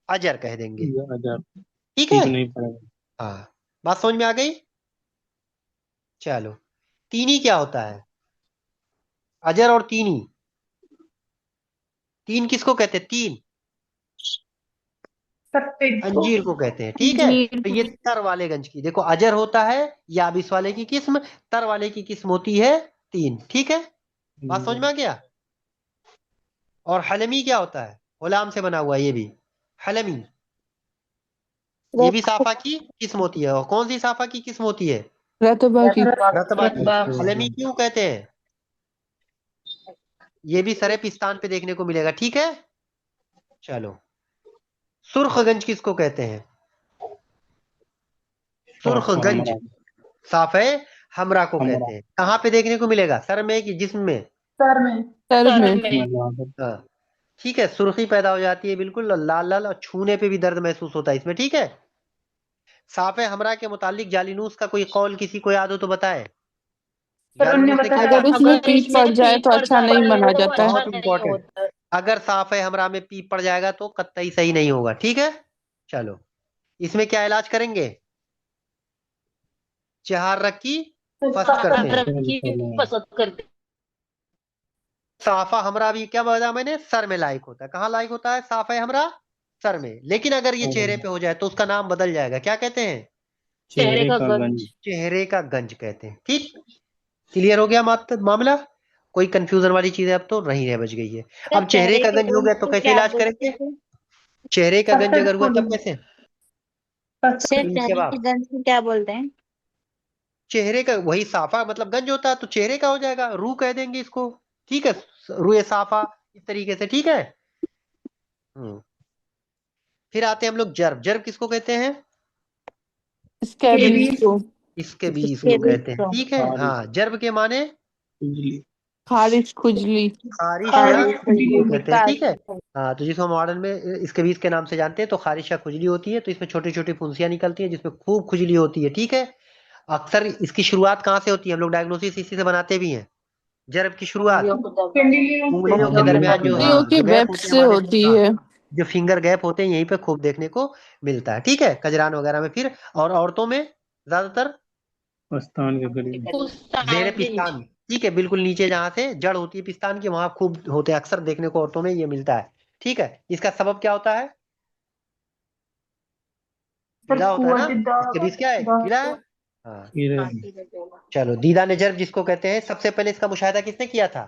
अजर कह देंगे, अजर ठीक है। ठीक नहीं पड़ेगा। हाँ, बात समझ में आ गई? चलो, तीनी क्या होता है? अजर और तीनी। तीन किसको कहते हैं? तीन अंजीर को कहते हैं, ठीक है। तो ये तर वाले गंज की देखो, अजर होता है याबिस वाले की किस्म, तर वाले की किस्म होती है तीन, ठीक है। बात समझ में आ गया? और हलमी क्या होता है? गुलाम से बना हुआ ये भी हलमी। ये भी साफा की किस्म होती है। और कौन सी साफा की किस्म होती है? रतबा की। रतबा की। रतबा। हलमी क्यों कहते हैं? ये भी सरे पिस्तान पे देखने को मिलेगा, ठीक है। चलो, सुर्खगंज किसको कहते हैं? सुर्खगंज साफे हमरा को कहते हैं। कहाँ पे देखने को मिलेगा? सर में कि जिस्म में? सर में। सर सर में। में। हाँ, ठीक है। सुर्खी पैदा हो जाती है बिल्कुल, लाल लाल, और छूने पे भी दर्द महसूस होता है इसमें, ठीक है। साफे हमरा के मुतालिक जालिनूस का कोई कौल किसी को याद हो तो बताए। जालिनूस ने क्या अगर कहा? उसमें पीप पड़ जाए तो अच्छा नहीं माना जाता है। बहुत इंपॉर्टेंट। अगर साफे हमरा में पीप पड़ जाएगा तो कतई सही नहीं होगा, ठीक है। चलो, इसमें क्या इलाज करेंगे? चहार रखी फस्त करते हैं। पसंद करते। साफा हमरा भी क्या बताया मैंने? सर में लायक होता है। कहाँ लायक होता है साफा हमरा? सर में। लेकिन अगर ये चेहरे पे हो जाए तो उसका नाम बदल जाएगा। क्या कहते हैं? चेहरे का गंज। चेहरे का गंज कहते हैं, ठीक। क्लियर हो गया मामला? कोई कंफ्यूजन वाली चीज अब तो नहीं रह बच गई है। अब चेहरे का गंज हो गया तो कैसे इलाज करेंगे? चेहरे का गंज अगर हुआ तब कैसे? सिर्फ इसके चेहरे के बाद गंज को क्या बोलते हैं? चेहरे का वही साफा मतलब गंज होता है, तो चेहरे का हो जाएगा, रू कह देंगे इसको, ठीक है। रूए साफा, इस तरीके से, ठीक है। फिर आते हैं हम लोग जर्ब। जर्ब किसको कहते हैं? स्कैबीज को। इसके भी इसके इसको भी कहते हैं, ठीक है। हाँ, जर्ब के माने खारिश, खुजली। खारिश या खारिश, खुजली को खुजली, कहते हैं, ठीक है। हाँ, तो जिसको मॉडर्न में इसके बीज के नाम से जानते हैं, तो खारिश या खुजली होती है। तो इसमें छोटी छोटी फुंसियां निकलती हैं जिसमें खूब खुजली होती है, ठीक है। अक्सर इसकी शुरुआत कहाँ से होती है? हम लोग डायग्नोसिस इसी से बनाते भी हैं। जर्ब की शुरुआत उंगलियों के दरमियान जो, उंगलियों के जो गैप वेब होते हैं से हमारे, होती हाँ, है। जो फिंगर गैप होते हैं यहीं पे खूब देखने को मिलता है, ठीक है, कजरान वगैरह में। फिर और औरतों में ज्यादातर पस्तान के करीब। जेरे पिस्तान, ठीक है, बिल्कुल नीचे जहां से जड़ होती है पिस्तान की, वहां खूब होते हैं। अक्सर देखने को औरतों में ये मिलता है, ठीक है। इसका सबब क्या होता है? पीला होता है ना। इसके बीच क्या है? पीला है। हाँ, चलो, दीदा ने जर्ब जिसको कहते हैं, सबसे पहले इसका मुशाहिदा किसने किया था?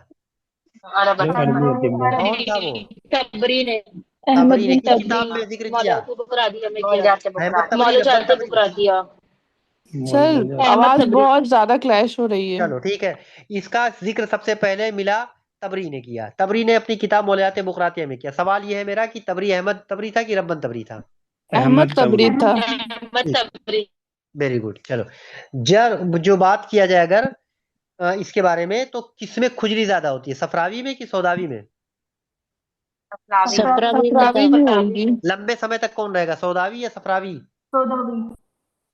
कौन था वो? तबरी ने। तबरी ने। किस तबरी। किताब में जिक्र किया? अहमद तबरी, मौला रब्बन जाते तबरी। बुकरा दिया। सर आवाज बहुत ज्यादा क्लैश हो रही है। चलो ठीक है, इसका जिक्र सबसे पहले मिला तबरी ने किया। तबरी ने अपनी किताब मौलियात बुकरातिया में किया। सवाल यह है मेरा कि तबरी अहमद तबरी था कि रब्बन तबरी था? अहमद तबरी था। Ahmad Tabari. Very good. चलो, जो बात किया जाए अगर इसके बारे में, तो किसमें खुजली ज्यादा होती है, सफरावी में कि सौदावी में? सप्रावी सफरावी का नहीं होगी, लंबे समय तक कौन रहेगा, सौदावी या सफरावी? सौदावी।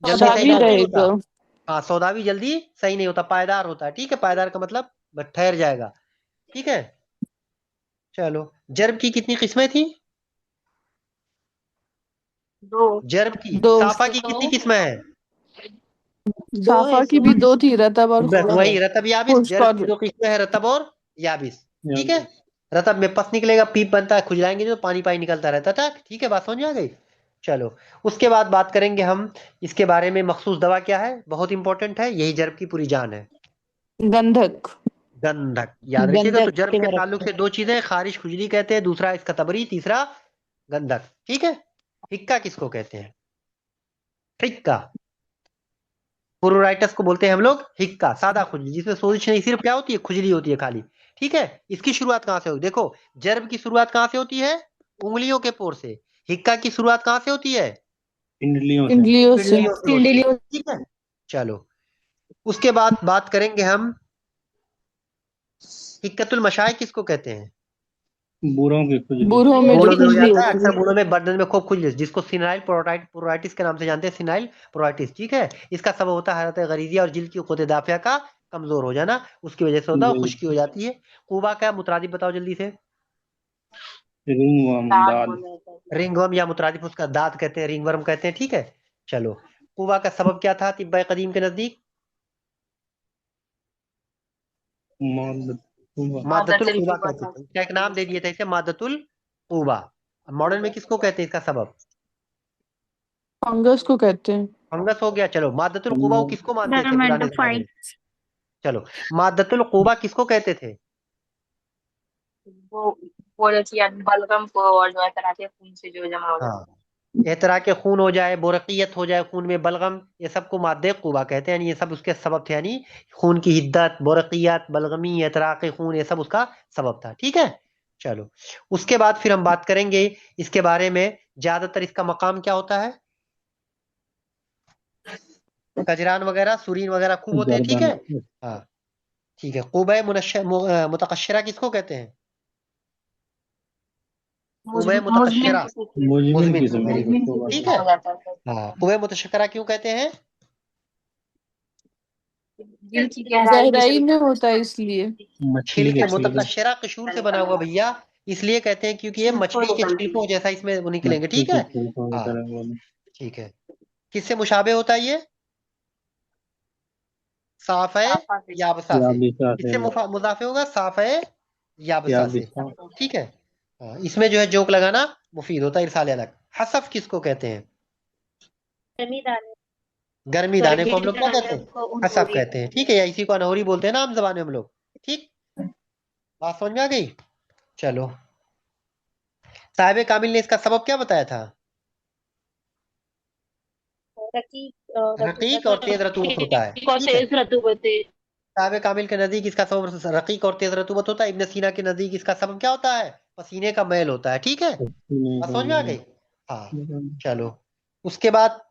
जल्दी सही सफरावी नहीं रहेगा। होता। हाँ, सौदावी जल्दी सही नहीं होता, पायदार होता है। ठीक है, पायदार का मतलब ठहर जाएगा। ठीक है, चलो। जर्ब की कितनी किस्में थी? दो। जर्ब की। दो। साफा की कितनी किस्में हैं? दो है साफा की भी सर। दो थी, रतब और बस वही रतब याबिस। खुश्क जर्ब की और दो किस्में हैं, रतब और याबिस। ठीक है, याद रतब में पस निकलेगा, पीप बनता है, खुजलाएंगे तो पानी पानी निकलता रहता था। ठीक है, बात समझ में आ गई। चलो, उसके बाद बात करेंगे हम इसके बारे में, मखसूस दवा क्या है, बहुत इंपॉर्टेंट है, यही जर्ब की पूरी जान है। गंधक। गंधक याद रखिएगा। तो गंधक जर्ब के के बारे ताल्लुक से दो चीजें, खारिश खुजली कहते हैं, दूसरा इसका तबरी, तीसरा गंधक। ठीक है, हिक्का किसको कहते हैं? हिक्का, पुरुराइटस को बोलते हैं हम लोग हिक्का, सादा खुजली जिसमें सोजिश नहीं, सिर्फ क्या होती है, खुजली होती है खाली। ठीक है, इसकी शुरुआत कहां से होगी? देखो, जर्ब की शुरुआत कहां से होती है? उंगलियों के पोर से। हिक्का की शुरुआत कहां से होती है? पिंडलियों से। पिंडलियों से। पिंडलियों से होती है। ठीक है, चलो। उसके बाद बात करेंगे हम, हिक्कतुल मशाए किसको कहते हैं? बूढ़ों की खुजली। बूढ़ों में जो बूढ़ों में हो खुजली जाता है, होती अक्सर है। बूढ़ों में बदन में खूब खुजली, जिसको सिनाइल प्रोराइटिस के नाम से जानते हैं, सिनाइल प्रोराइटिस। ठीक है, इसका सबब होता है हरकत गरीजिया और जिल्द की क़ुव्वत दाफिया का कमजोर हो जाना, उसकी वजह से होता है, बिल्कुल। खुश्की हो जाती है। कुबा का मुतरादिफ बताओ जल्दी से। रिंगवर्म, दाद। रिंगवर्म या मुतरादिफ उसका दाद कहते हैं, रिंगवर्म कहते हैं। ठीक है, चलो। कुबा का सबब क्या था तिब्बे कदीम के नजदीक? मादत। मादतुल कुबा कहते थे, उसका एक नाम दे दिया था इसे, मादतुल कुबा। मॉडर्न में किसको कहते हैं इसका सबब? फंगस को कहते हैं। फंगस हो गया। चलो, मादतुल कुबा वो किसको मानते थे पुराने जमाने में? डर्मेटोफाइट। चलो, मादतुल कुबा किसको कहते थे? वो बोले कि यार बलगम को, और जो है तरह के खून से जो जमा हो जाता हाँ, एतरा के खून हो जाए, बोरकियत हो जाए खून में, बलगम, ये सब को मादे कुबा कहते हैं। यानी ये सब उसके सबब थे, यानी खून की हिद्दत, बोरकियत, बलगमी, एतरा के खून, ये सब उसका सबब था। ठीक है, चलो। उसके बाद फिर हम बात करेंगे इसके बारे में, ज्यादातर इसका मकाम क्या होता है? कजरान वगैरह, सुरीन वगैरह खूब होते हैं। ठीक गर्दन। है, हाँ, ठीक है। कुबे मुतकशिरा किसको कहते हैं? कुबे मुजमिन मुतकशिरा, मुजमिन मुजमिन को, किस्म वेरी गुड। को ठीक कहते है, हो जाता है। हाँ, कुबे मुतशक्करा क्यों कहते हैं? दिल की गहराई में गहराई जो में होता है इसलिए। हैं। मछली छिलके, के छिलके। मुतकशिरा कशूर से बना हुआ भैया, इसलिए कहते हैं क्योंकि ये मछली के छिलकों जैसा इसमें वो निकलेंगे। मछली ठीक के है, छिलकों की हाँ, तरह बोले। ठीक है। किससे मुशाबे होता है ये? साफ है याबसा से। याबिसा से। किससे मुजाफे होगा? साफ है याबसा से। याबिसा। ठीक है, हाँ, इसमें जो है जोक लगाना मुफीद होता है, इरसाल अलग। हसफ किसको कहते हैं? गर्मी दाने को हम लोग क्या कहते हैं? हसफ कहते हैं। ठीक है, या इसी को अनहोरी बोलते हैं ना आम जबान में हम लोग। ठीक, बात समझ में आ गई। चलो, साहिब कामिल ने इसका सबब क्या बताया था? रकीक और तेज रतूबत होता है। ठीक है, साहिब कामिल के नजदीक इसका सबब रकीक और तेज रतूबत होता है। इब्न सीना के नजदीक इसका सबब क्या होता है? पसीने का मैल होता है। ठीक है, पसीने बात का समझ में आ मैल। गई। हाँ, चलो। उसके बाद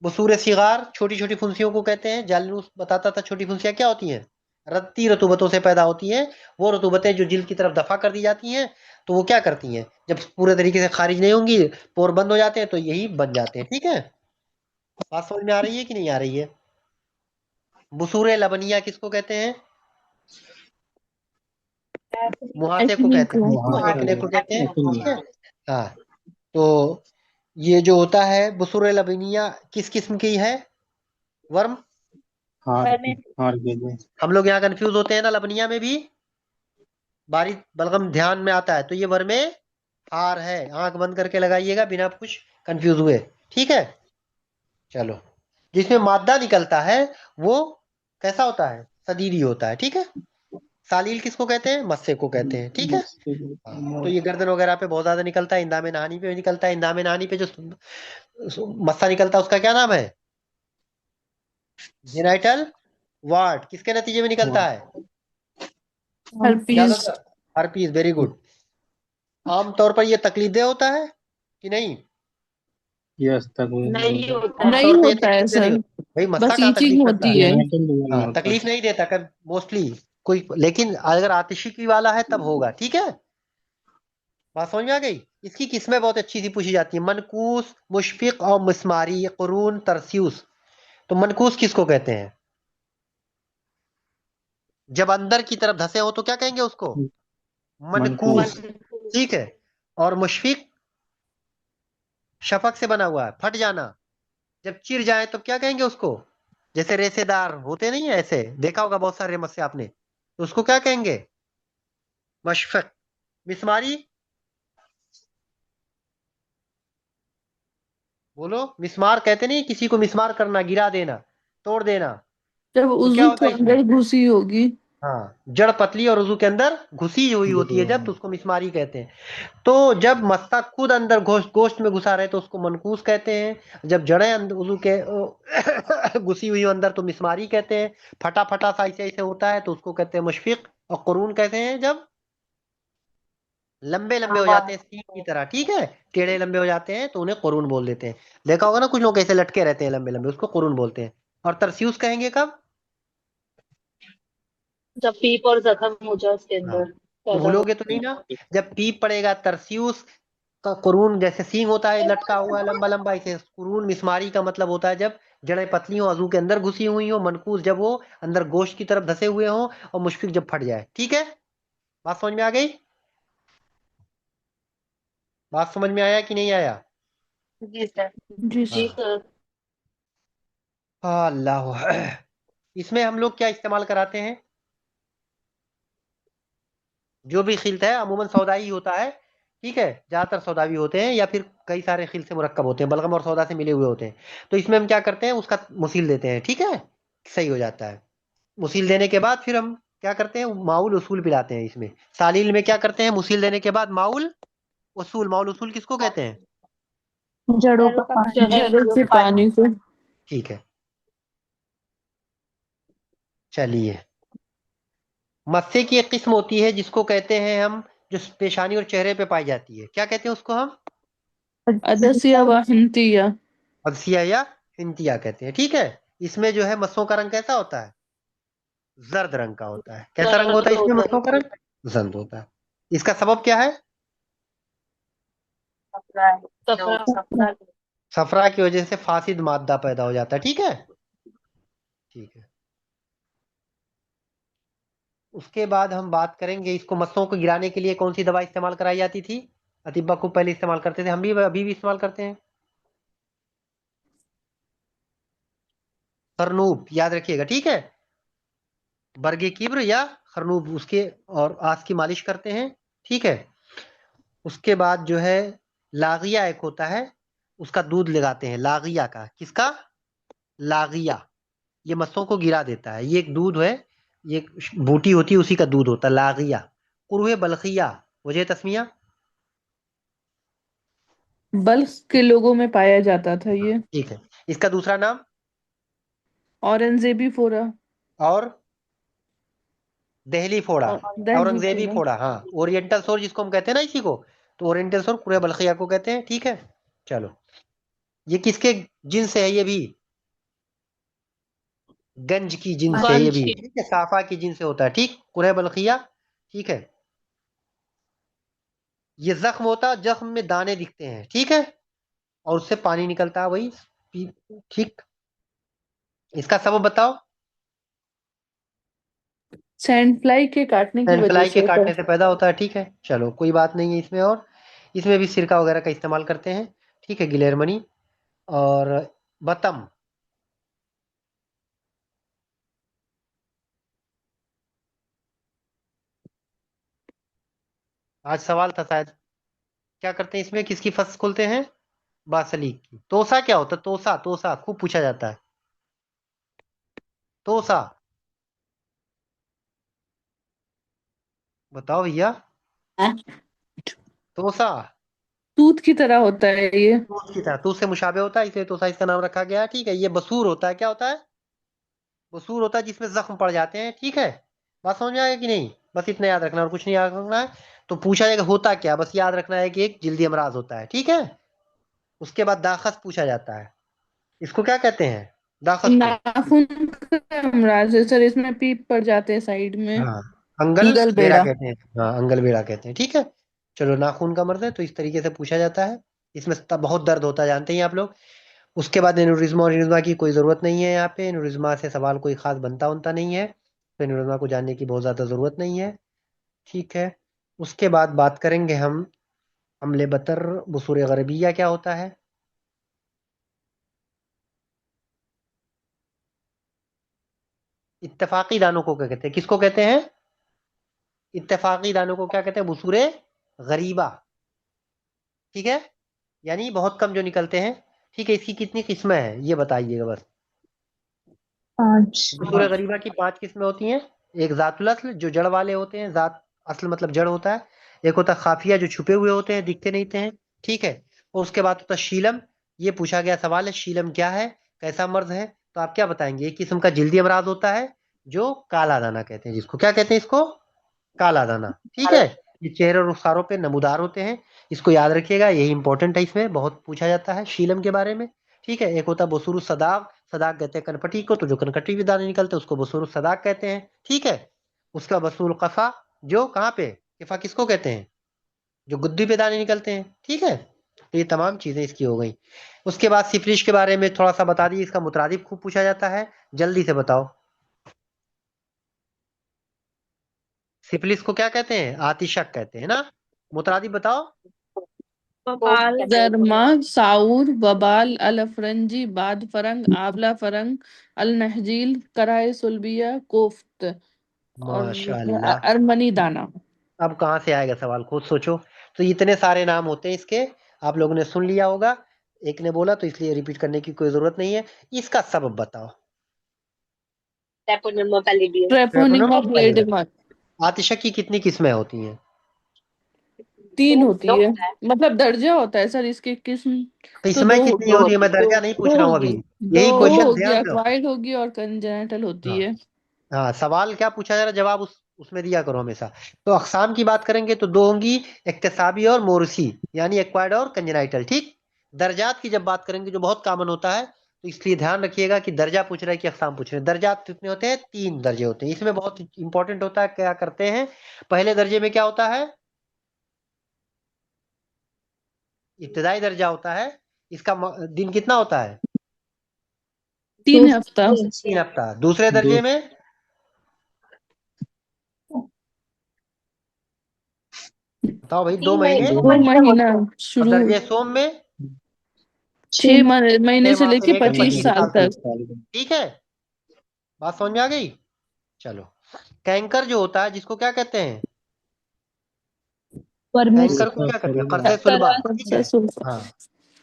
बसूर सिगार, छोटी छोटी फुंसियों को कहते हैं। जालनूस बताता था छोटी फुंसियां क्या होती हैं, रत्ती रतूबतों से पैदा होती हैं। वो रतूबतें जो जिल्द की तरफ दफा कर दी जाती हैं, तो वो क्या करती हैं, जब पूरे तरीके से खारिज नहीं होंगी, पोर बंद हो जाते हैं, तो यही बन जाते हैं। ठीक है, बात समझ में आ रही है कि नहीं आ रही है? बसूर लबनिया किसको कहते हैं? मुहासे को एक्ने कहते को। हैं, वहां से एकने को कहते हैं। एक्ने। ठीक है, हाँ। तो ये जो होता है बसूर लबनिया, किस किस्म की है? वर्म। हार के जो। हम लोग यहाँ कंफ्यूज होते हैं ना, लबनिया में भी बारीक बलगम ध्यान में आता है, तो ये वर्मे हार है। आंख बंद करके लगाइएगा बिना कुछ कंफ्यूज हुए। ठीक है, चलो। जिसमें मादा निकलता है वो कैसा होता है? सदीदी होता है। ठीक है, सालील किसको कहते हैं? मस्से को कहते हैं। ठीक है, हाँ, तो ये गर्दन वगैरह पे बहुत ज्यादा निकलता है, इंदामे नहानी पे भी निकलता है। इंदामे नहानी पे जो मस्सा निकलता है उसका क्या नाम है? Genital ward. किसके नतीजे में निकलता है? हर्पीज। ज्यादातर हर्पीज, वेरी गुड। आमतौर पर ये तकलीफदेह होता है कि नहीं? यस तक नहीं आमतौर पे ये होता है तकलीफदेह नहीं सर, होता भाई, मस्सा बस कहाँ ईचिंग तकलीफ करता होती है? है। जेनेटल लीवर में हाँ, होता है। तकलीफ नहीं देता कर मोस्टली कोई, लेकिन अगर आतिशी की वाला है तब होगा। ठीक है, बात समझ में आ गई? इसकी किस्में बहुत अच्छी सी पूछी जाती है, मनकूस, मुशफिक और मिस्मारी, कुरून, तरसियूस। तो मनकूस किसको कहते हैं? जब अंदर की तरफ धसे हो तो क्या कहेंगे उसको? मनकूस। मनकूस। ठीक है। और मुशफिक शफक से बना हुआ है, फट जाना। जब चिर जाए तो क्या कहेंगे उसको? जैसे रेसेदार होते नहीं है, ऐसे देखा होगा बहुत सारे रेमत से आपने, तो उसको क्या कहेंगे? मशफक। मिसमारी, बोलो। मिसमार कहते नहीं, किसी को मिसमार करना, गिरा देना, तोड़ देना। जब तो क्या उज़ू होता के है इसमें? अंदर घुसी होगी। हाँ, जड़ पतली और उजू के अंदर घुसी हुई होती है जब, तो उसको मिसमारी कहते हैं। तो जब मस्ता खुद अंदर गोश्त में घुसा रहे तो उसको मनकूस कहते हैं। जब जड़ें उजू के घुसी हुई हो अंदर तो मिसमारी कहते हैं। फटा फटा सा ऐसे ऐसे होता है तो उसको कहते हैं मुशफिक। और कुरून कहते हैं जब लंबे लंबे हो जाते हैं सींग की तरह, ठीक है, टेढ़े लंबे हो जाते हैं तो उन्हें कुरून बोल देते हैं। देखा होगा ना कुछ लोग ऐसे लटके रहते हैं लंबे लंबे, उसको कुरून बोलते हैं। और तरसियूस कहेंगे कब? जब पीप और जख्म हो जाए उसके हाँ, अंदर तो पैदा हो। भूलोगे तो नहीं ना? जब पीप पड़ेगा। तरसियूस का कुरून जैसे सींग होता है, लटका हुआ है लंबा लंबा, ऐसे कुरून मिसमारी का मतलब होता है जब जड़ें पतली हो, अज़ू के अंदर घुसी हुई हो। मनकूस जब वो अंदर गोश्त की तरफ धसे हुए हो। और मुशफिक जब फट जाए। ठीक है, बात समझ में आ गई? बात समझ में आया कि नहीं आया? जी सर। जी जी हाँ। सर। अल्लाह। इसमें हम लोग क्या इस्तेमाल कराते हैं? जो भी खिल्त है अमूमन सौदाई होता है, ठीक है, ज्यादातर सौदावी होते हैं या फिर कई सारे खिल से मुरक्कब होते हैं, बलगम और सौदा से मिले हुए होते हैं। तो इसमें हम क्या करते हैं, उसका मुसील देते हैं, ठीक है, सही हो जाता है। मुसील देने के बाद फिर हम क्या करते हैं, माउल उसूल पिलाते हैं इसमें। सालील में क्या करते हैं, मुसील देने के बाद माउल उसूल। माउल उसूल किसको कहते हैं? जड़ों जड़ों का का पानी। जड़ से हाँ, पानी को। ठीक है। चलिए, मस्से की एक किस्म होती है जिसको कहते हैं हम, जो पेशानी और चेहरे पे पाई जाती है, क्या कहते हैं उसको हम? अदसिया व हिंतिया। अदसिया या हिंतिया कहते हैं, ठीक है। इसमें जो है मस्सों का रंग कैसा होता है? जर्द रंग का होता है। कैसा रंग होता दर्द है इसमें होता मस्सों का रंग? जर्द होता है। इसका सबब क्या है? है। सफरा। सफरा की वजह से फासिद मादा पैदा हो जाता है, ठीक है। ठीक है। उसके बाद हम बात करेंगे, इसको मस्सों को गिराने के लिए कौन सी दवा इस्तेमाल कराई जाती थी? अतिब्बा को पहले इस्तेमाल करते थे, हम भी अभी भी इस्तेमाल करते हैं। खरनूब, याद रखिएगा, ठीक है। बरगे किब्र या खरनूब, उसके और आस की मालिश करते हैं, ठीक है। उसके बाद जो है लागिया एक होता है, उसका दूध लगाते हैं, लागिया का। किसका? लागिया। ये मस्सों को गिरा देता है, ये एक दूध है, ये एक बूटी होती है, उसी का दूध होता है लागिया। कुरवे बल्खिया, वजह तस्मिया। बल्ख के लोगों में पाया जाता था हाँ, ये। ठीक है। इसका दूसरा नाम? औरंगजेबी फोड़ा। और दहली फोड़ा, और दिल्ली औरंगजेबी फोड़ा। फोड़ा, हाँ। ओरिएंटल सोर जिसको हम कहते हैं ना इसी को, तो ओरिएंटल सोर कुरवे बल्खिया को कहते हैं, ठीक है। चलो, ये किसके जिन से है ये भी? गंज की जिन से है ये गंज भी, की। ठीक है, साफा की जिन से होता है, ठीक, कुरैब बल्खिया, ठीक है। ये जख्म होता है, जख्म में दाने दिखते हैं, ठीक है, और उससे पानी निकलता है, वही ठीक। इसका सबब बताओ। सैंड फ्लाई के काटने की सैंड वजह फ्लाई से के होता काटने है। से पैदा होता है, ठीक है। चलो, कोई बात नहीं है इसमें। और इसमें भी सिरका वगैरह का इस्तेमाल करते हैं, ठीक है, गिलेरमनी। और बतम, आज सवाल था शायद, क्या करते हैं इसमें, किसकी फसल खोलते हैं? बासलीक की। तोसा क्या होता है? तोसा, तोसा खूब पूछा जाता है। तोसा, बताओ भैया। तोसा दूध की तरह होता है ये। दूध की तरह, दूध से मुशाबे होता है, इसलिए तोसा इसका नाम रखा गया है, ठीक है। ये बसूर होता है, क्या होता है? बसूर होता है जिसमें जख्म पड़ जाते हैं, ठीक है। बात समझ में आएगा कि नहीं? बस इतना याद रखना और कुछ नहीं याद रखना है। तो पूछा जाएगा होता क्या, बस याद रखना है कि एक जिल्दी अमराज होता है, ठीक है। उसके बाद दाखस पूछा जाता है, इसको क्या कहते हैं, दाखस को? नाखून का अमराज है सर, इसमें पीप पड़ जाते हैं साइड में। हाँ, अंगल अंगल बेड़ा बेड़ा। कहते हैं, हाँ, अंगल बेड़ा कहते हैं, ठीक है। चलो नाखून का मर्ज है तो इस तरीके से पूछा जाता है। इसमें बहुत दर्द होता है, जानते हैं आप लोग। उसके बाद एन्यूरिज्मा और एन्यूरिज्मा की कोई ज़रूरत नहीं है यहाँ पे। एन्यूरिज्मा से सवाल कोई खास बनता नहीं है, तो एन्यूरिज्मा को जानने की बहुत ज़्यादा ज़रूरत नहीं है। ठीक है, उसके बाद बात करेंगे हम अम्ल बतर बसूर गरबिया क्या होता है। इत्तेफाकी दानों को क्या कहते हैं, किसको कहते हैं? इत्तेफाकी दानों को क्या कहते हैं? बसूर गरीबा। ठीक है, यानी बहुत कम जो निकलते हैं। ठीक है, इसकी कितनी किस्में हैं ये बताइएगा बस। 5। बसूर गरीबा की 5 किस्में होती हैं। एक जातुल अस्ल जो जड़ वाले होते हैं, जात असल मतलब जड़ होता है। एक होता है खाफिया जो छुपे हुए होते हैं, दिखते नहीं थे। ठीक है, और उसके बाद होता है शीलम। ये पूछा गया सवाल है, शीलम क्या है, कैसा मर्ज है, तो आप क्या बताएंगे? एक किस्म का जिल्दी अमराज होता है जो काला दाना कहते हैं, जिसको क्या कहते हैं? इसको काला दाना। ठीक है, ये चेहरे और रुखसारों पे नमूदार होते हैं, इसको याद रखिएगा, यही इंपॉर्टेंट है, इसमें बहुत पूछा जाता है शीलम के बारे में। ठीक है, एक होता है बसूर सदाग। सदाग कहते हैं कनपटी को, तो जो कनकटी भी दाने निकलते हैं उसको बसूर सदाग कहते हैं। ठीक है, उसका बसूर कफा, जो कहाँ पे किफा किसको कहते हैं? जो गुद्दी पे दाने निकलते हैं। ठीक है, तो ये तमाम चीजें इसकी हो गई। उसके बाद सिफलिश के बारे में थोड़ा सा बता दिए, इसका मुतरादिफ खूब पूछा जाता है, जल्दी से बताओ। सिफिलिस को क्या कहते हैं? आतिशक कहते हैं ना। मुतरादिफ बताओ। बवाल, दरमा, साउर, वबाल, अल अफरंजी, बाद फरंग, आंवला फरंग, अल नहजील, कराए सुल्बिया, कोफ्त और माशाल्लाह। अरमनी दाना। अब कहाँ से आएगा सवाल, खुद सोचो। तो इतने सारे नाम होते हैं इसके, आप लोगों ने सुन लिया होगा, एक ने बोला तो इसलिए रिपीट करने की कोई जरूरत नहीं है। इसका सबब बताओ। Treponema pallidum. Treponema pallidum. आतिशक की कितनी किस्में होती हैं? 3 होती है, मतलब दर्जा होता है सर इसके किस्म। तो तो इसमें कितनी होती है? मैं दर्जा नहीं पूछ दो रहा हूँ होगी। अभी, दो यही दो क्वेश्चन होगी, ध्यान दो। एक्वायर्ड होगी और कंजेनिटल होती हाँ है। हाँ, सवाल क्या पूछा जा रहा है, जवाब उसमें दिया करो हमेशा। तो अकसाम की बात करेंगे तो 2 होंगी, इक्तिसाबी और मोरसी, यानी एक्वायर्ड और कंजेनाइटल। ठीक, दर्जात की जब बात करेंगे जो बहुत कॉमन होता है, तो इसलिए ध्यान रखिएगा कि दर्जा पूछ रहा है कि अकसाम पूछ रहे हैं। दर्जात कितने होते हैं? 3 दर्जे होते हैं। इसमें बहुत इंपॉर्टेंट होता है, क्या करते हैं पहले दर्जे में, क्या होता है? इब्तदाई दर्जा होता है। इसका दिन कितना होता है? 3 हफ्ता। 3 हफ्ता। दूसरे दो दर्जे में बताओ भाई, 2 महीने। 2 महीना और शुरू, दर्जे सोम में 6 महीने 6 से माह से लेके लेकर 25 25 साल साल तक। तक। ठीक है, बात समझ में आ गई? चलो, कैंकर जो होता है जिसको क्या कहते हैं? कैंकर को क्या कहते हैं? कर्से सुलबा। ठीक है, हाँ,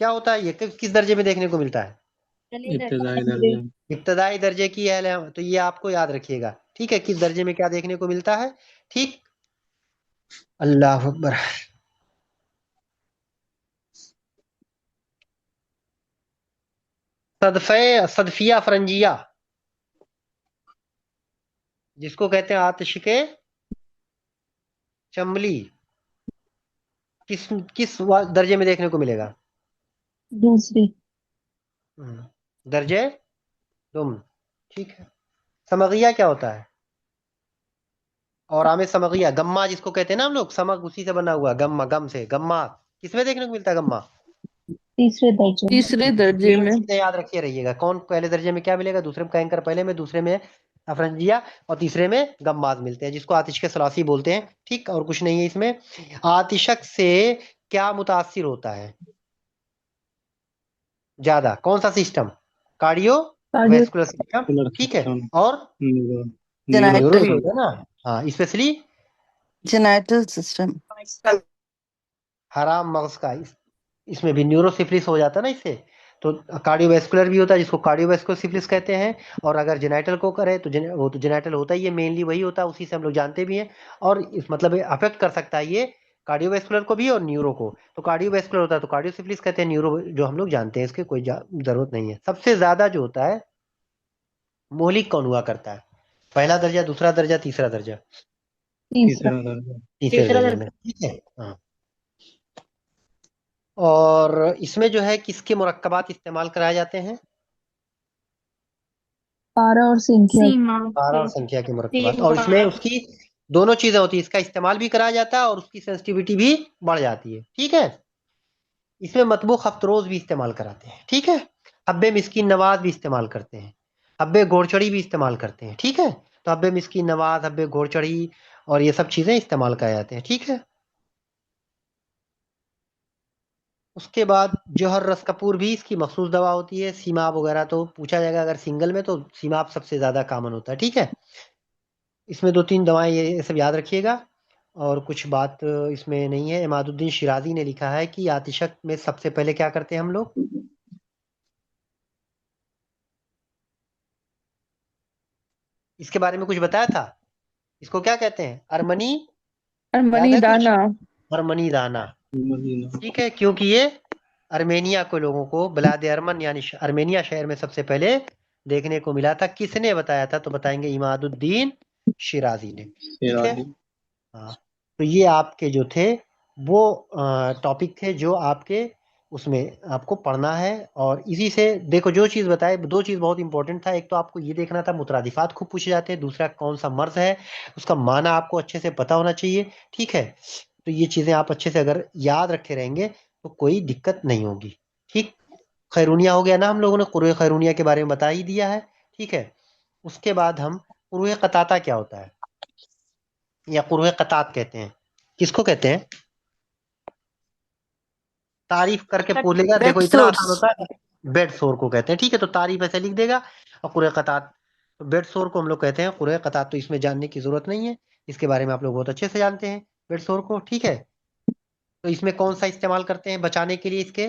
क्या होता है ये, किस दर्जे में देखने को मिलता है? इब्तदाई दर्जा। इब्तदाई दर्जे की है, तो ये आपको याद रखिएगा। ठीक है, किस दर्जे में क्या देखने को मिलता है। ठीक, अल्लाह अकबर। सदफिया फरंजिया जिसको कहते हैं आतिशिके चमली, किस किस दर्जे में देखने को मिलेगा? दूसरी। दर्जे तुम। ठीक है, समगिया क्या होता है? और आमे समगिया, गम्मा जिसको कहते हैं ना हम लोग, समग उसी से बना हुआ, गम्मा, गम से गम्मा, किसमें देखने को मिलता है गम्मा? तीसरे दर्जे में। तीसरे दर्जे 3 में। चीजें याद रखिए रहिएगा, कौन पहले दर्जे में क्या मिलेगा? दूसरे में कैंकर पहले में, दूसरे में अफरंजिया, और तीसरे में गम्माज मिलते हैं, जिसको आतिश के सलासी बोलते हैं। ठीक, और कुछ नहीं है इसमें। आतिशक से क्या मुतासिर होता है ज्यादा, कौन सा system? Cardio cardio. Vascular system. Colour ठीक है, सिस्टम। और न्यूरो न्यूरो जेनाइटल होता है ना। हाँ, स्पेशली जेनाइटल सिस्टम। हराम मगज का, इसमें भी न्यूरोसिफिलिस हो जाता है ना इससे। तो कार्डियोवैस्कुलर भी होता है जिसको कार्डियोवैस्कुलर सिफिलिस कहते हैं। और अगर जेनाइटल को करे तो वो तो जेनाइटल होता ही है, मेनली वही होता है, उसी से हम लोग जानते भी हैं। और इस मतलब अफेक्ट कर सकता है ये कार्डियोवैस्कुलर को भी और न्यूरो को। तो कार्डियोवैस्कुलर होता है तो कार्डियोसिफिलिस कहते हैं, न्यूरो जो हम लोग जानते हैं, इसके कोई जरूरत नहीं है। सबसे ज्यादा जो होता है मोहलिक कौन हुआ करता है? पहला दर्जा, दूसरा दर्जा, तीसरा दर्जा? तीसरा। तीसरा दर्जा। तीसरे दर्जे में। ठीक है, हाँ। और इसमें जो है किसके मुरक्कबात इस्तेमाल कराए जाते हैं? पारा और संख्या। 12 और संख्या के मुरक्कबात। और इसमें उसकी दोनों चीजें होती है, इसका इस्तेमाल भी कराया जाता है और उसकी सेंसिटिविटी भी बढ़ जाती है। ठीक है, इसमें मतबूख अफ्तरोज भी इस्तेमाल कराते हैं। ठीक है, हब्बे मिस्कीन नवाज भी इस्तेमाल करते हैं, हब्बे घोड़चड़ी भी इस्तेमाल करते हैं। ठीक है, तो हब्बे मिस्कीन नवाज, हब्बे घोड़चड़ी और ये सब चीजें इस्तेमाल कराए जाते हैं। ठीक है, उसके बाद जौहर रस कपूर भी इसकी मखसूस दवा होती है। सीमाब वगैरह तो पूछा जाएगा, अगर सिंगल में तो सीमाब सबसे ज्यादा कॉमन होता है। ठीक है, इसमें 2-3 दवाएं ये सब याद रखिएगा। और कुछ बात इसमें नहीं है। इमादुद्दीन शिराजी ने लिखा है कि आतिशक में सबसे पहले क्या करते हैं हम लोग, इसके बारे में कुछ बताया था। इसको क्या कहते हैं, अरमनी, याद अरमनी है कुछ, दाना। अरमनी दाना। मदीना। ठीक है, क्योंकि ये अर्मेनिया के लोगों को बिलाद अर्मन यानी अर्मेनिया शहर में सबसे पहले देखने को मिला था। किसने बताया था, तो बताएंगे इमादुद्दीन शिराजी ने। ठीक है, शेराजी। हाँ। तो ये आपके जो थे वो टॉपिक थे जो आपके उसमें आपको पढ़ना है। और इसी से देखो जो चीज बताए, दो चीज बहुत इंपॉर्टेंट था। एक तो आपको ये देखना था मुतरादिफात खूब पूछे जाते हैं, दूसरा कौन सा मर्ज है उसका माना आपको अच्छे से पता होना चाहिए। ठीक है, तो ये चीजें आप अच्छे से अगर याद रखे रहेंगे तो कोई दिक्कत नहीं होगी। ठीक, खैरूनिया हो गया ना, हम लोगों ने कुर्रे खैरूनिया के बारे में बता ही दिया है। ठीक है, उसके बाद हम कुर्रे कताता क्या होता है या कुर्रे कतात कहते हैं, किसको कहते हैं, तारीफ करके बोलेगा। देखो बेड इतना आसान सोर्स। होता है, बेड सोर को कहते हैं। ठीक है, तो तारीफ ऐसे लिख देगा। और कुरे कतात, तो बेड सोर को हम लोग कहते हैं कुरे कतात। तो इसमें जानने की जरूरत नहीं है, इसके बारे में आप लोग बहुत अच्छे से जानते हैं बेड सोर को। ठीक है, तो इसमें कौन सा इस्तेमाल करते हैं बचाने के लिए, इसके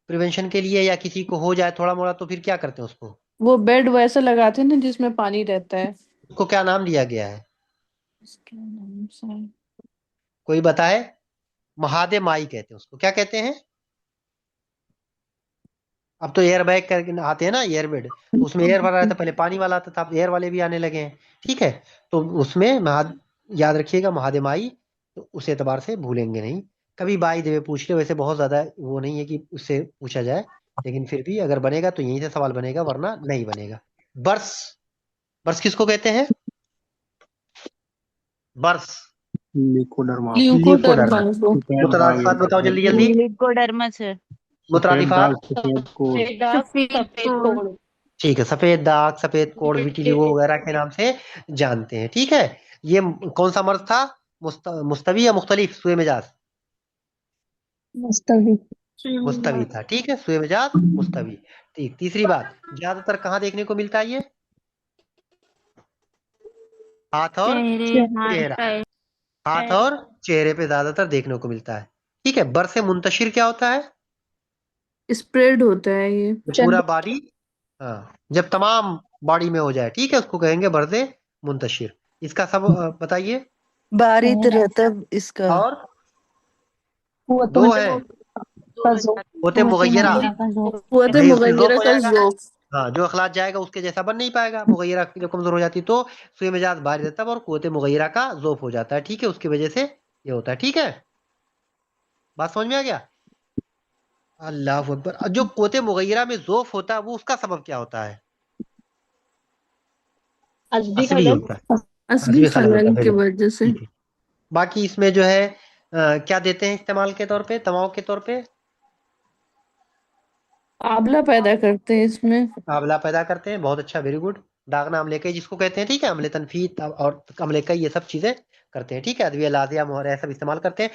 प्रिवेंशन के लिए, या किसी को हो जाए थोड़ा मोड़ा तो फिर क्या करते हैं उसको, वो बेड वैसे लगाते हैं ना जिसमें पानी रहता है। उसको क्या नाम दिया गया है, इसका नाम सा कोई बताए। महादे माई कहते हैं उसको, क्या कहते हैं। अब तो एयर बैग करके आते हैं ना, एयर बेड, तो उसमें एयर भरा रहता, पहले पानी वाला आता था, अब एयर वाले भी आने लगे हैं। ठीक है, तो उसमें याद रखिएगा महादेमाई, तो उस एतबार से भूलेंगे नहीं। कभी बाई देवे पूछ ले, वैसे बहुत ज्यादा वो नहीं है कि उससे पूछा जाए, लेकिन फिर भी अगर बनेगा तो यहीं से सवाल बनेगा, वरना नहीं बनेगा। बर्स, बर्स किसको कहते हैं, बर्स, लिकोडर्मा। Leucoderma leucoderma. को। सफेद दाग मुतरादिफात बताओ जल्दी जल्दी, लिकोडर्मस है। सफेद दाग मुतरादिफात। सफेद कोड। सफेद दाग सफेद कोड। ठीक है, सफेद दाग, सफेद कोड़, विटिलिगो वगैरह के नाम से जानते हैं। ठीक है, ये कौन सा मर्ज था, मुस्तवी या मुख्तलिफ, सुए मिजाज, मुस्तवी। मुस्तवी था। ठीक है, सुए मिजाज मुस्तवी। ठीक, तीसरी बात, ज्यादातर कहाँ देखने को मिलता है ये, हाथ और चेहरे, हाथ, चेहरा, पैर। हाथ और चेहरे पे ज्यादातर देखने को मिलता है। ठीक है, बर से मुंतशिर क्या होता है, स्प्रेड होता है ये। जब पूरा बॉडी, हाँ, जब तमाम बॉडी में हो जाए। ठीक है, उसको कहेंगे बर्द मुंतशिर। इसका सब बताइए। बारिद रतब इसका। और वो तो दो है, होते मुगैरा, का जोर। कुव्वत नहीं उसमें जोफ मुगैरा हो का जाएगा। ज़ोफ। हाँ, जो अखलात जाएगा उसके जैसा बन नहीं पाएगा, मुगैरा की जो कमजोर हो जाती है, तो सुए मिजाज बारी रहता है और कुव्वत मुगैरा का जोफ हो जाता है। ठीक है, उसकी वजह से ये होता है। ठीक है, बात समझ में आ गया। अल्लाह अकबर। और जो कुव्वत मुगैरा में जोफ होता है वो उसका सबब क्या होता है, अजबी असबी खलल। होता है, असबी असबी खलल होता खलल है। की वेरी गुड। वजह से। ठीक है, बाकी इसमें जो है क्या देते हैं इस्तेमाल के तौर पे, दवाओं के तौर पे, आंवला पैदा करते हैं इसमें। आंवला पैदा करते हैं। बहुत अच्छा, वेरी गुड। दागना अमलेकई जिसको कहते हैं। ठीक है, अमले तनफीत और अमलेकई ये सब चीजें करते हैं। ठीक है, अदविया लाजिया मुहर सब इस्तेमाल करते हैं।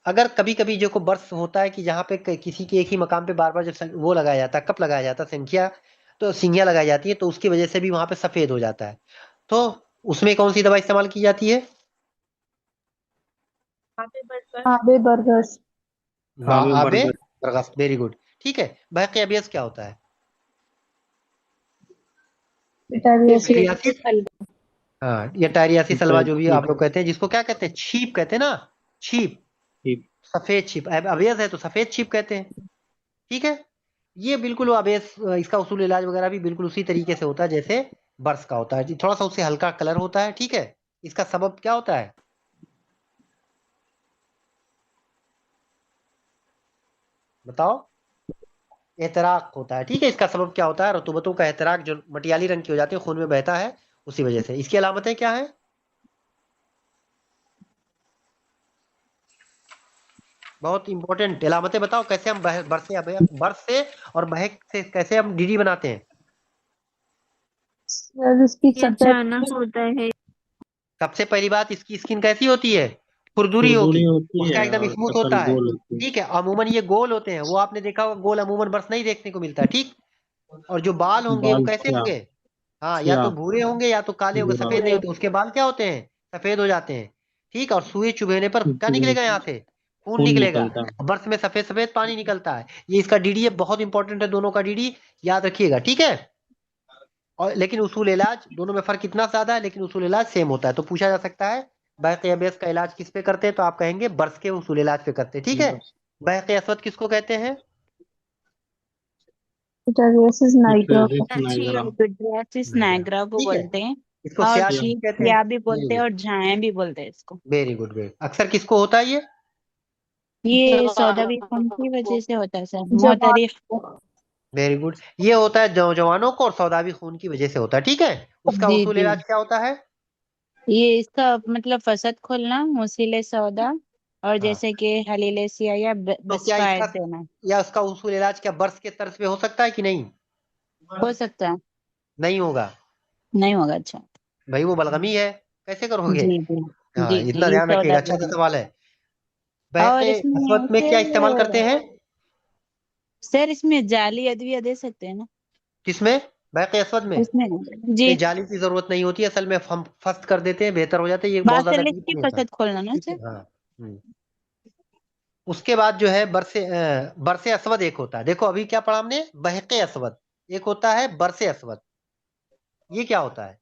अगर कभी कभी जो को बर्स होता है कि जहाँ पे किसी के एक ही मकाम पे बार बार जब वो लगाया जाता है, कप लगाया जाता है, संख्या, तो सिंगिया लगाई जाती है, तो उसकी वजह से भी वहां पे सफेद हो जाता है। तो उसमें कौन सी दवा इस्तेमाल की जाती है, आबे बरगस। आबे आबे बरगद। बरगस, वेरी गुड। ठीक है, बहक अबियस क्या होता है, टायरियासिस, हाँ, या टायरियासिस सलवा सफेद जो भी आप लोग कहते हैं, जिसको क्या कहते हैं, छीप कहते हैं ना, छीप, ठीक। सफेद छीप। अब अवेज है तो सफेद छीप कहते हैं। ठीक है, ये बिल्कुल वो अवेज, इसका उसूल इलाज वगैरह भी बिल्कुल उसी तरीके से होता है जैसे बर्स का होता है जी, थोड़ा सा उससे हल्का कलर होता है। ठीक है, इसका सबब क्या होता है, बताओ, एहतराक होता है। ठीक है, इसका सबब क्या होता है, रतूबतों का एहतराक, जो मटियाली रंग की हो जाती है, खून में बहता है, उसी वजह से। इसकी अलामतें क्या है, बहुत इंपॉर्टेंट अलामतें बताओ, कैसे हम बर्स से और बहक से कैसे हम डीडी बनाते हैं। सर उसकी ये सतह अचानक होता है। सबसे पहली बात, इसकी स्किन कैसी होती है, खुरदुरी खुरदुरी होगी, होती उसका है एकदम और स्मूथ शक्ल होता है। गोल होती है। ठीक है, अमूमन ये गोल होते हैं, वो आपने देखा होगा गोल अमूमन बर्स नहीं देखने को मिलता है। ठीक, और जो बाल होंगे वो बाल कैसे स्याह होंगे, हाँ, या तो स्याह भूरे होंगे या तो काले होंगे, भूरा सफेद नहीं होते, उसके बाल क्या होते हैं, सफेद हो जाते हैं। ठीक, और सुई चुभेने पर क्या निकलेगा यहाँ से, खून खून निकलेगा, निकलता है। बर्स में सफेद सफेद पानी निकलता है। ये इसका डीडी है, बहुत इंपॉर्टेंट है, दोनों का डीडी याद रखिएगा। ठीक है, और लेकिन उसूल इलाज दोनों में फर्क इतना ज्यादा है, लेकिन उसूल इलाज सेम होता है। तो पूछा जा सकता है बैक़ बेस का इलाज किस पे करते हैं, तो आप कहेंगे बर्स के उसूल इलाज पे करते हैं। ठीक है, बस बैक़ अस्वद किसको कहते हैं, पिटारियसिस नाइग्रा को। पिटरेजिस नाइगरा। पिटरियासिस नाइग्रा। नाइग्रा को ठीक है, बोलते हैं। इसको और सियाच स्याह भी कहते हैं। छिया भी वेरी बोलते हैं गुड, और झाया भी बोलते हैं इसको। वेरी गुड, वेरी अक्सर किसको होता है ये, ये सौदावी खून की वजह से होता है सर, जवान मोहतरिक। को। वेरी गुड, ये होता है जवानों को और सौदावी खून की वजह से होता है। ठीक है, उसका जी उसूल जी। इलाज क्या होता है, ये इसका मतलब फसद खोलना, मुसीले सौदा, और हाँ, जैसे कि हलीलेसिया या तो क्या बस्फायर इसका देना। या उसका उसूल इलाज क्या बर्स के तर्ज पे हो सकता है कि नहीं, हो सकता है। नहीं होगा, नहीं होगा। अच्छा। भाई वो बलगमी है, कैसे करोगे। जी जी। हाँ, जी जी, इतना ये ध्यान रखिएगा, अच्छा सौदावी सा है। सवाल है। बहके और इसमें अस्वद में क्या इस्तेमाल करते फिर हैं, सर इसमें जाली अदविया दे सकते हैं ना। किसमें, बहके अस्वद में इसमें जी। नहीं, जाली की जरूरत नहीं होती है, असल में हम फस्त कर देते हैं, बेहतर हो जाते हैं, ये बहुत ज्यादा बासलिक डीप की नहीं होता। फसद खोलना ना ठीक है, सर। हाँ। उसके बाद जो है बरसे अस्वद एक होता है, देखो अभी क्या पढ़ा हमने, बहके अस्वद, एक होता है बरसे अस्वद, ये क्या होता है,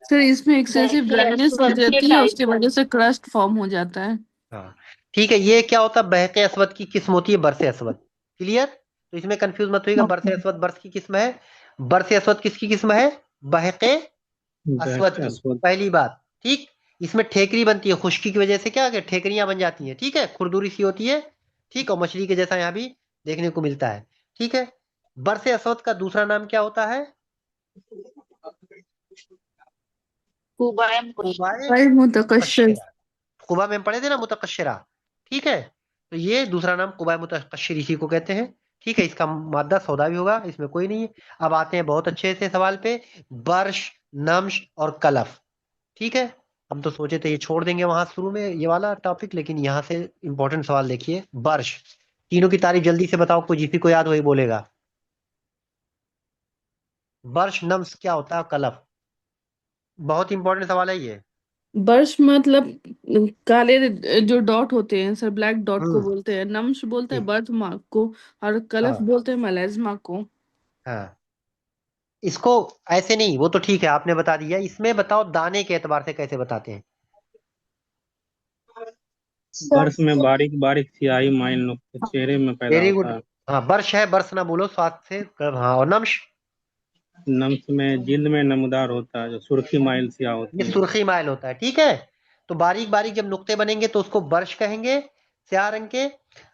सर इसमें एक्सेसिव ड्राइनेस हो जाती है, उसकी वजह से क्रस्ट फॉर्म हो जाता है। हाँ ठीक है, ये क्या होता है, बहके अस्वद की किस्म होती है बरसे अस्वद। क्लियर, तो इसमें कंफ्यूज मत होइएगा, बरसे अस्वद बर्स की किस्म है, बरसे अस्वद किसकी किस्म है, बहके अस्वद बैक की, अस्वद। पहली बात। ठीक, इसमें ठेकरी बनती है, खुश्की की वजह से क्या है, ठेकरियां बन जाती हैं। ठीक है, खुरदुरी सी होती है। ठीक, और मछली के जैसा यहाँ भी देखने को मिलता है। ठीक है, बरसे अस्वद का दूसरा नाम क्या होता है, कुबाए भाई मुतकश्शिर। मुतकश्शिरा, कुबा में हम पढ़े थे ना, मुतकश्शिरा। ठीक है, तो ये दूसरा नाम कुबाए मुतकश्शिर इसी को कहते हैं। ठीक है, इसका मादा सौदा भी होगा, इसमें कोई नहीं है। अब आते हैं बहुत अच्छे से सवाल पे, बर्श, नम्श और कलफ। ठीक है, हम तो सोचे थे ये छोड़ देंगे वहां शुरू में ये वाला टॉपिक, लेकिन यहाँ से इंपॉर्टेंट सवाल देखिए, बर्श, तीनों की तारीफ जल्दी से बताओ, कोई जिसको याद वही बोलेगा। बर्श, नम्स क्या होता है, कलफ, बहुत इंपॉर्टेंट सवाल है ये। बर्श मतलब काले जो डॉट होते हैं सर, ब्लैक डॉट को हम्म, बोलते हैं, नम्श बोलते हैं ठीक, बर्थ मार्क को, और कलफ हाँ बोलते हैं मलेज्मा को। हाँ, इसको ऐसे नहीं, वो तो ठीक है आपने बता दिया, इसमें बताओ दाने के एतबार से कैसे बताते हैं। बर्फ में बारीक बारीक स्याही माइल नुक्ते चेहरे में पैदा वेरी गुड, होता है। हाँ, बर्श है, बर्श ना बोलो स्वाद से हाँ, और नम्श, नम्स में जिल्द में नमदार होता है, जो सुर्खी माइल स्याह ये होती है। सुर्खी माइल होता है। ठीक है, तो बारीक बारीक जब नुक्ते बनेंगे तो उसको बर्श कहेंगे, स्याह रंग के।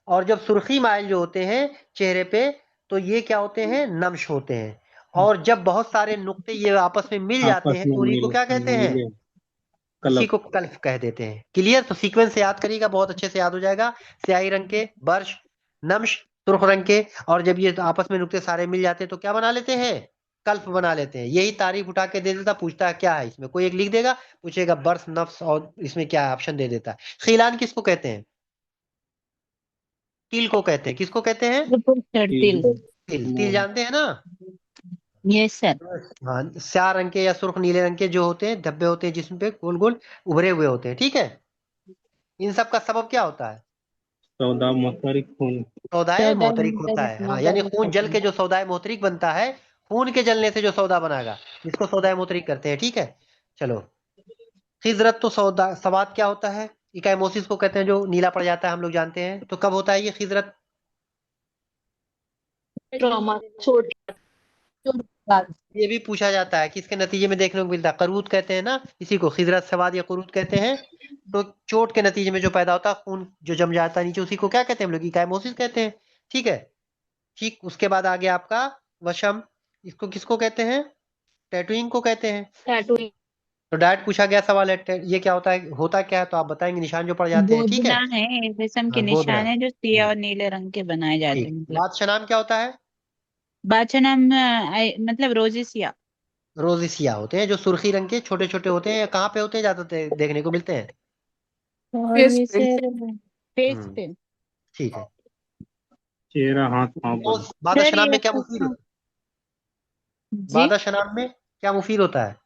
और जब सुर्खी माइल जो होते हैं चेहरे पे, तो ये क्या होते हैं, नम्श होते हैं। और जब बहुत सारे नुक्ते ये आपस में मिल जाते आपस हैं में तो उन्हीं को क्या कहते हैं, मिले उसी कलप। को कल्फ कह देते हैं। क्लियर, तो सीक्वेंस से याद करिएगा, बहुत अच्छे से याद हो जाएगा। स्याही रंग के बर्श, नम्श सुर्ख रंग के, और जब ये आपस में नुक्ते सारे मिल जाते हैं तो क्या बना लेते हैं, कल्प बना लेते हैं। यही तारीफ उठा के दे देता, पूछता है क्या है इसमें, कोई एक लिख देगा, पूछेगा बर्श, नफ्स और इसमें क्या है, ऑप्शन दे देता है। खीलान किसको कहते हैं, तिल को कहते हैं, किसको कहते हैं, सर तिल। तिल, तिल जानते हैं ना। Yes sir. हाँ, स्याह रंग के या सुर्ख नीले रंग के जो होते हैं, धब्बे होते हैं जिसम पे गोल गोल उभरे हुए होते हैं। ठीक है, इन सब का सबब क्या होता है, सौदा मुखरिक खून। सौदाए चौदह मोहतरिक होता मुंतलिक है। हाँ, यानी मुंतलिक खून जल होते के हैं। जो सौदाए मोहतरिक बनता है, खून के जलने से जो सौदा बनाएगा, इसको सौदाए मोहतरिक करते हैं। ठीक है, चलो, खिजरत तो सौदा सवाद क्या होता है, इकाइमोसिस को कहते हैं, जो नीला पड़ जाता है, हम लोग जानते हैं। तो कब होता है ये खिजरत, ट्रॉमा चोट चोट के बाद। ये भी पूछा जाता है, किसके नतीजे में देखने को मिलता है, करूद कहते हैं ना इसी को, खिजरत सवाद या करूद कहते हैं। तो चोट के नतीजे में जो पैदा होता है, खून जो जम जाता है नीचे, उसी को क्या कहते हैं हम लोग, इकाइमोसिस कहते हैं। ठीक है, ठीक, उसके बाद आ गया आपका वशम, इसको किसको कहते हैं, टैटूइंग को कहते हैं। टैटूइंग तो डायरेक्ट पूछा गया सवाल है, ये क्या होता क्या है, तो आप बताएंगे, निशान जो पड़ जाते हैं, ठीक है। गोदना है, रेशम के हाँ, गोदना। निशान है जो सिया और नीले रंग के बनाए जाते ठीक। हैं, मतलब। बादशाह नाम क्या होता है? बादशाह नाम मतलब रोजेसिया। रोजिसिया होते हैं, जो सुर्खी रंग के छोटे छोटे होते हैं, कहाँ पे होते हैं, ज्यादातर देखने को मिलते हैं? और फेस पे। वैसे फेस हम्म। पे। ठीक है। चेहरा, हाथ, पाँव तो पर। बादशाह सर नाम ये में क्या मुफीद अच्छा। होता है? जी। बादशाह नाम में क्या मुफीद होता है?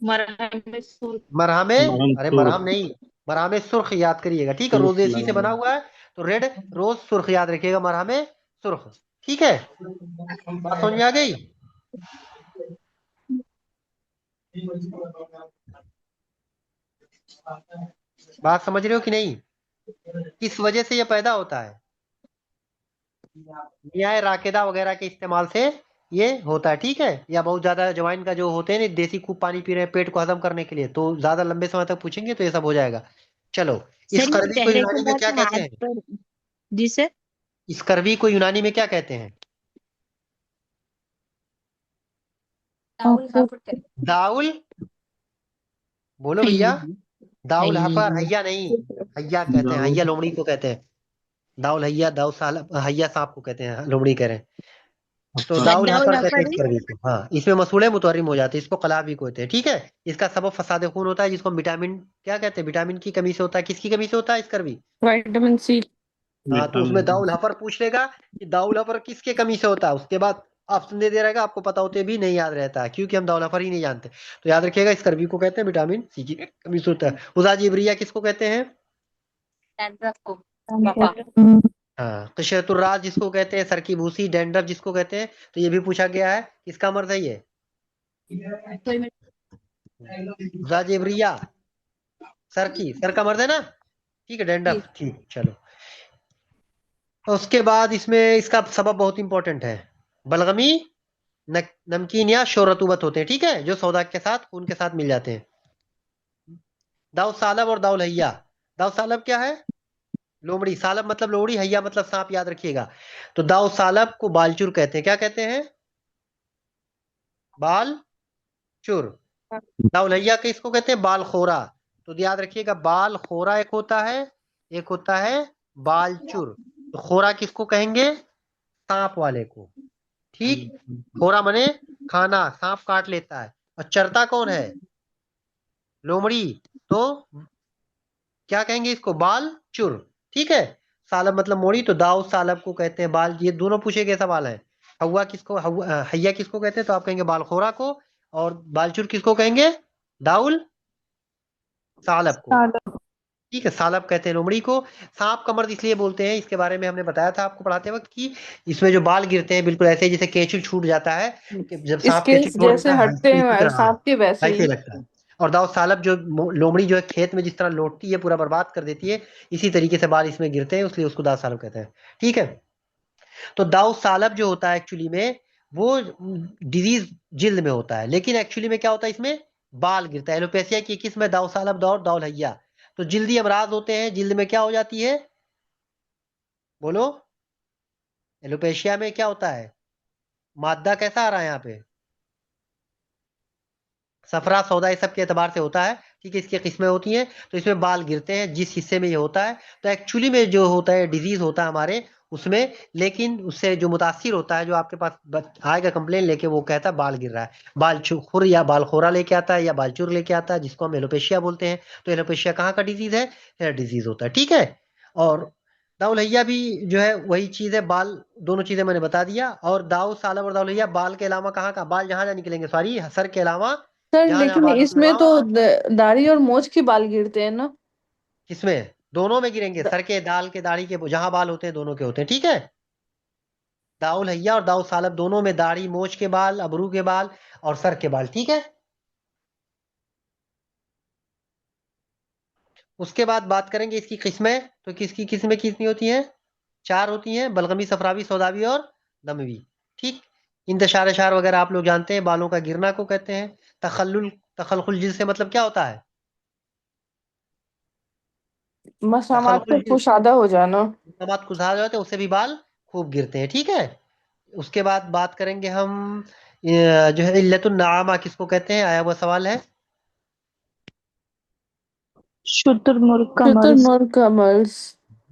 मरहम सुर्ख। मरहमे। मरहम अरे सूर। मरहम नहीं, मरहमे सुर्ख याद करिएगा, ठीक है, सूर रोजेसी से लगा। बना हुआ है, तो रेड रोज सुर्ख याद रखिएगा, मरहमे सुर्ख। ठीक है, बात समझ में आ गई? बात समझ रहे हो कि नहीं? किस वजह से ये पैदा होता है? न्याय राकेदा वगैरह के इस्तेमाल से ये होता है, ठीक है। या बहुत ज्यादा अजवाइन का जो होते हैं ना, देसी खूब पानी पी रहे हैं पेट को हजम करने के लिए, तो ज्यादा लंबे समय तक पूछेंगे तो ये सब हो जाएगा। चलो। सर ये स्कर्वी को चेहरे के यूनानी में बाद क्या कहते हाथ हैं? पर। जी सर। स्कर्वी को यूनानी में क्या कहते हैं? दाउल। बोलो भैया। दाउल हफर, हैया नहीं। हैया कहते हैं, दाऊद। हैया लोमड़ी को कहते हैं। दाउल हैया, दाउल साल हैया सांप को कहते हैं, लोमड़ी कह रहे हैं। तो दाउल दाउल हफर कहते हैं हफरी। स्कर्वी को, हाँ, इसमें मसूड़े मुतहरिम हो जाते हैं, इसको कलाब भी कहते हैं, ठीक है। इसका सबब फसाद खून होता है, जिसको हम विटामिन क्या कहते हैं, विटामिन की कमी से होता है, किसकी कमी से होता है स्कर्वी? Vitamin C. हाँ, तो उसमें विटामिन। दाउल हफर पूछ लेगा कि दाउल हफर किसके कमी से होता है, उसके बाद ऑप्शन दे रहेगा, आपको पता होते भी नहीं याद रहता है, क्योंकि हम दाउल हफर ही नहीं जानते। तो याद रखिएगा, स्कर्वी को कहते हैं विटामिन सी की कमी से होता है। उजाज इब्रिया किसको कहते हैं? हाँ, कशरतुर्राज जिसको कहते हैं, सर की भूसी, डैंड्रफ जिसको कहते हैं, तो ये भी पूछा गया है, किसका मर्द है ये? उजाज इब्रिया, सर का मर्द है ना, ठीक है, डैंड्रफ, ठीक, चलो। उसके बाद इसमें इसका सबब बहुत इंपॉर्टेंट है, बलगमी, नमकीन या शोरतुबत होते हैं, ठीक है, जो सौदा के साथ खून के साथ मिल जाते हैं। दाऊद सालब और दाउल हैया। दाऊद सालब क्या है? लोमड़ी, सालब मतलब लोमड़ी, हैया मतलब सांप, याद रखिएगा। तो दाऊद सालब को बालचुर कहते हैं, क्या कहते हैं? बालचुर। दाउल हैया के इसको कहते हैं बालखोरा। तो याद रखिएगा, बालखोरा एक होता है, एक होता है बालचुर। तो खोरा किसको कहेंगे? सांप वाले को, ठीक। खोरा मने खाना, सांप काट लेता है। और चरता कौन है? लोमड़ी। तो क्या कहेंगे इसको? बाल चुर, ठीक है। सालब मतलब मोड़ी, तो दाऊद सालब को कहते हैं बाल, ये दोनों पूछे गए सवाल है। हैया किसको कहते हैं, तो आप कहेंगे बालखोरा को। और बालचुर किसको कहेंगे? दाउल सालब को, ठीक है, सालब कहते हैं लोमड़ी को। सांप का मर्द इसलिए बोलते हैं, इसके बारे में हमने बताया था आपको पढ़ाते वक्त कि इसमें जो बाल गिरते हैं बिल्कुल ऐसे जैसे केचुल छूट जाता है, कि जब सांप केचुल स्किल्स छोड़ जैसे देता है, हटते इसी हैं तरह, हाँ, सांप के वैसे ऐसे ही। लगता है। और दाऊद सालब जो लोमड़ी जो है खेत में जिस तरह लौटती है, पूरा बर्बाद कर देती है, इसी तरीके से बाल इसमें गिरते हैं, इसलिए उसको दाऊद सालब कहते हैं, ठीक है। तो दाऊद सालब जो होता है एक्चुअली में, वो डिजीज जिल्द में होता है, लेकिन एक्चुअली में क्या होता है, इसमें बाल गिरता है। एलोपेशिया की किस्म है दाऊद सालब दौर दाउल हैया। तो जिल्दी अमराज होते हैं, जिल्द में क्या हो जाती है, बोलो। एलोपेशिया में क्या होता है? मादा कैसा आ रहा है यहाँ पे? सफरा सौदा, इस सब के एतबार से होता है, ठीक है, इसकी किस्में होती हैं। तो इसमें बाल गिरते हैं जिस हिस्से में ये होता है, तो एक्चुअली में जो होता है डिजीज होता है हमारे उसमें, लेकिन उससे जो मुतासिर होता है, जो आपके पास आएगा कंप्लेन लेके, वो कहता है बाल गिर रहा है, बालचुर या बालखोरा लेके आता है, या बालचुर लेके आता है, जिसको हम एलोपेशिया बोलते हैं। तो एलोपेशिया कहाँ का डिजीज है? हेयर डिजीज होता है, ठीक है। और दाउलैया भी जो है वही चीज है, बाल, दोनों चीजें मैंने बता दिया। और दाऊ सालब और दाउलैया बाल के अलावा कहाँ का बाल, जहां जहां निकलेंगे, सॉरी, सर के अलावा सर जहां जहां लेकिन बाल निकले इसमें वहां तो वहां। दाढ़ी और मोछ के बाल गिरते हैं ना। किसमें? दोनों में गिरेंगे, द- सर के, दाल के, दाढ़ी के, जहां बाल होते हैं दोनों के होते हैं, ठीक है। दाउल हैया और दाऊद सालब दोनों में दाढ़ी, मोछ के बाल, अबरू के बाल और सर के बाल, ठीक है। उसके बाद बात करेंगे इसकी किस्में, तो किसकी किस्में कितनी होती हैं? 4 होती हैं, बलगमी, सफरावी, सौदावी और दमवी, ठीक। इंतशार अशार वगैरह आप लोग जानते हैं, बालों का गिरना को कहते हैं। तखल्लुल, तखलखुल जिल्द से मतलब क्या होता है? मसामात तखलखुल पे जिल्द, कुशादा हो जाना। बात कुछ जाते हैं, उससे भी बाल खूब गिरते हैं, ठीक है। उसके बाद बात करेंगे हम जो है इल्लतुन नामा किसको कहते हैं, आया हुआ सवाल है। शुतुरमुर्ग का मर्ज। शुतुरमुर्ग का मर्ज।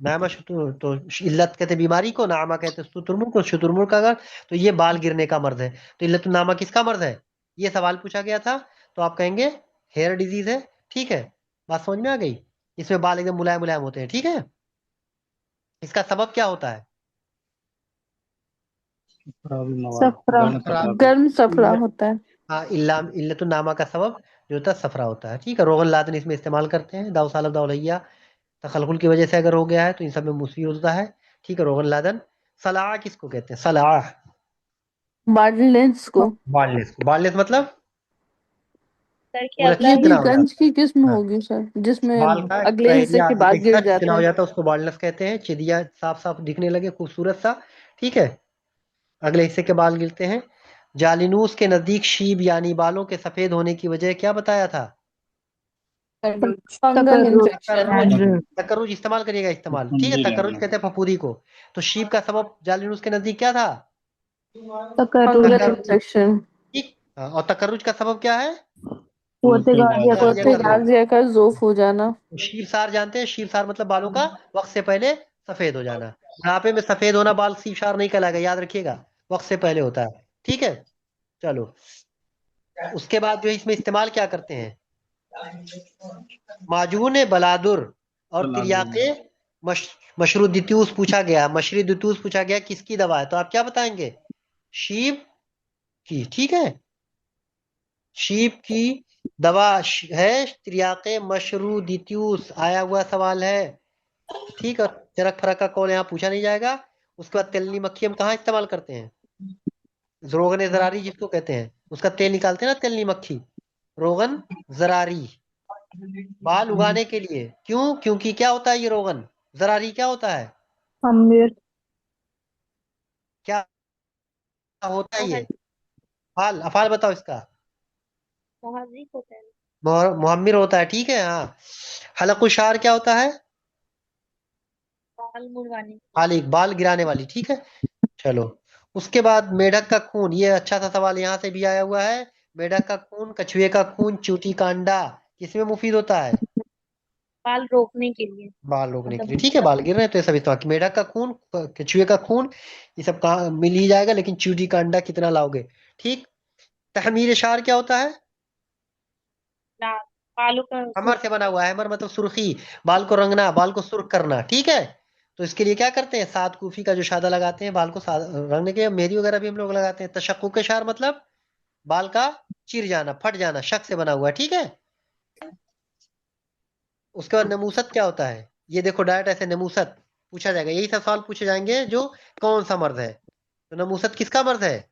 नामा शुतुर तो इल्लत कहते हैं बीमारी को, नामा कहते हैं शुतुरमुर्ग को। शुतुरमुर्ग का अगर तो ये बाल गिरने का मर्ज है। तो इल्लत नामा किसका मर्ज है? ये सवाल पूछा गया था, तो आप कहेंगे हेयर डिजीज है। ठीक है, बात समझ में आ गई? इसमें बाल एकदम मुलायम मुलायम होते हैं। ठीक है, इसका सबब क्या होता है? सफरा। गर्म सफरा। गर्म सफरा इल्लत होता है। हाँ, इल्लतुन नामा का सबब जो होता है सफरा होता है। ठीक है, रोगन लादन इसमें इस्तेमाल करते हैं। दाऊ सालब दाउलैया तखलकुल की वजह से अगर हो गया है तो इन सब में मुफीद होता है। ठीक है, रोगन लादन। सलाह किसको कहते हैं? सलाह बार्डलेंस को। बार्डनेस को। बार्डनेस मतलब सर के पूरा अगला ये भी चिकना हिस्सा। हो गंज जाता की किस्म है। हाँ, होगी सर, जिसमें बाल का अगले हिस्से एरिया के एक बाद हिस्सा गिर चिकना जाता हो है। जाता है, उसको बाल्डनेस कहते हैं। चिदिया साफ साफ दिखने लगे, खूबसूरत सा। ठीक है, अगले हिस्से के बाल गिरते हैं। जालिनूस के नजदीक शीब यानी बालों के सफेद होने की वजह क्या बताया था? फंगल तकर्रुज। इन्फेक्शन। तकर्रुज इस्तेमाल करिएगा, इस्तेमाल। ठीक है, समझे तकर्रुज जाना। कहते हैं फफूंदी को। तो शीब का सबब जालिनूस के नजदीक क्या था? तकर्रुज। फंगल तकर्रुज। इन्फेक्शन। ठीक। हाँ, और तकर्रुज का सबब क्या है? कुव्वते गाजिया का गाजिया होते का जोफ। जोफ। गाजिया का जोफ हो जाना। शीरसार जानते हैं? शीरसार मतलब बालों का वक्त से पहले सफेद हो जाना। बुढ़ापे में सफेद होना बाल शीरसार नहीं कहलाएगा, याद रखिएगा, वक्त से पहले होता है। ठीक है, चलो। उसके बाद जो है इसमें इस्तेमाल क्या करते हैं? माजून बलादुर और तिर्याके मश, मशरुद्दीतूस पूछा गया। मशरुद्दीतूस पूछा गया किसकी दवा है? तो आप क्या बताएंगे? शीप की। ठीक है, शीप की दवा है त्रियाके मशरुद्दीतूस। आया हुआ सवाल है। ठीक है, चरक फरक का कौन यहाँ पूछा नहीं जाएगा। उसके बाद तेलनी मक्खी हम कहाँ इस्तेमाल करते हैं? रोगन जरारी जिसको कहते हैं, उसका तेल निकालते हैं ना, तेलनी मक्खी। रोगन जरारी बाल उगाने के लिए। क्यों? क्योंकि क्या होता है ये रोगन जरारी? क्या होता है? अमीर। क्या होता है ये? मोहज- फाल अफाल बताओ इसका। मोहजिक होता है। मुहम्मिर होता है। ठीक है, हाँ। हलकुशार क्या होता है? बाल मुड़वाने। खाली बाल गिराने वाली। ठीक है, चलो। उसके बाद मेढक का खून, ये अच्छा सा सवाल यहाँ से भी आया हुआ है। मेढक का खून, कछुए का खून, चूटी का अंडा किसमें मुफीद होता है? बाल रोकने के लिए। बाल रोकने के लिए। मतलब ठीक है, बाल गिर रहे हैं तो ये सब इस्तेमाल। मेढक का खून, कछुए का खून, ये सब कहाँ मिल ही जाएगा, लेकिन चूटी का अंडा कितना लाओगे? ठीक। तहमीर शार क्या होता है? लाल। बालों का हमर से बना हुआ है। हमर मतलब सुर्खी, बाल को रंगना, बाल को सुर्ख करना। ठीक है, तो इसके लिए क्या करते हैं? सात कूफी का जो शादा लगाते हैं बाल को रंगने के। मेहंदी वगैरह भी हम लोग लगाते हैं। तशक्कुक के शार मतलब बाल का चिर जाना, फट जाना, शक से बना हुआ है। ठीक है, उसके बाद नमूसत क्या होता है? ये देखो डायरेक्ट ऐसे नमूसत पूछा जाएगा। यही सब सवाल पूछे जाएंगे जो कौन सा मर्द है। तो नमूसत किसका मर्द है?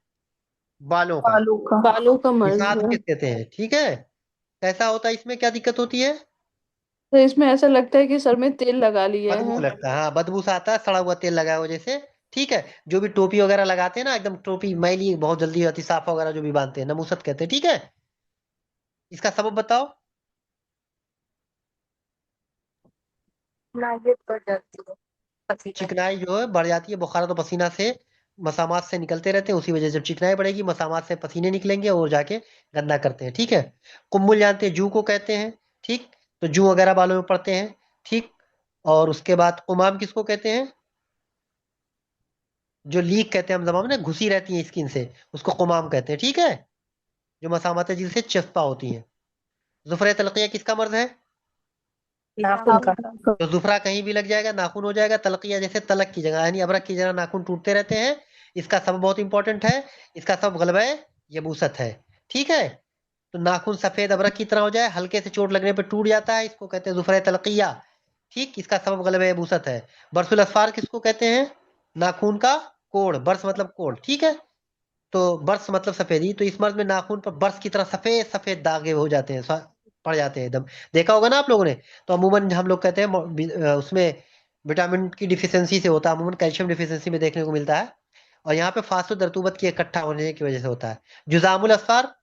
बालों का। बालों का। बालों का मर्ज निषाद है। किस कहते हैं? ठीक है, कैसा होता है? इसमें क्या दिक्कत होती है? तो इसमें ऐसा लगता है कि सर में तेल लगा लिया बदबू है। लगता है। हाँ, बदबू सा आता है सड़ा हुआ तेल लगाए वजह से। ठीक है, जो भी टोपी वगैरह लगाते हैं ना, एकदम टोपी मैली बहुत जल्दी होती, साफा वगैरह जो भी बांधते हैं, नमूसत कहते हैं। ठीक है, इसका सबब बताओ। नागित बढ़ जाती है पसीना से। चिकनाई जो है बढ़ जाती है, बुखार तो पसीना से, मसामात से निकलते रहते हैं। उसी वजह से जब चिकनाई बढ़ेगी, मसामात से पसीने निकलेंगे और जाके गंदा करते हैं। ठीक है, कुम्बुल जानते हैं, जू को कहते हैं। ठीक, तो जू वगैरह बालों में पड़ते हैं। ठीक, और उसके बाद कुमाम किसको कहते हैं? जो लीक कहते हैं हम जबान में ना, घुसी रहती है स्किन से, उसको कुमाम कहते हैं। ठीक है, जो मसामात जिनसे चस्पा होती हैं। जुफर तलकिया किसका मर्ज है? नाखून का। तो जुफरा कहीं भी लग जाएगा, नाखून हो जाएगा। तलकिया जैसे तलक की जगह, यानी अबरक की जगह नाखून टूटते रहते हैं। इसका सबब बहुत इंपॉर्टेंट है। इसका सबब गलबा यबूसत है। ठीक है, तो नाखून सफेद अबरक की तरह हो जाए, हल्के से चोट लगने पर टूट जाता है, इसको कहते हैं जुफर तलकिया। ठीक, इसका सबब गलबा यबूसत है। बरसुल असफार किसको कहते हैं? नाखून का कोड़। बर्स मतलब कोड़। ठीक है, तो बर्स मतलब सफेदी। तो इस मर्ज में नाखून पर बर्स की तरह सफेद सफेद दागे हो जाते हैं, पड़ जाते हैं एकदम। देखा होगा ना आप लोगों ने। तो अमूमन हम लोग कहते हैं उसमें विटामिन की डिफिशियंसी से होता है, अमूमन कैल्शियम डिफिशियंसी में देखने को मिलता है। और यहाँ पे फास्फोरस रतूबत की इकट्ठा होने की वजह से होता है। जुजामुल असफार,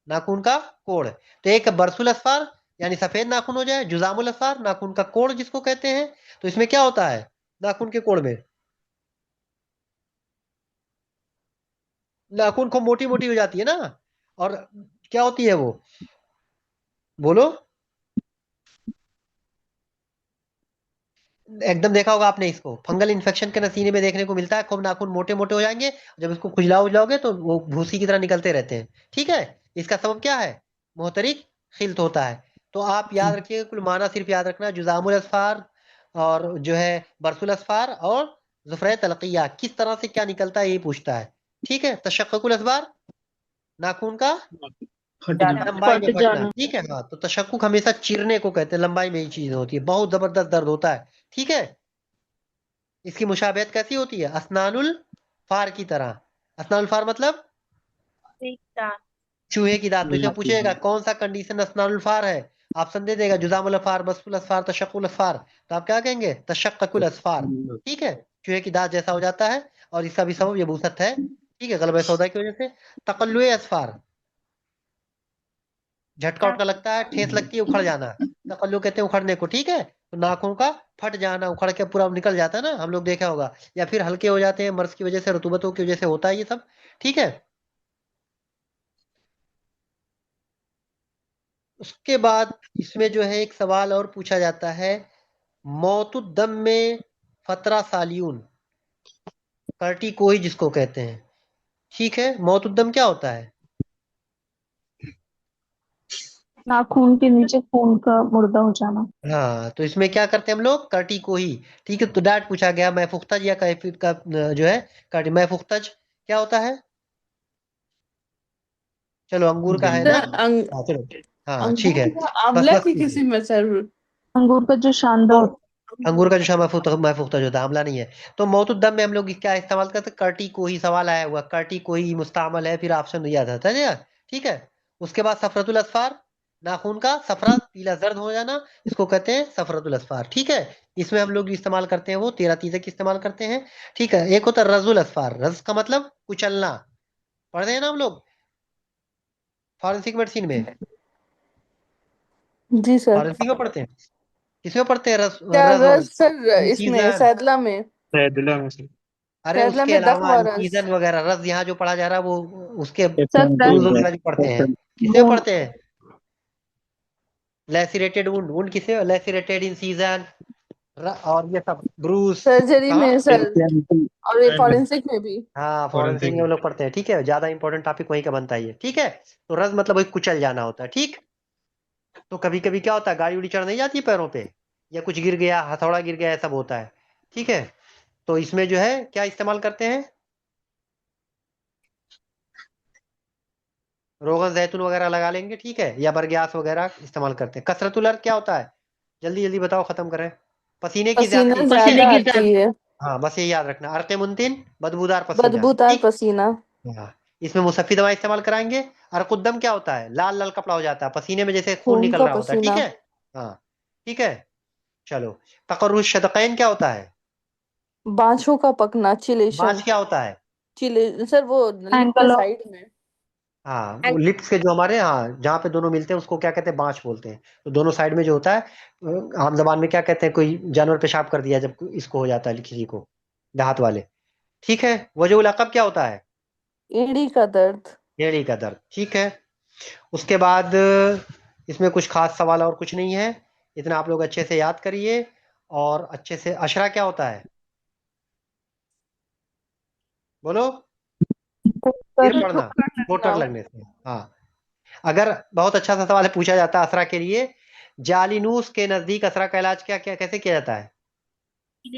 नाखून का कोड़। तो एक बरसुल असफार यानी सफेद नाखून हो जाए, जुजामुल असफार नाखून का कोड़ जिसको कहते हैं। तो इसमें क्या होता है नाखून के कोड़ में? नाखून खूब मोटी मोटी हो जाती है ना, और क्या होती है वो? बोलो। एकदम देखा होगा आपने इसको, फंगल इन्फेक्शन के सीने में देखने को मिलता है, खूब नाखून मोटे मोटे हो जाएंगे, जब इसको खुजलाओ उजलाओगे तो वो भूसी की तरह निकलते रहते हैं। ठीक है, इसका सबब क्या है? मोहतरिक खिल्त होता है। तो आप याद रखिएगा, कुल माना सिर्फ याद रखना, जुजामुल असफार और जो है बरसुल असफार और जुफर तलकिया, किस तरह से क्या निकलता है यही पूछता है। ठीक है, तशक्कुल असफार, नाखून का फट जाना। लंबाई में फट फटना। जाना। ठीक है, हाँ, तो तशक्कुक हमेशा चीरने को कहते हैं, लंबाई में ही चीज होती है, बहुत जबरदस्त दर्द होता है। ठीक है, इसकी मुशाबहत कैसी होती है? असनानुल फार की तरह। असनानुल फार मतलब ठीक था। चूहे की दांत। तो इसे पूछेगा कौन सा कंडीशन असनानुल फार है, ऑप्शन दे देगा, जुजामुल अफार, बसफुल असफार, तशक्कुल असफार। तो आप क्या कहेंगे? तशक्कुल असफार। ठीक है, चूहे की दांत जैसा हो जाता है, और इसका भी सबब यबूसत है। ठीक है, गलबे सौदा की वजह से। तकल्लुए असफार, झटका उटका लगता है, ठेस लगती है, उखड़ जाना, तकल्लु कहते हैं उखड़ने को। ठीक है, तो नाखून का फट जाना, उखड़ के पूरा निकल जाता है ना, हम लोग देखा होगा। या फिर हल्के हो जाते हैं, मर्ज की वजह से, रुतूबतों की वजह से होता है ये सब। ठीक है, उसके बाद इसमें जो है एक सवाल और पूछा जाता है, मौतुद्दम में फतरा सालियून, कर्टिकोई जिसको कहते हैं। ठीक है, मौतुद्दम क्या होता है? नाखून के नीचे खून का मुर्दा हो जाना। हाँ, तो इसमें क्या करते हैं हम लोग? कर्टिकोई। ठीक है, तो डाट पूछा गया मैफुख्तज या कैफियत का जो है कर्टि मैफुख्तज क्या होता है? चलो, अंगूर का है ना। हाँ चलो, हाँ ठीक है, अंगूर का बस आंवला बस की कीजिए। किस्म है सर। अंगूर का जो शानदार तो अंगूर का जो शा महफूख्ता जो होता है, आंवला नहीं है। तो मौतुद्दम में हम लोग क्या इस्तेमाल करते हैं? कर्टी कोई, सवाल आया हुआ, कर्टी कोई मुस्तामल है, फिर ऑप्शन दिया जाता है ना। ठीक है, उसके बाद सफरतुल असफार, नाखून का सफरा पीला जर्द हो जाना, इसको कहते हैं सफरतुल असफार। ठीक है, इसमें हम लोग इस्तेमाल करते हैं वो 13 तीजे की इस्तेमाल करते हैं। ठीक है, एक होता है रजुल असफार, रज का मतलब कुचलना, पढ़ते हैं ना हम लोग फॉरेंसिक मेडिसिन में। जी सर। फॉरेंसिक में पढ़ते हैं, किसमें पढ़ते हैं? रस, क्या रज और रस सर इसमें इंसीजन। सैदला में? सैदुला में से अरे सैदला उसके में दक अलावा व रस। इंसीजन वगैरह, रस यहाँ जो पढ़ा जा रहा है वो उसके सर टूल्स फ्रेंड वगैरह जो पढ़ते हैं, किसमें बोन। पढ़ते हैं? लैसिरेटेड वुंड, वुंड किसे? लैसिरेटेड इंसीजन और ये सब ब्रूस। सर्जरी कहाँ में पढ़ते सर, हैं? और ये फॉरेंसिक में भी। हाँ, फॉरेंसिक फॉरेंसिक में हम लोग पढ़ते हैं। ठीक है, ज्यादा इंपॉर्टेंट टॉपिक वहीं का बनता है ये। ठीक है, तो रस मतलब वही कुचल जाना होता है। ठीक, तो कभी कभी क्या होता है, गाड़ी उड़ी चढ़ नहीं जाती पैरों पे, या कुछ गिर गया, हथौड़ा गिर गया, सब होता है। ठीक है, तो इसमें जो है क्या इस्तेमाल करते हैं? रोगन जैतून वगैरह लगा लेंगे। ठीक है, या बरग्यास वगैरह इस्तेमाल करते हैं। कसरतुल अर्क क्या होता है? जल्दी जल्दी बताओ, खत्म करें। पसीने की पसीना ज्यादती। ज्यादा आती है। हाँ, बस ये याद रखना, अर्क मुनतिन, बदबूदार पसीना। बदबूदार ठीक, पसीना। हाँ, इसमें मुसफ़्फ़ी दवा इस्तेमाल कराएंगे। अर्कुद्दम क्या होता है? लाल लाल कपड़ा हो जाता है, पसीने में जैसे खून खून निकल का रहा होता है। ठीक पसीना। है, हाँ, ठीक है, चलो। तकर्रुश शदक़ैन क्या होता है? बाँछों का पकना, बांझ चिलेशन। क्या होता है? चिले सर वो लिप के एंकल ऑफ साइड में। हाँ, वो लिप्स के जो हमारे, हाँ, जहाँ पे दोनों मिलते हैं उसको क्या कहते हैं? बांझ बोलते हैं। तो दोनों साइड में जो होता है, आम जबान में क्या कहते हैं? कोई जानवर पेशाब कर दिया जब इसको हो जाता है किसी को, दांत वाले। ठीक है, वजह लकब क्या होता है? एड़ी का दर्द। एड़ी का दर्द। ठीक है, उसके बाद इसमें कुछ खास सवाल और कुछ नहीं है, इतना आप लोग अच्छे से याद करिए। और अच्छे से, अशरा क्या होता है? बोलो, गिर पर पड़ना, ना। चोट लगने से। हाँ, अगर बहुत अच्छा सा सवाल पूछा जाता है असरा के लिए, जालिनूस के नजदीक असरा का इलाज क्या क्या कैसे किया जाता है?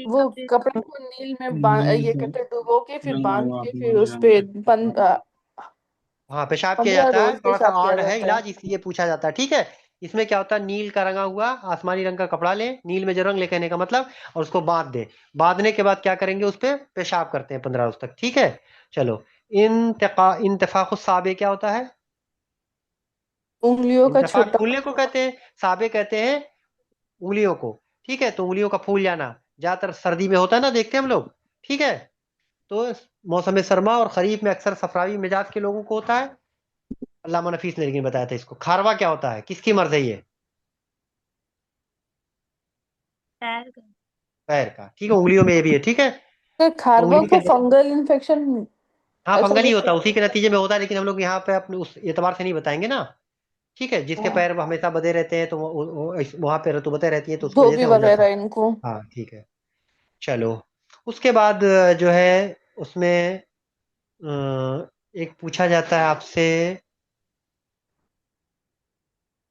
वो कपड़े को नील में ये नील कहते हैं डुबो के फिर रंगा बांध हुआ के फिर नीले उस रंग पे से कपड़ा। हाँ, पेशाब किया 15 जाता है, रोज थोड़ा सा पेशाब किया ऑड है जाता है। इलाज, इसलिए पूछा जाता है। ठीक है, इसमें क्या होता है? नील का रंगा हुआ आसमानी रंग का कपड़ा ले, नील में जो रंग ले कहने का मतलब, और उसको बांध दे। बांधने के बाद क्या करेंगे? उस पे पेशाब करते हैं 15 रोज तक। ठीक है, चलो। इंतफाकुस साबे क्या होता है? उंगलियों का इंतफाक छोटा। फूलने को कहते हैं, साबे कहते हैं उंगलियों को। ठीक है, तो उंगलियों का फूल जाना ज्यादातर सर्दी में होता है ना, देखते हैं हम लोग। ठीक है, तो मौसम सरमा और खरीफ में अक्सर सफरावी मिजाज के लोगों को होता है। अल्लामा नफीस ने लेकिन बताया था इसको। खारवा क्या होता है? किसकी मर्ज है ये? पैर का। पैर का। ठीक है, उंगलियों में ये भी है। ठीक है, सर तो खारवा उंगली को के, फंगल इन्फेक्शन हाँ, ऐसा फंगल ही कुछ होता है, कहते उसी के नतीजे में होता है, लेकिन हम लोग यहाँ पे अपने उस एतबार से नहीं बताएंगे ना। ठीक है, जिसके पैर हमेशा बंधे रहते हैं तो वहां पे रतूबतें रहती है तो उसकी वजह धोबी से हो जाता वगैरह है। इनको। हाँ ठीक है। चलो, उसके बाद जो है उसमें एक पूछा जाता है आपसे,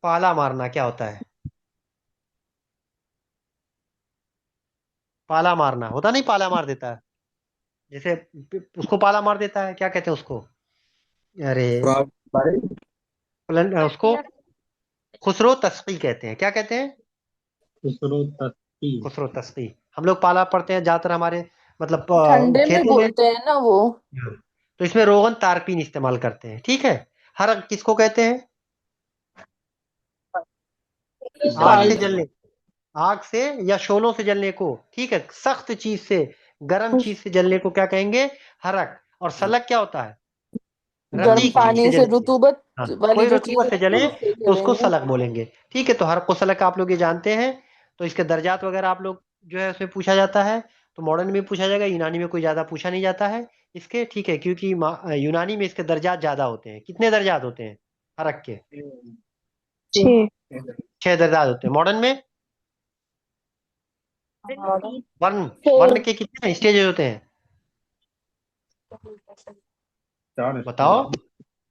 पाला मारना क्या होता है? पाला मारना होता नहीं, पाला मार देता है, जैसे उसको पाला मार देता है, क्या कहते हैं उसको? अरे उसको खुसरो तस्की कहते हैं। क्या कहते हैं? खुसरो तस्की। खुसरो तस्की। हम लोग पाला पढ़ते हैं ज्यादातर हमारे मतलब ठंडे में खेतों में। बोलते हैं ना वो। तो इसमें रोगन तारपीन इस्तेमाल करते हैं। ठीक है, हर किसको कहते हैं? आग से जलने, आग से या शोलों से जलने को, ठीक है, सख्त चीज से, गर्म चीज से जलने को क्या कहेंगे? हरक। और सलक क्या होता है? गर्म रतीक चीज से पानी से जलेंगे। रुतूबत हाँ, वाली कोई जो रतूबत चीजें से रहती जले है उससे तो उसको करेंगे। सलक बोलेंगे। ठीक है, तो हरक को सलक आप लोग ये जानते हैं। तो इसके दर्जात वगैरह आप लोग जो है उसमें पूछा जाता है। तो मॉडर्न में पूछा जाएगा, यूनानी में कोई ज्यादा पूछा नहीं जाता है इसके। ठीक है, क्योंकि यूनानी में इसके दर्जात ज्यादा होते हैं। कितने दर्जात होते हैं हरक के? 6। 6 दर्जात होते हैं। मॉडर्न में वर्ण, वर्ण 4। के कितने स्टेजेस होते हैं? 4 बताओ।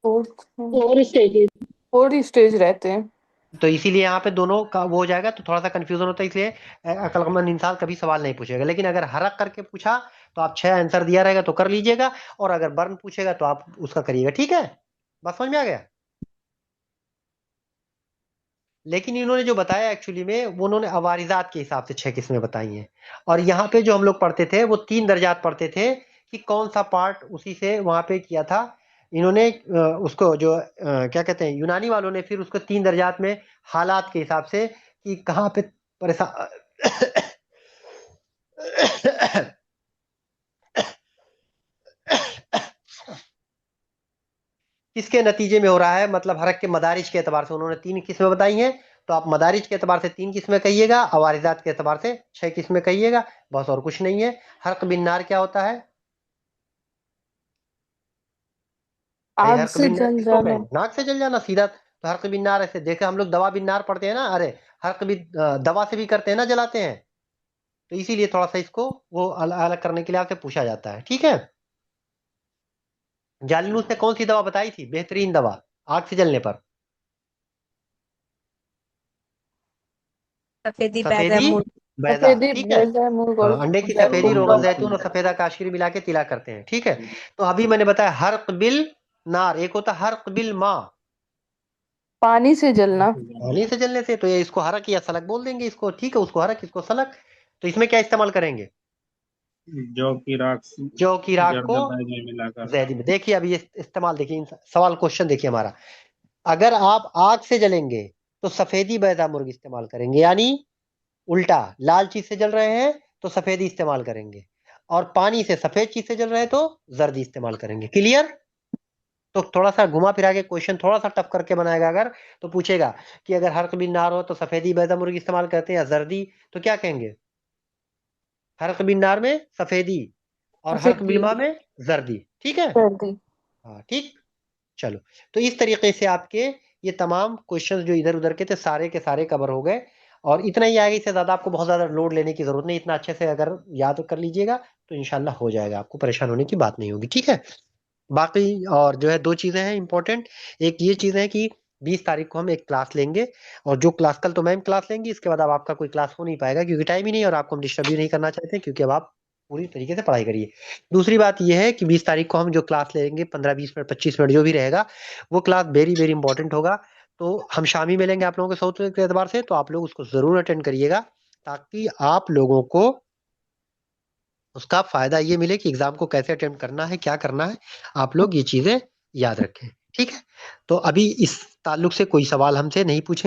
Fourth 4 stages. 4 स्टेज रहते हैं। तो इसीलिए यहाँ पे दोनों का वो हो जाएगा, तो थोड़ा सा कंफ्यूजन होता है, इसलिए अक्लमंद इंसान कभी सवाल नहीं पूछेगा। लेकिन अगर हरक करके पूछा तो आप 6 आंसर दिया रहेगा तो कर लीजिएगा, और अगर बर्न पूछेगा तो आप उसका करिएगा। ठीक है, बस समझ में आ गया। लेकिन इन्होंने जो बताया एक्चुअली में, वो उन्होंने अवारिजात के हिसाब से 6 किस्में बताई हैं। और यहाँ पे जो हम लोग पढ़ते थे वो 3 दर्जात पढ़ते थे कि कौन सा पार्ट उसी से वहां पे किया था इन्होंने। उसको जो क्या कहते हैं, यूनानी वालों ने फिर उसको 3 दर्जात में हालात के हिसाब से कि कहाँ पे परेशान किसके नतीजे में हो रहा है, मतलब हरक के मदारिज के एतबार से उन्होंने 3 किस्में बताई हैं। तो आप मदारिज के एतबार से 3 किस्में कहिएगा, अवारिजात के एतबार से 6 किस्में कहिएगा, बस और कुछ नहीं है। हरक बिन नार क्या होता है भाई? आग हरक से बिन नार जल किसको जाना। कहें? नाक से जल जाना सीधा। तो हरक बिन नार ऐसे देखे हम लोग दवा बिन नार पढ़ते हैं ना, अरे हरक बिन दवा से भी करते हैं ना, जलाते हैं। तो इसीलिए थोड़ा सा इसको वो अलग अलग करने के लिए आपसे पूछा जाता है। ठीक है, जालिनूस ने कौन सी दवा बताई थी बेहतरीन दवा आग से जलने पर? सफेदी पैदा सफेदी मूल। बैदा। सफेदी ठीक है, बैजा मूंग और अंडे की सफेदी, जैतून का। रोगन जैतून और सफेदा काश्मीरी मिला के तिला करते हैं। ठीक है, तो अभी मैंने बताया हर्क बिल नार, एक होता है हर्क बिल माँ, पानी से जलना। पानी से जलने से। तो ये इसको हरक या सलक बोल देंगे इसको। ठीक है, उसको हरक इसको सलक। तो इसमें क्या इस्तेमाल करेंगे? जौ की राख जौ की राख जर्द को बैगे मिलाकर। जैदी में। देखिए अभी ये इस्तेमाल देखिए, सवाल क्वेश्चन देखिए हमारा। अगर आप आग से जलेंगे तो सफेदी बैदा मुर्ग इस्तेमाल करेंगे, यानी उल्टा, लाल चीज से जल रहे हैं तो सफेदी इस्तेमाल करेंगे, और पानी से सफेद चीज से जल रहे हैं तो जर्दी इस्तेमाल करेंगे। क्लियर? तो थोड़ा सा घुमा फिरा के क्वेश्चन थोड़ा सा टफ करके बनाएगा अगर, तो पूछेगा कि अगर हर्क बिन नार हो तो सफेदी बैदा मुर्गी इस्तेमाल करते हैं या जर्दी, तो क्या कहेंगे? हर्क बिन नार में सफेदी और हर्क सफेदी बिन में जर्दी। ठीक है, जल्दी। हाँ ठीक। चलो, तो इस तरीके से आपके ये तमाम क्वेश्चंस जो इधर उधर के थे सारे के सारे कवर हो गए। और इतना ही आएगा, इससे ज्यादा आपको बहुत ज्यादा लोड लेने की जरूरत नहीं। इतना अच्छे से अगर याद कर लीजिएगा तो इंशाल्लाह हो जाएगा, आपको परेशान होने की बात नहीं होगी। ठीक है, बाकी और जो है 2 चीजें हैं इंपॉर्टेंट। एक ये चीज है कि 20 तारीख को हम एक क्लास लेंगे, और जो क्लास कल तो मैम क्लास लेंगी, इसके बाद अब आपका कोई क्लास हो नहीं पाएगा क्योंकि टाइम ही नहीं है, और आपको हम डिस्टर्ब भी नहीं करना चाहते क्योंकि अब आप पूरी तरीके से पढ़ाई करिए। दूसरी बात यह है कि 20 तारीख को हम जो क्लास लेंगे 15-20 मिनट 25 मिनट जो भी रहेगा, वो क्लास वेरी वेरी इंपॉर्टेंट होगा। तो हम शामी मिलेंगे आप लोगों के सौत के एतबार से, तो आप लोग उसको जरूर अटेंड करिएगा, ताकि आप लोगों को उसका फायदा ये मिले कि एग्जाम को कैसे अटेम्प्ट करना है, क्या करना है, आप लोग ये चीजें याद रखें। ठीक है, तो अभी इस ताल्लुक से कोई सवाल हमसे नहीं पूछे।